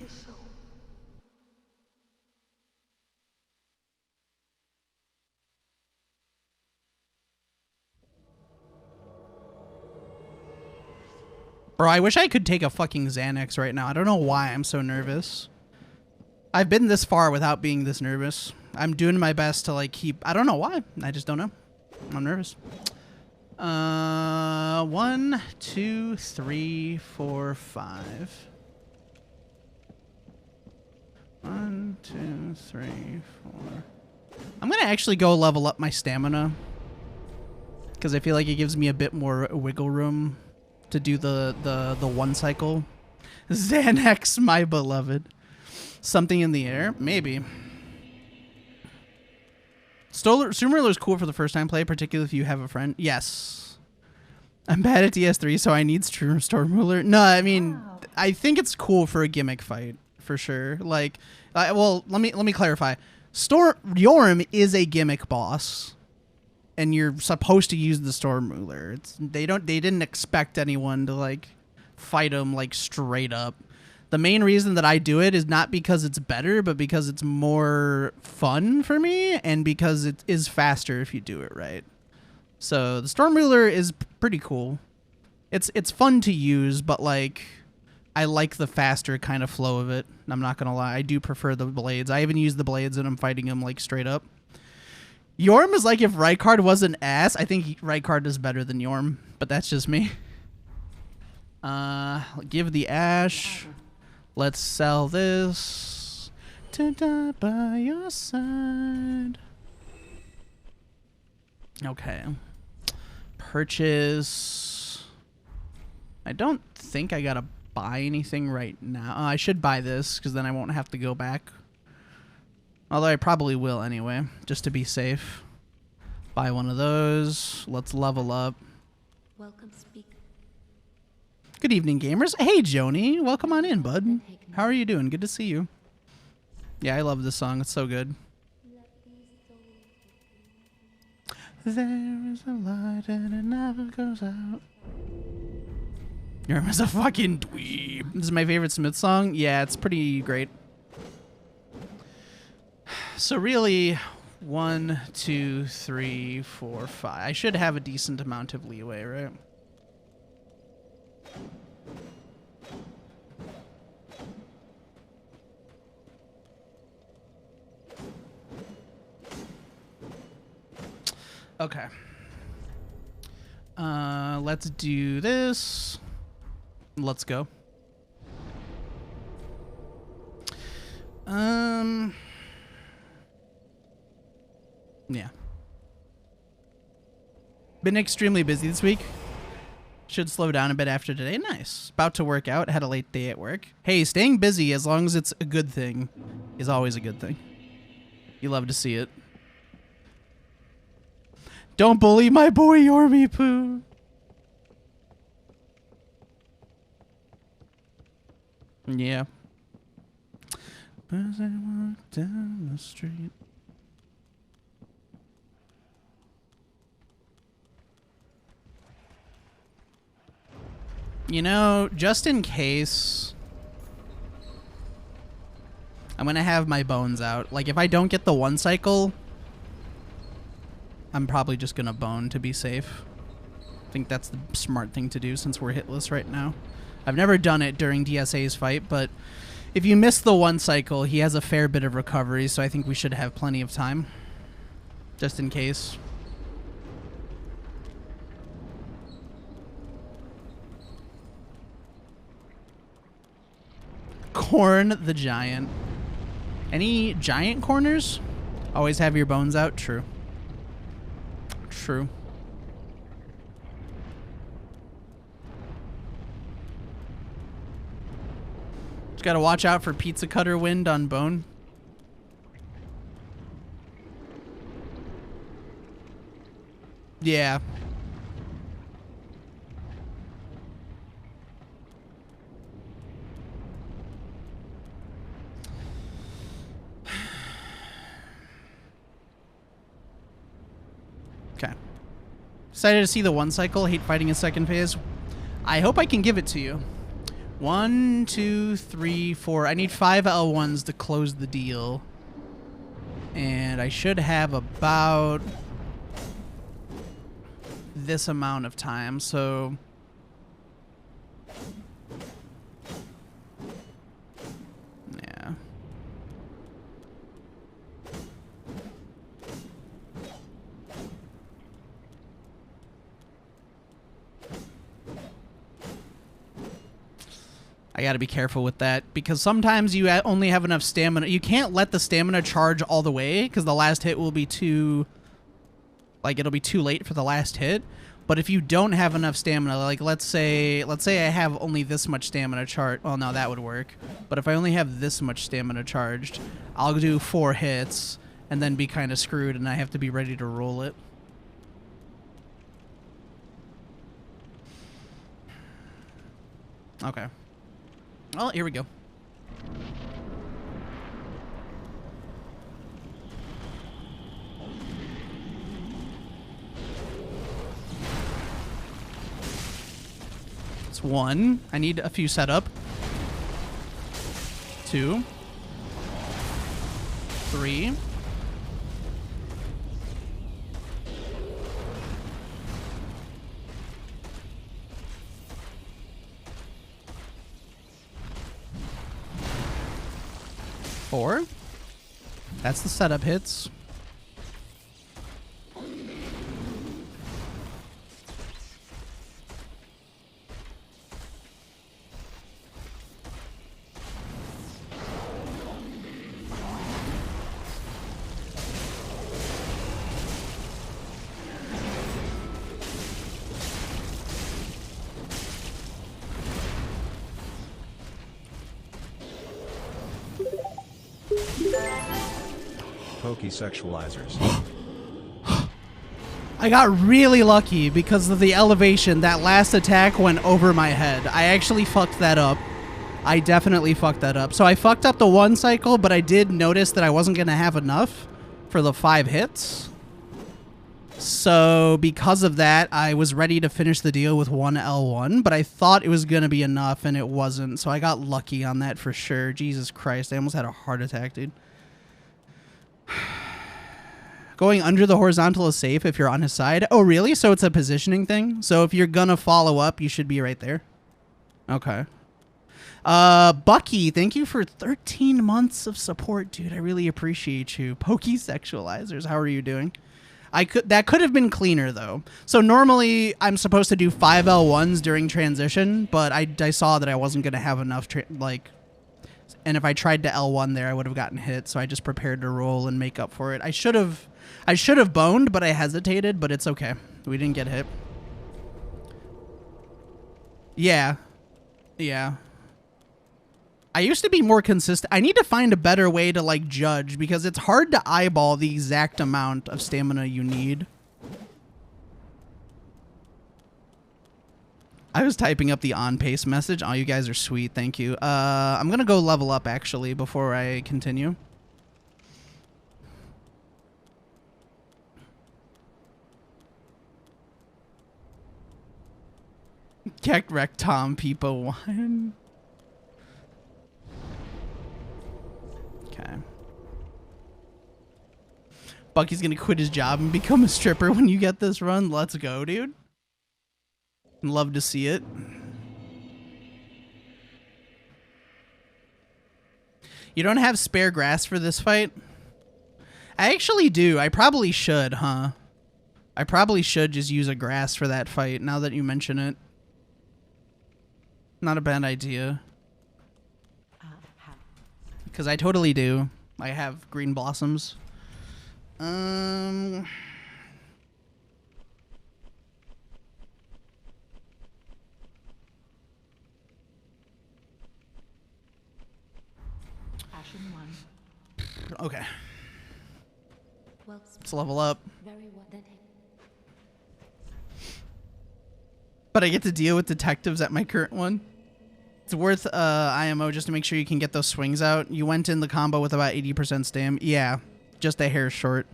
Bro, I wish I could take a fucking Xanax right now. I don't know why I'm so nervous. I've been this far without being this nervous. I'm doing my best to, like, keep... I don't know why. I just don't know. I'm nervous. 1, 2, 3, 4, 5. 1, 2, 3, 4. I'm gonna actually go level up my stamina, because I feel like it gives me a bit more wiggle room to do the one cycle. Xanax, my beloved. Something in the air? Maybe. Storm Ruler is cool for the first time play, particularly if you have a friend. Yes. I'm bad at DS3, so I need Storm Ruler. No, I mean, I think it's cool for a gimmick fight, for sure. Like, well, let me clarify. Yorm is a gimmick boss, and you're supposed to use the Storm Ruler. They didn't expect anyone to, like, fight him, like, straight up. The main reason that I do it is not because it's better, but because it's more fun for me, and because it is faster if you do it right. So the Storm Ruler is pretty cool. It's fun to use, but, like, I like the faster kind of flow of it. I'm not gonna lie, I do prefer the blades. I even use the blades and I'm fighting him, like, straight up. Yorm is like if Rykard was an ass. I think Rykard is better than Yorm, but that's just me. Give the Ash. Let's sell this. to die by your side. Okay. Purchase. I don't think I gotta buy anything right now. I should buy this because then I won't have to go back. Although I probably will anyway, just to be safe. Buy one of those. Let's level up. Welcome, speaker. Good evening, gamers. Hey, Joni. Welcome on in, bud. How are you doing? Good to see you. Yeah, I love this song. It's so good. There is a light and it never goes out. You're a fucking dweeb. This is my favorite Smith song. Yeah, it's pretty great. So really, 1, 2, 3, 4, 5. I should have a decent amount of leeway, right? Okay. Let's do this. Let's go. Yeah. Been extremely busy this week. Should slow down a bit after today. Nice. About to work out. Had a late day at work. Hey, staying busy as long as it's a good thing is always a good thing. You love to see it. Don't bully my boy Yormy Poo. Yeah. As I walk down the street. You know, just in case, I'm gonna have my bones out. Like, if I don't get the 1 cycle, I'm probably just gonna bone to be safe. I think that's the smart thing to do since we're hitless right now. I've never done it during DSA's fight, but if you miss the 1 cycle, he has a fair bit of recovery, so I think we should have plenty of time. Just in case. Corn the Giant. Any giant corners? Always have your bones out? True. True. Just gotta watch out for pizza cutter wind on bone. Yeah. Okay. Excited to see the 1 cycle. Hate fighting in second phase. I hope I can give it to you. 1, 2, 3, 4. I need 5 L1s to close the deal. And I should have about this amount of time, so... yeah. I gotta be careful with that, because sometimes you only have enough stamina. You can't let the stamina charge all the way, because the last hit will be too... like, it'll be too late for the last hit. But if you don't have enough stamina, like, let's say I have only this much stamina charged. Well, no, that would work. But if I only have this much stamina charged, I'll do 4 hits, and then be kind of screwed, and I have to be ready to roll it. Okay. Well, here we go. It's 1. I need a few setup. 2. 3. 4. That's the setup hits. Pokey sexualizers. I got really lucky because of the elevation. That last attack went over my head. I actually fucked that up. I definitely fucked that up. So I fucked up the 1 cycle, but I did notice that I wasn't going to have enough for the 5 hits. So because of that, I was ready to finish the deal with 1 L1, but I thought it was going to be enough, and it wasn't. So I got lucky on that for sure. Jesus Christ, I almost had a heart attack, dude. Going under the horizontal is safe if you're on his side. Oh, really? So it's a positioning thing? So if you're going to follow up, you should be right there. Okay. Bucky, thank you for 13 months of support, dude. I really appreciate you. Pokey sexualizers, how are you doing? That could have been cleaner though. So normally I'm supposed to do 5 L1s during transition, but I saw that I wasn't going to have enough and if I tried to L1 there, I would have gotten hit, so I just prepared to roll and make up for it. I should have boned, but I hesitated, but it's okay. We didn't get hit. Yeah. Yeah. I used to be more consistent. I need to find a better way to, like, judge, because it's hard to eyeball the exact amount of stamina you need. I was typing up the on-pace message. Oh, you guys are sweet. Thank you. I'm going to go level up, actually, before I continue. Keck wreck Tom Peepo 1. Okay. Bucky's gonna quit his job and become a stripper when you get this run. Let's go, dude. Love to see it. You don't have spare grass for this fight? I actually do. I probably should, huh? I probably should just use a grass for that fight now that you mention it. Not a bad idea. Because I totally do. I have green blossoms. Ashen 1. Okay. Let's level up. But I get to deal with detectives at my current one. It's worth IMO just to make sure you can get those swings out. You went in the combo with about 80% stam. Yeah, just a hair short.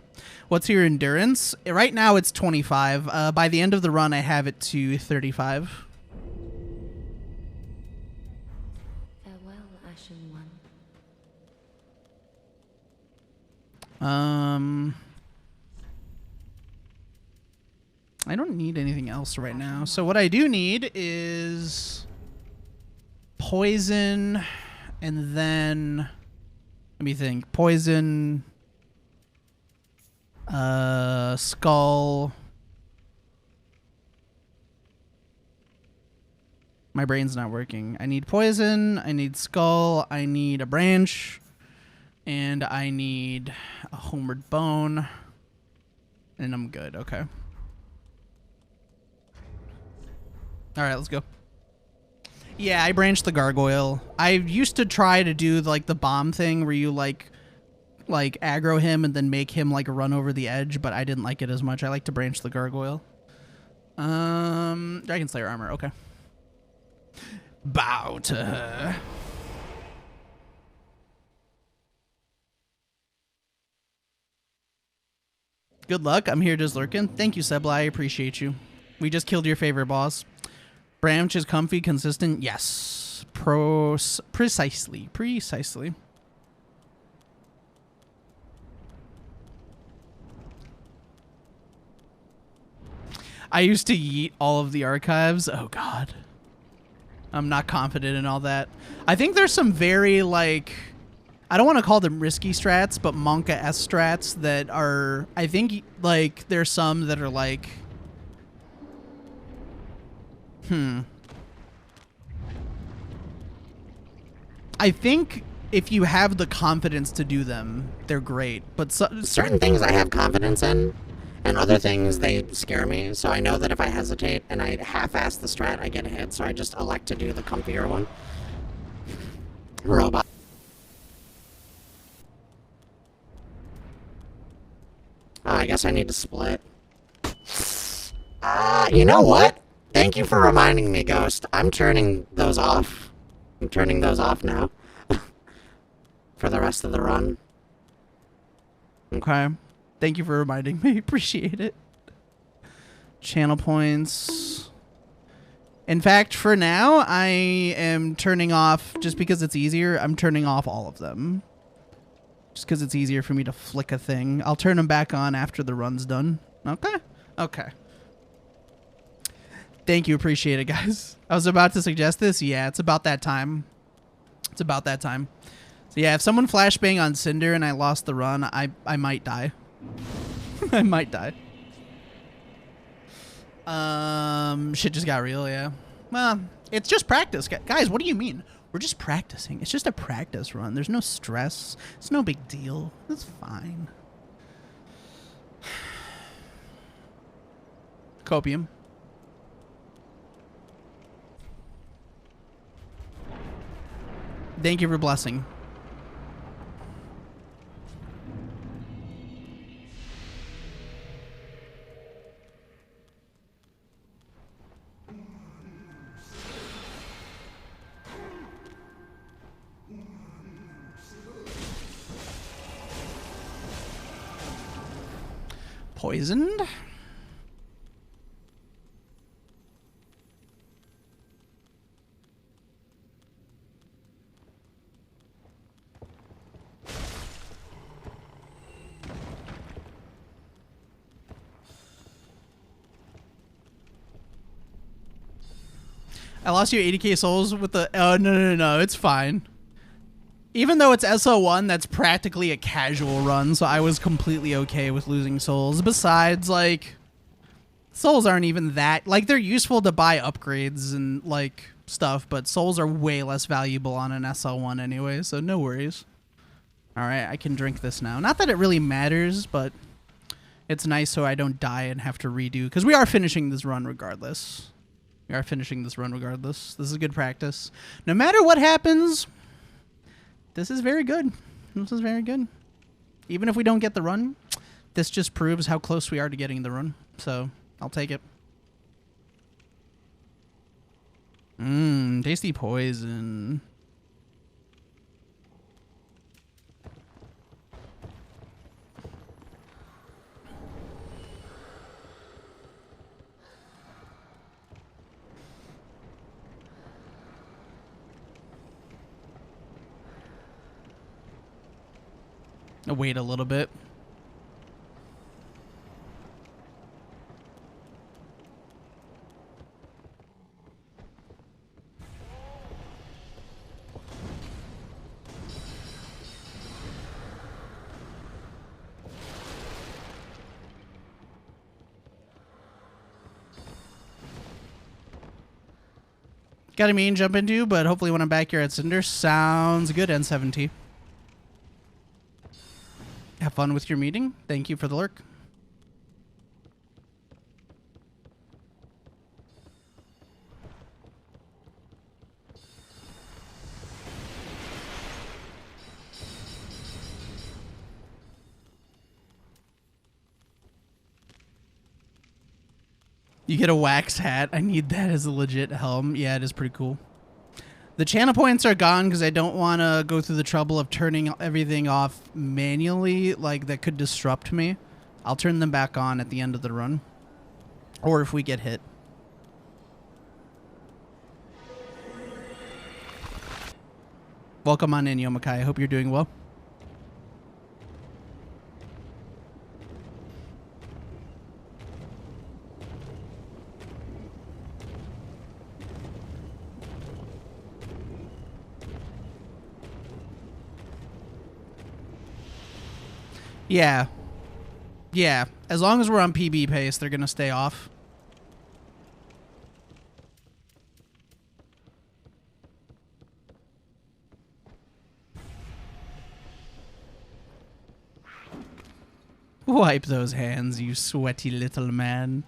What's your endurance? Right now it's 25. By the end of the run, I have it to 35. Farewell, Ashen 1. I don't need anything else right now. So what I do need is poison, and then let me think. Poison, skull. My brain's not working. I need poison, I need skull, I need a branch, and I need a homeward bone, and I'm good. Okay. All right, let's go. Yeah, I branched the gargoyle. I used to try to do like the bomb thing where you like aggro him and then make him like run over the edge, but I didn't like it as much. I like to branch the gargoyle. Dragon Slayer armor, okay. Bow to her. Good luck. I'm here just lurking. Thank you, Sebla. I appreciate you. We just killed your favorite boss. Branch is comfy, consistent. Yes. Precisely. Precisely. I used to yeet all of the archives. Oh, God. I'm not confident in all that. I think there's some very, like... I don't want to call them risky strats, but Monka-S strats that are... I think, like, there's some that are, like... I think if you have the confidence to do them, they're great. But certain things I have confidence in, and other things, they scare me. So I know that if I hesitate and I half-ass the strat, I get a hit. So I just elect to do the comfier one. Robot. guess I need to split. You know what? Thank you for reminding me, Ghost. I'm turning those off. I'm turning those off now. For the rest of the run. Okay. Thank you for reminding me. Appreciate it. Channel points. In fact, for now, I am turning off, just because it's easier, I'm turning off all of them. Just because it's easier for me to flick a thing. I'll turn them back on after the run's done. Okay? Okay. Thank you. Appreciate it, guys. I was about to suggest this. Yeah, it's about that time. It's about that time. So yeah, if someone flashbang on Cinder and I lost the run, I might die. I might die. Shit just got real, yeah. Well, it's just practice. Guys, what do you mean? We're just practicing. It's just a practice run. There's no stress. It's no big deal. It's fine. Copium. Thank you for blessing. Poisoned? I lost you 80k souls with the... Oh, no, it's fine. Even though it's SO1, that's practically a casual run, so I was completely okay with losing souls. Besides, like, souls aren't even that... Like, they're useful to buy upgrades and, like, stuff, but souls are way less valuable on an SO1 anyway, so no worries. Alright, I can drink this now. Not that it really matters, but it's nice so I don't die and have to redo, because we are finishing this run regardless. We are finishing this run regardless. This is good practice. No matter what happens... This is very good. This is very good. Even if we don't get the run, this just proves how close we are to getting the run. So, I'll take it. Tasty poison. I'll wait a little bit. Got a mean jump into, but hopefully when I'm back here at Cinder, sounds good, N70. Have fun with your meeting. Thank you for the lurk. You get a wax hat. I need that as a legit helm. Yeah, it is pretty cool. The channel points are gone because I don't want to go through the trouble of turning everything off manually. Like, that could disrupt me. I'll turn them back on at the end of the run. Or if we get hit. Welcome on in, Yomakai. I hope you're doing well. Yeah. Yeah. As long as we're on PB pace, they're going to stay off. Wipe those hands, you sweaty little man.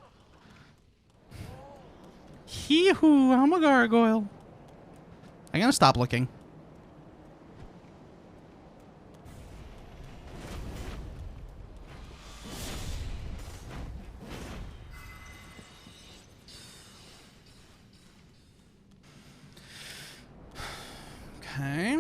Hee-hoo, I'm a gargoyle. I'm going to stop looking. Okay.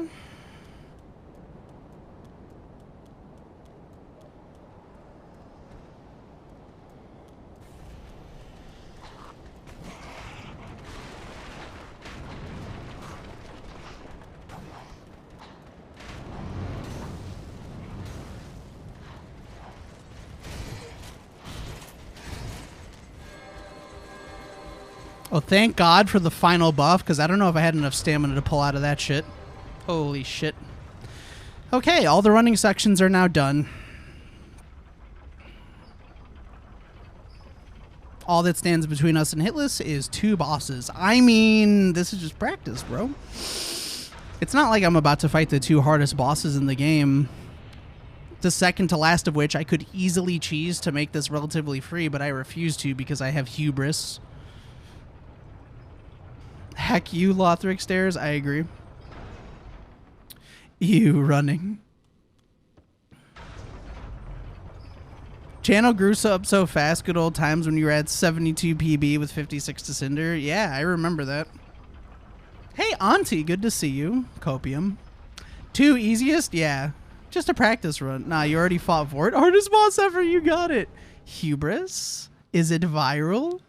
Oh, thank God for the final buff, because I don't know if I had enough stamina to pull out of that shit. Holy shit. Okay, all the running sections are now done. All that stands between us and Hitless is 2 bosses. I mean, this is just practice, bro. It's not like I'm about to fight the 2 hardest bosses in the game. The second to last of which I could easily cheese to make this relatively free, but I refuse to because I have hubris. Heck you, Lothric Stairs. I agree. You running. Channel grew up so fast. Good old times when you were at 72 PB with 56 to Cinder. Yeah, I remember that. Hey, Auntie. Good to see you. Copium. 2 easiest? Yeah. Just a practice run. Nah, you already fought for it. Hardest boss ever. You got it. Hubris? Is it viral?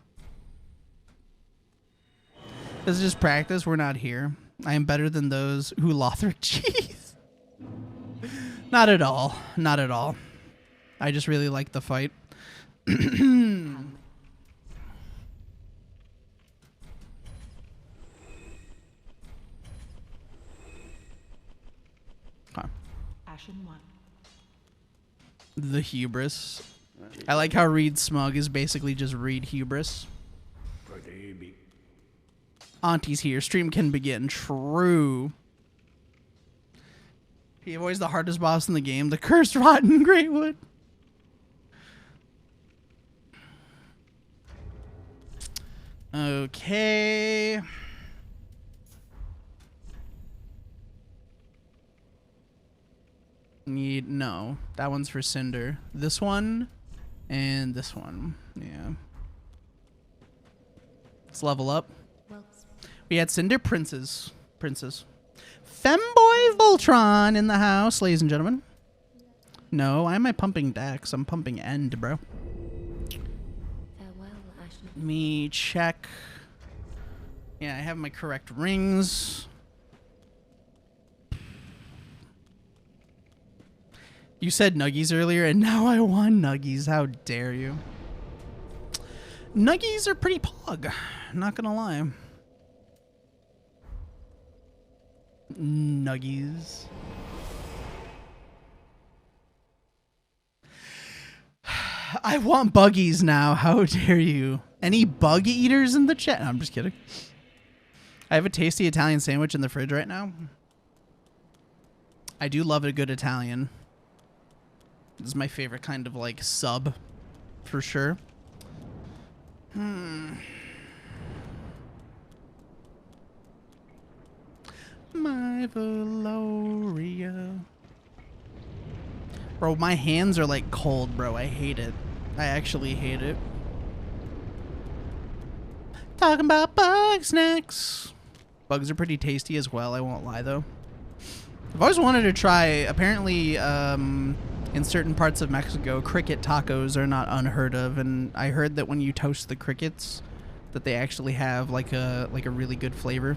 This is just practice. We're not here. I am better than those who Lothric cheese. Not at all. Not at all. I just really like the fight. Huh. Ashen 1. The hubris. I like how Reed Smug is basically just Reed Hubris. Auntie's here. Stream can begin. True. He avoids the hardest boss in the game, the cursed rotten Greatwood. Okay. No. That one's for Cinder. This one and this one. Yeah. Let's level up. We had Cinder Princess. Femboy Voltron in the house, ladies and gentlemen. No, why am I pumping Dex? I'm pumping End, bro. Farewell, Ashen. Let me check. Yeah, I have my correct rings. You said Nuggies earlier, and now I want Nuggies. How dare you? Nuggies are pretty pog. Not gonna lie. Nuggies. I want buggies now. How dare you? Any bug eaters in the chat? No, I'm just kidding. I have a tasty Italian sandwich in the fridge right now. I do love a good Italian. This is my favorite kind of like sub, for sure. My Valoria. Bro, my hands are like cold, bro. I hate it. I actually hate it. Talking about bug snacks. Bugs are pretty tasty as well, I won't lie though. I've always wanted to try, apparently in certain parts of Mexico, cricket tacos are not unheard of, and I heard that when you toast the crickets, that they actually have like a really good flavor.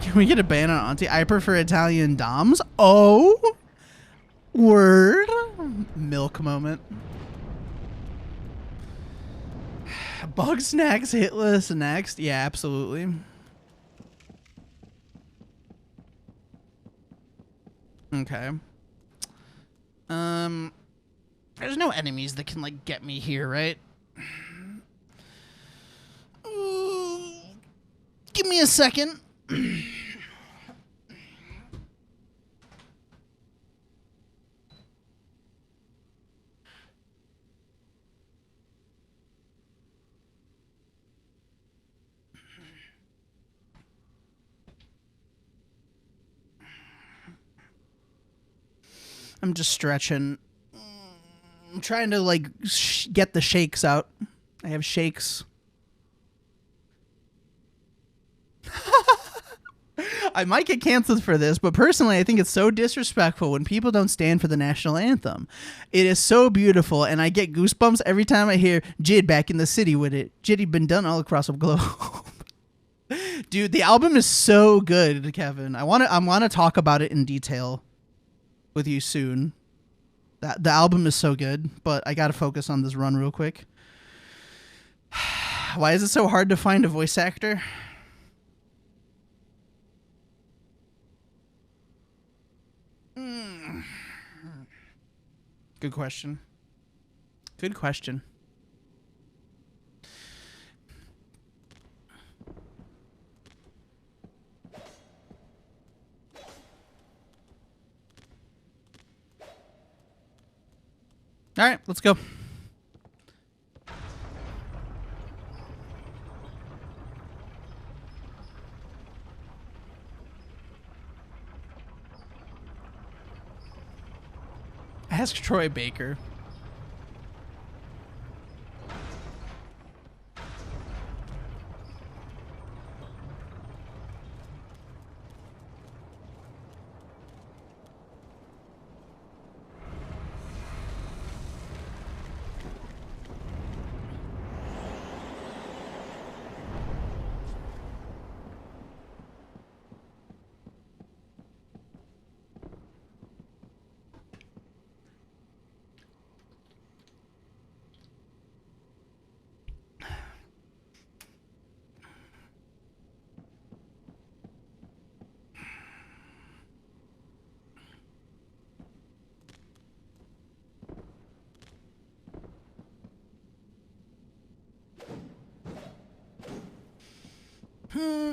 Can we get a ban on Auntie? I prefer Italian Doms. Oh, word. Milk moment. Bug snacks Hitless next. Yeah, absolutely. Okay. There's no enemies that can like get me here, right? Give me a second. I'm just stretching. I'm trying to like get the shakes out. I have shakes. I might get canceled for this, but personally, I think it's so disrespectful when people don't stand for the national anthem. It is so beautiful, and I get goosebumps every time I hear Jid back in the city with it. Jid been done all across the globe. Dude, the album is so good, Kevin. I want to talk about it in detail with you soon. The album is so good, but I got to focus on this run real quick. Why is it so hard to find a voice actor? Good question. Good question. All right, let's go. Ask Troy Baker.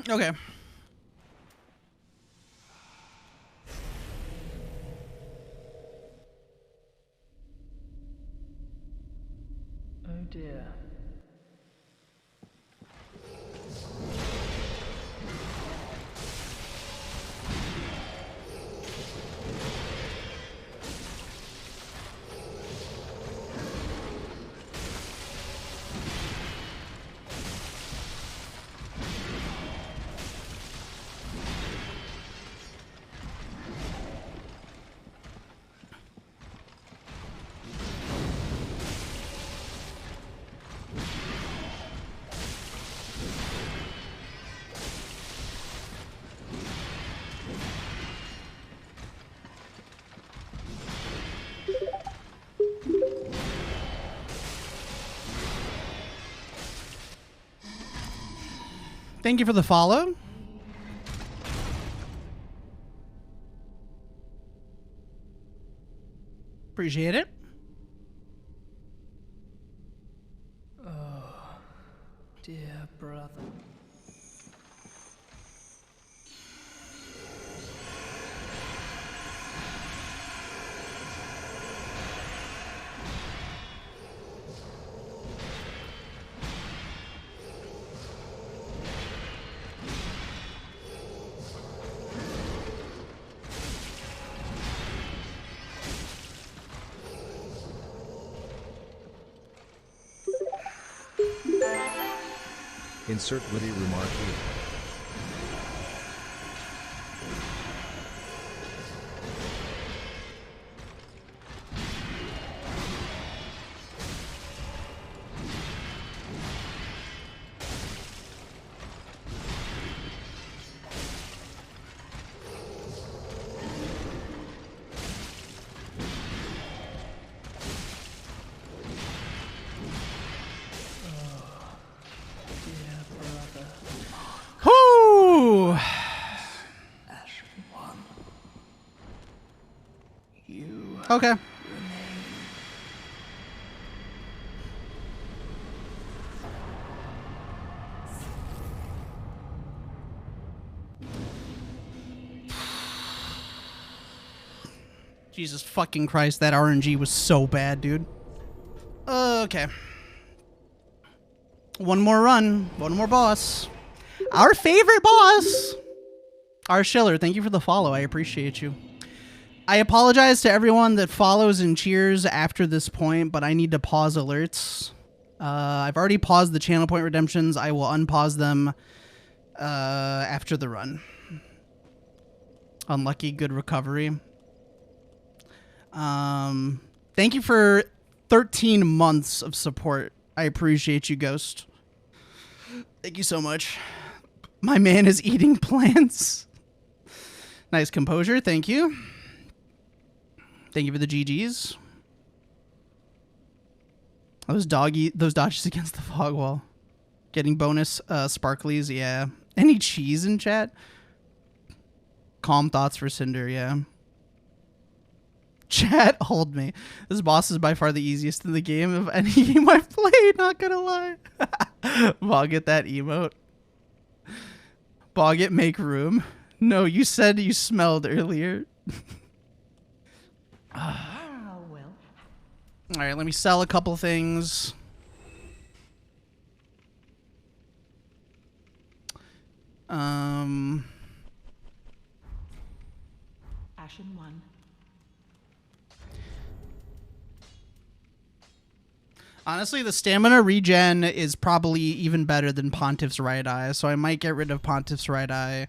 Okay. Oh dear. Thank you for the follow. Appreciate it. Oh, dear brother. Insert witty remark here. Whoo! Okay. Jesus fucking Christ, that RNG was so bad, dude. Okay. One more run. One more boss. Our favorite boss! R. Schiller, thank you for the follow. I appreciate you. I apologize to everyone that follows and cheers after this point, but I need to pause alerts. I've already paused the channel point redemptions. I will unpause them after the run. Unlucky, good recovery. Thank you for 13 months of support. I appreciate you, Ghost. Thank you so much. My man is eating plants. Nice composure. Thank you. Thank you for the GGs. Those dodges against the fog wall. Getting bonus sparklies, yeah. Any cheese in chat? Calm thoughts for Cinder, yeah. Chat, hold me. This boss is by far the easiest in the game of any game I've played, not gonna lie. Bog that emote. Bog make room. No, you said you smelled earlier. Alright, let me sell a couple things. Ashen 1. Honestly, the stamina regen is probably even better than Pontiff's Right Eye, so I might get rid of Pontiff's Right Eye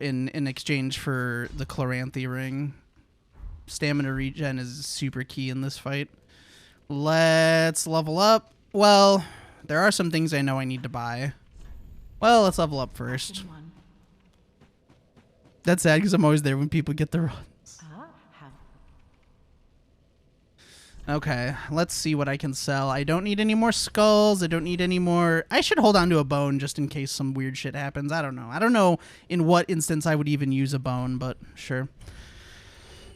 in exchange for the Chloranthy Ring. Stamina regen is super key in this fight. Let's level up. Well, there are some things I know I need to buy. Well, let's level up first. That's sad because I'm always there when people get the runs. Okay, let's see what I can sell. I don't need any more skulls. I don't need any more... I should hold on to a bone just in case some weird shit happens. I don't know. I don't know in what instance I would even use a bone, but sure.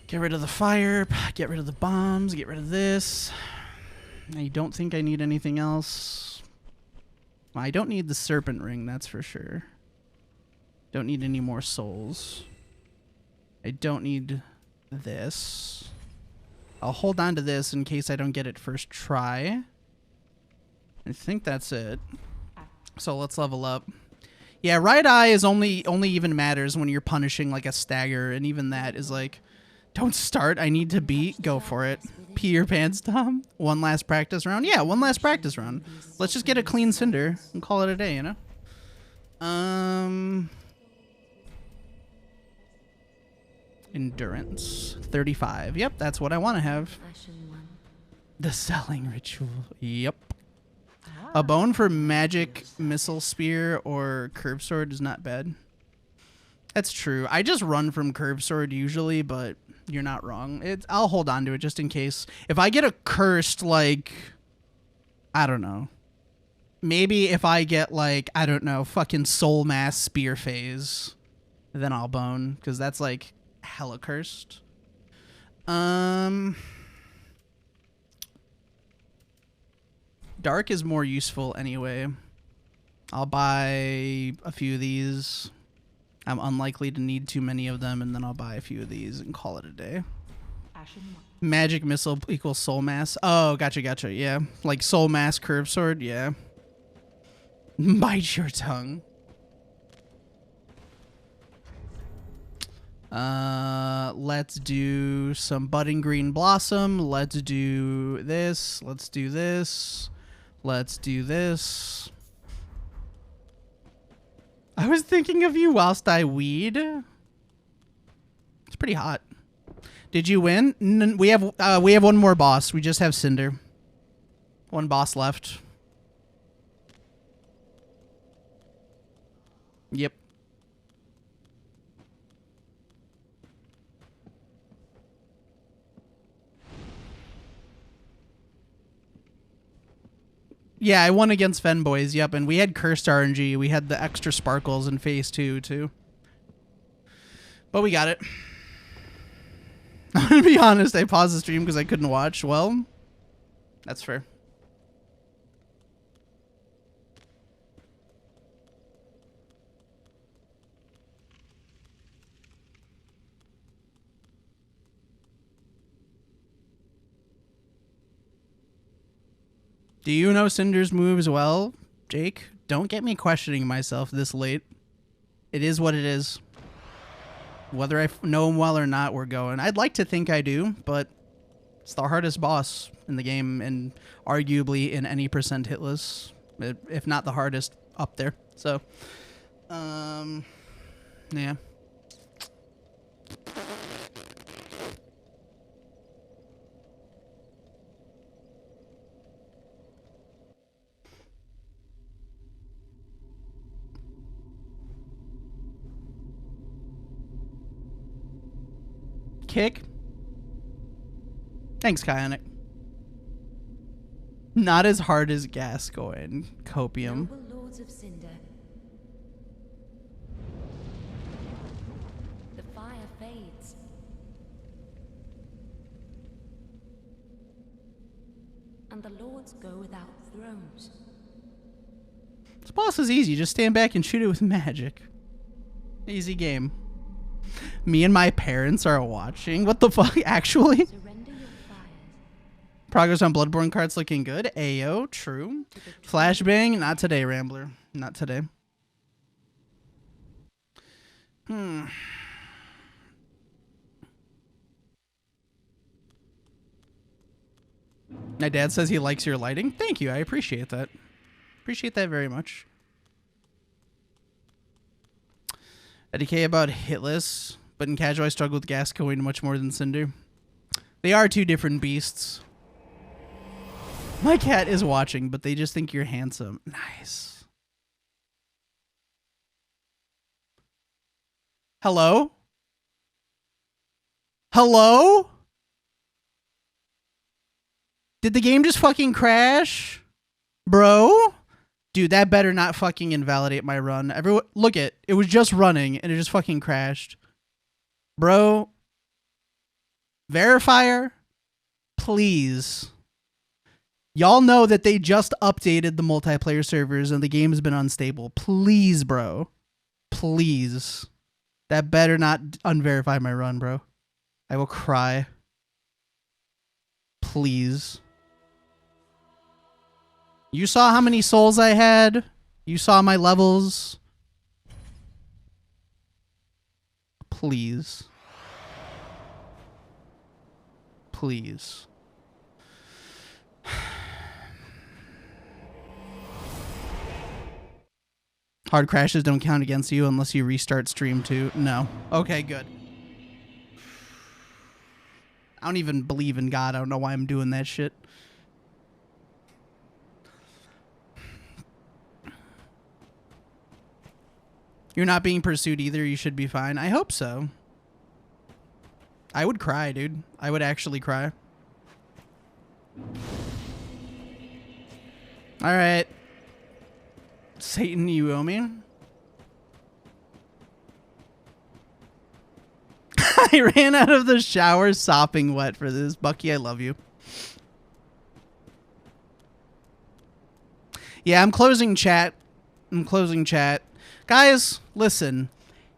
Get rid of the fire. Get rid of the bombs. Get rid of this. I don't think I need anything else. Well, I don't need the serpent ring, that's for sure. Don't need any more souls. I don't need this. I'll hold on to this in case I don't get it first try. I think that's it. So let's level up. Yeah, right eye is only even matters when you're punishing like a stagger, and even that is like, don't start. I need to beat. Go for it. Pee your pants, Tom. One last practice round. Yeah, one last practice round. Let's just get a clean cinder and call it a day, you know? Endurance 35. Yep, that's what I want to have. The selling ritual. Yep. A bone for magic missile spear or curved sword is not bad. That's true. I just run from curved sword usually, but you're not wrong. I'll hold on to it just in case. If I get a cursed, like, I don't know. Maybe if I get like, I don't know, fucking soul mass spear phase, then I'll bone, because that's like hella cursed. Dark is more useful anyway. I'll buy a few of these. I'm unlikely to need too many of them, and then I'll buy a few of these and call it a day. Magic missile equals soul mass. Oh, gotcha. Yeah, like soul mass curved sword. Yeah. Bite your tongue. Let's do some budding green blossom. Let's do this. Let's do this. Let's do this. I was thinking of you whilst I weed. It's pretty hot. Did you win? We have one more boss. We just have Cinder. One boss left. Yep. Yeah, I won against Fenboys, yep, and we had cursed RNG. We had the extra sparkles in phase 2, too. But we got it. I'm gonna be honest, I paused the stream because I couldn't watch. Well, that's fair. Do you know Cinder's moves well, Jake? Don't get me questioning myself this late. It is what it is. Whether I know him well or not, we're going. I'd like to think I do, but it's the hardest boss in the game and arguably in any percent hitless, if not the hardest up there. So, yeah. kick. Thanks, Kyonic. Not as hard as Gascoigne. Copium. Noble lords of Cinder. The fire fades. And the lords go without thrones. This boss is easy. Just stand back and shoot it with magic. Easy game. Me and my parents are watching. What the fuck? Actually? Surrender your fires. Progress on Bloodborne cards looking good. Ayo, true. Flashbang, not today, Rambler. Not today. My dad says he likes your lighting. Thank you. I appreciate that. Appreciate that very much. Eddie K about Hitless, but in casual I struggle with Gascoigne much more than Cinder. They are two different beasts. My cat is watching, but they just think you're handsome. Nice. Hello? Hello? Did the game just fucking crash? Bro? Dude, that better not fucking invalidate my run. Everyone, look it was just running and it just fucking crashed. Bro. Verifier, please. Y'all know that they just updated the multiplayer servers and the game has been unstable. Please, bro. Please. That better not unverify my run, bro. I will cry. Please. You saw how many souls I had? You saw my levels? Please. Please. Hard crashes don't count against you unless you restart stream too. No. Okay, good. I don't even believe in God. I don't know why I'm doing that shit. You're not being pursued either. You should be fine. I hope so. I would cry, dude. I would actually cry. All right. Satan, you owe me. I ran out of the shower sopping wet for this. Bucky, I love you. Yeah, I'm closing chat. Guys, listen.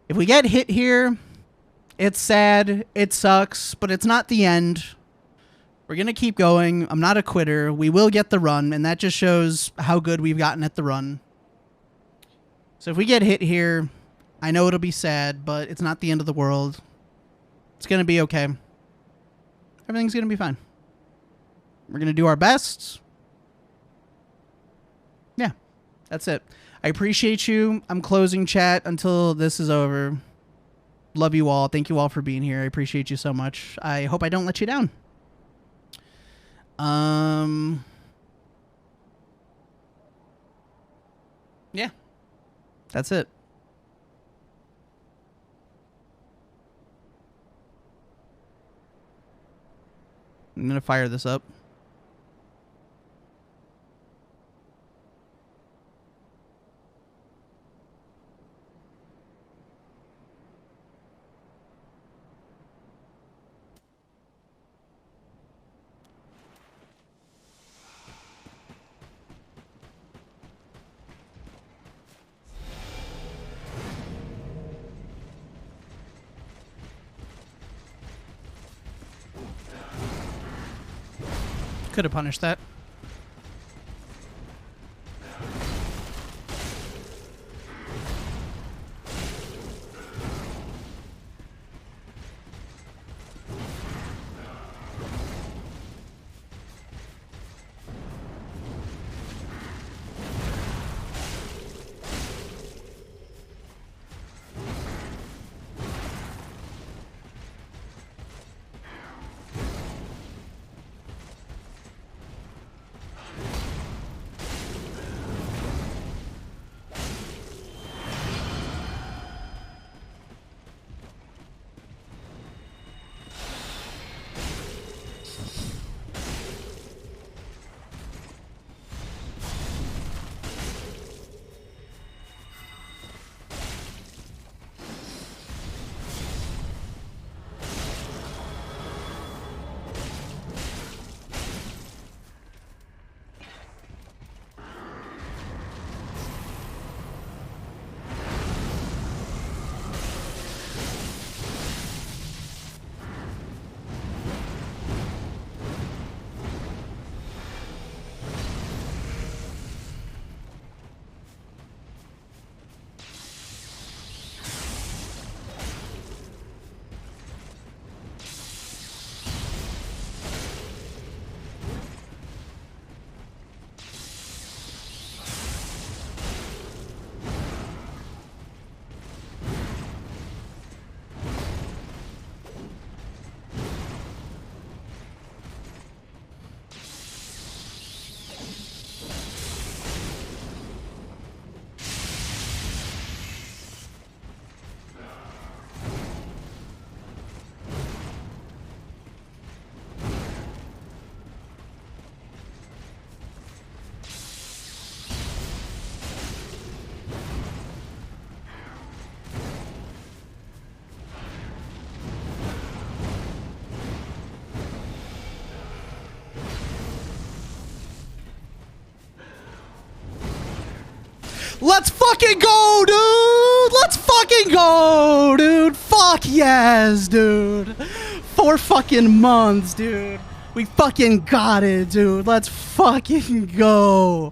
If we get hit here, it's sad. It sucks, but it's not the end. We're going to keep going. I'm not a quitter. We will get the run, and that just shows how good we've gotten at the run. So if we get hit here, I know it'll be sad, but it's not the end of the world. It's going to be okay. Everything's going to be fine. We're going to do our best. Yeah, that's it. I appreciate you. I'm closing chat until this is over. Love you all. Thank you all for being here. I appreciate you so much. I hope I don't let you down. Yeah. That's it. I'm going to fire this up. Could have punished that. Let's fucking go, dude! Let's fucking go, dude! Fuck yes, dude! 4 fucking months, dude. We fucking got it, dude. Let's fucking go.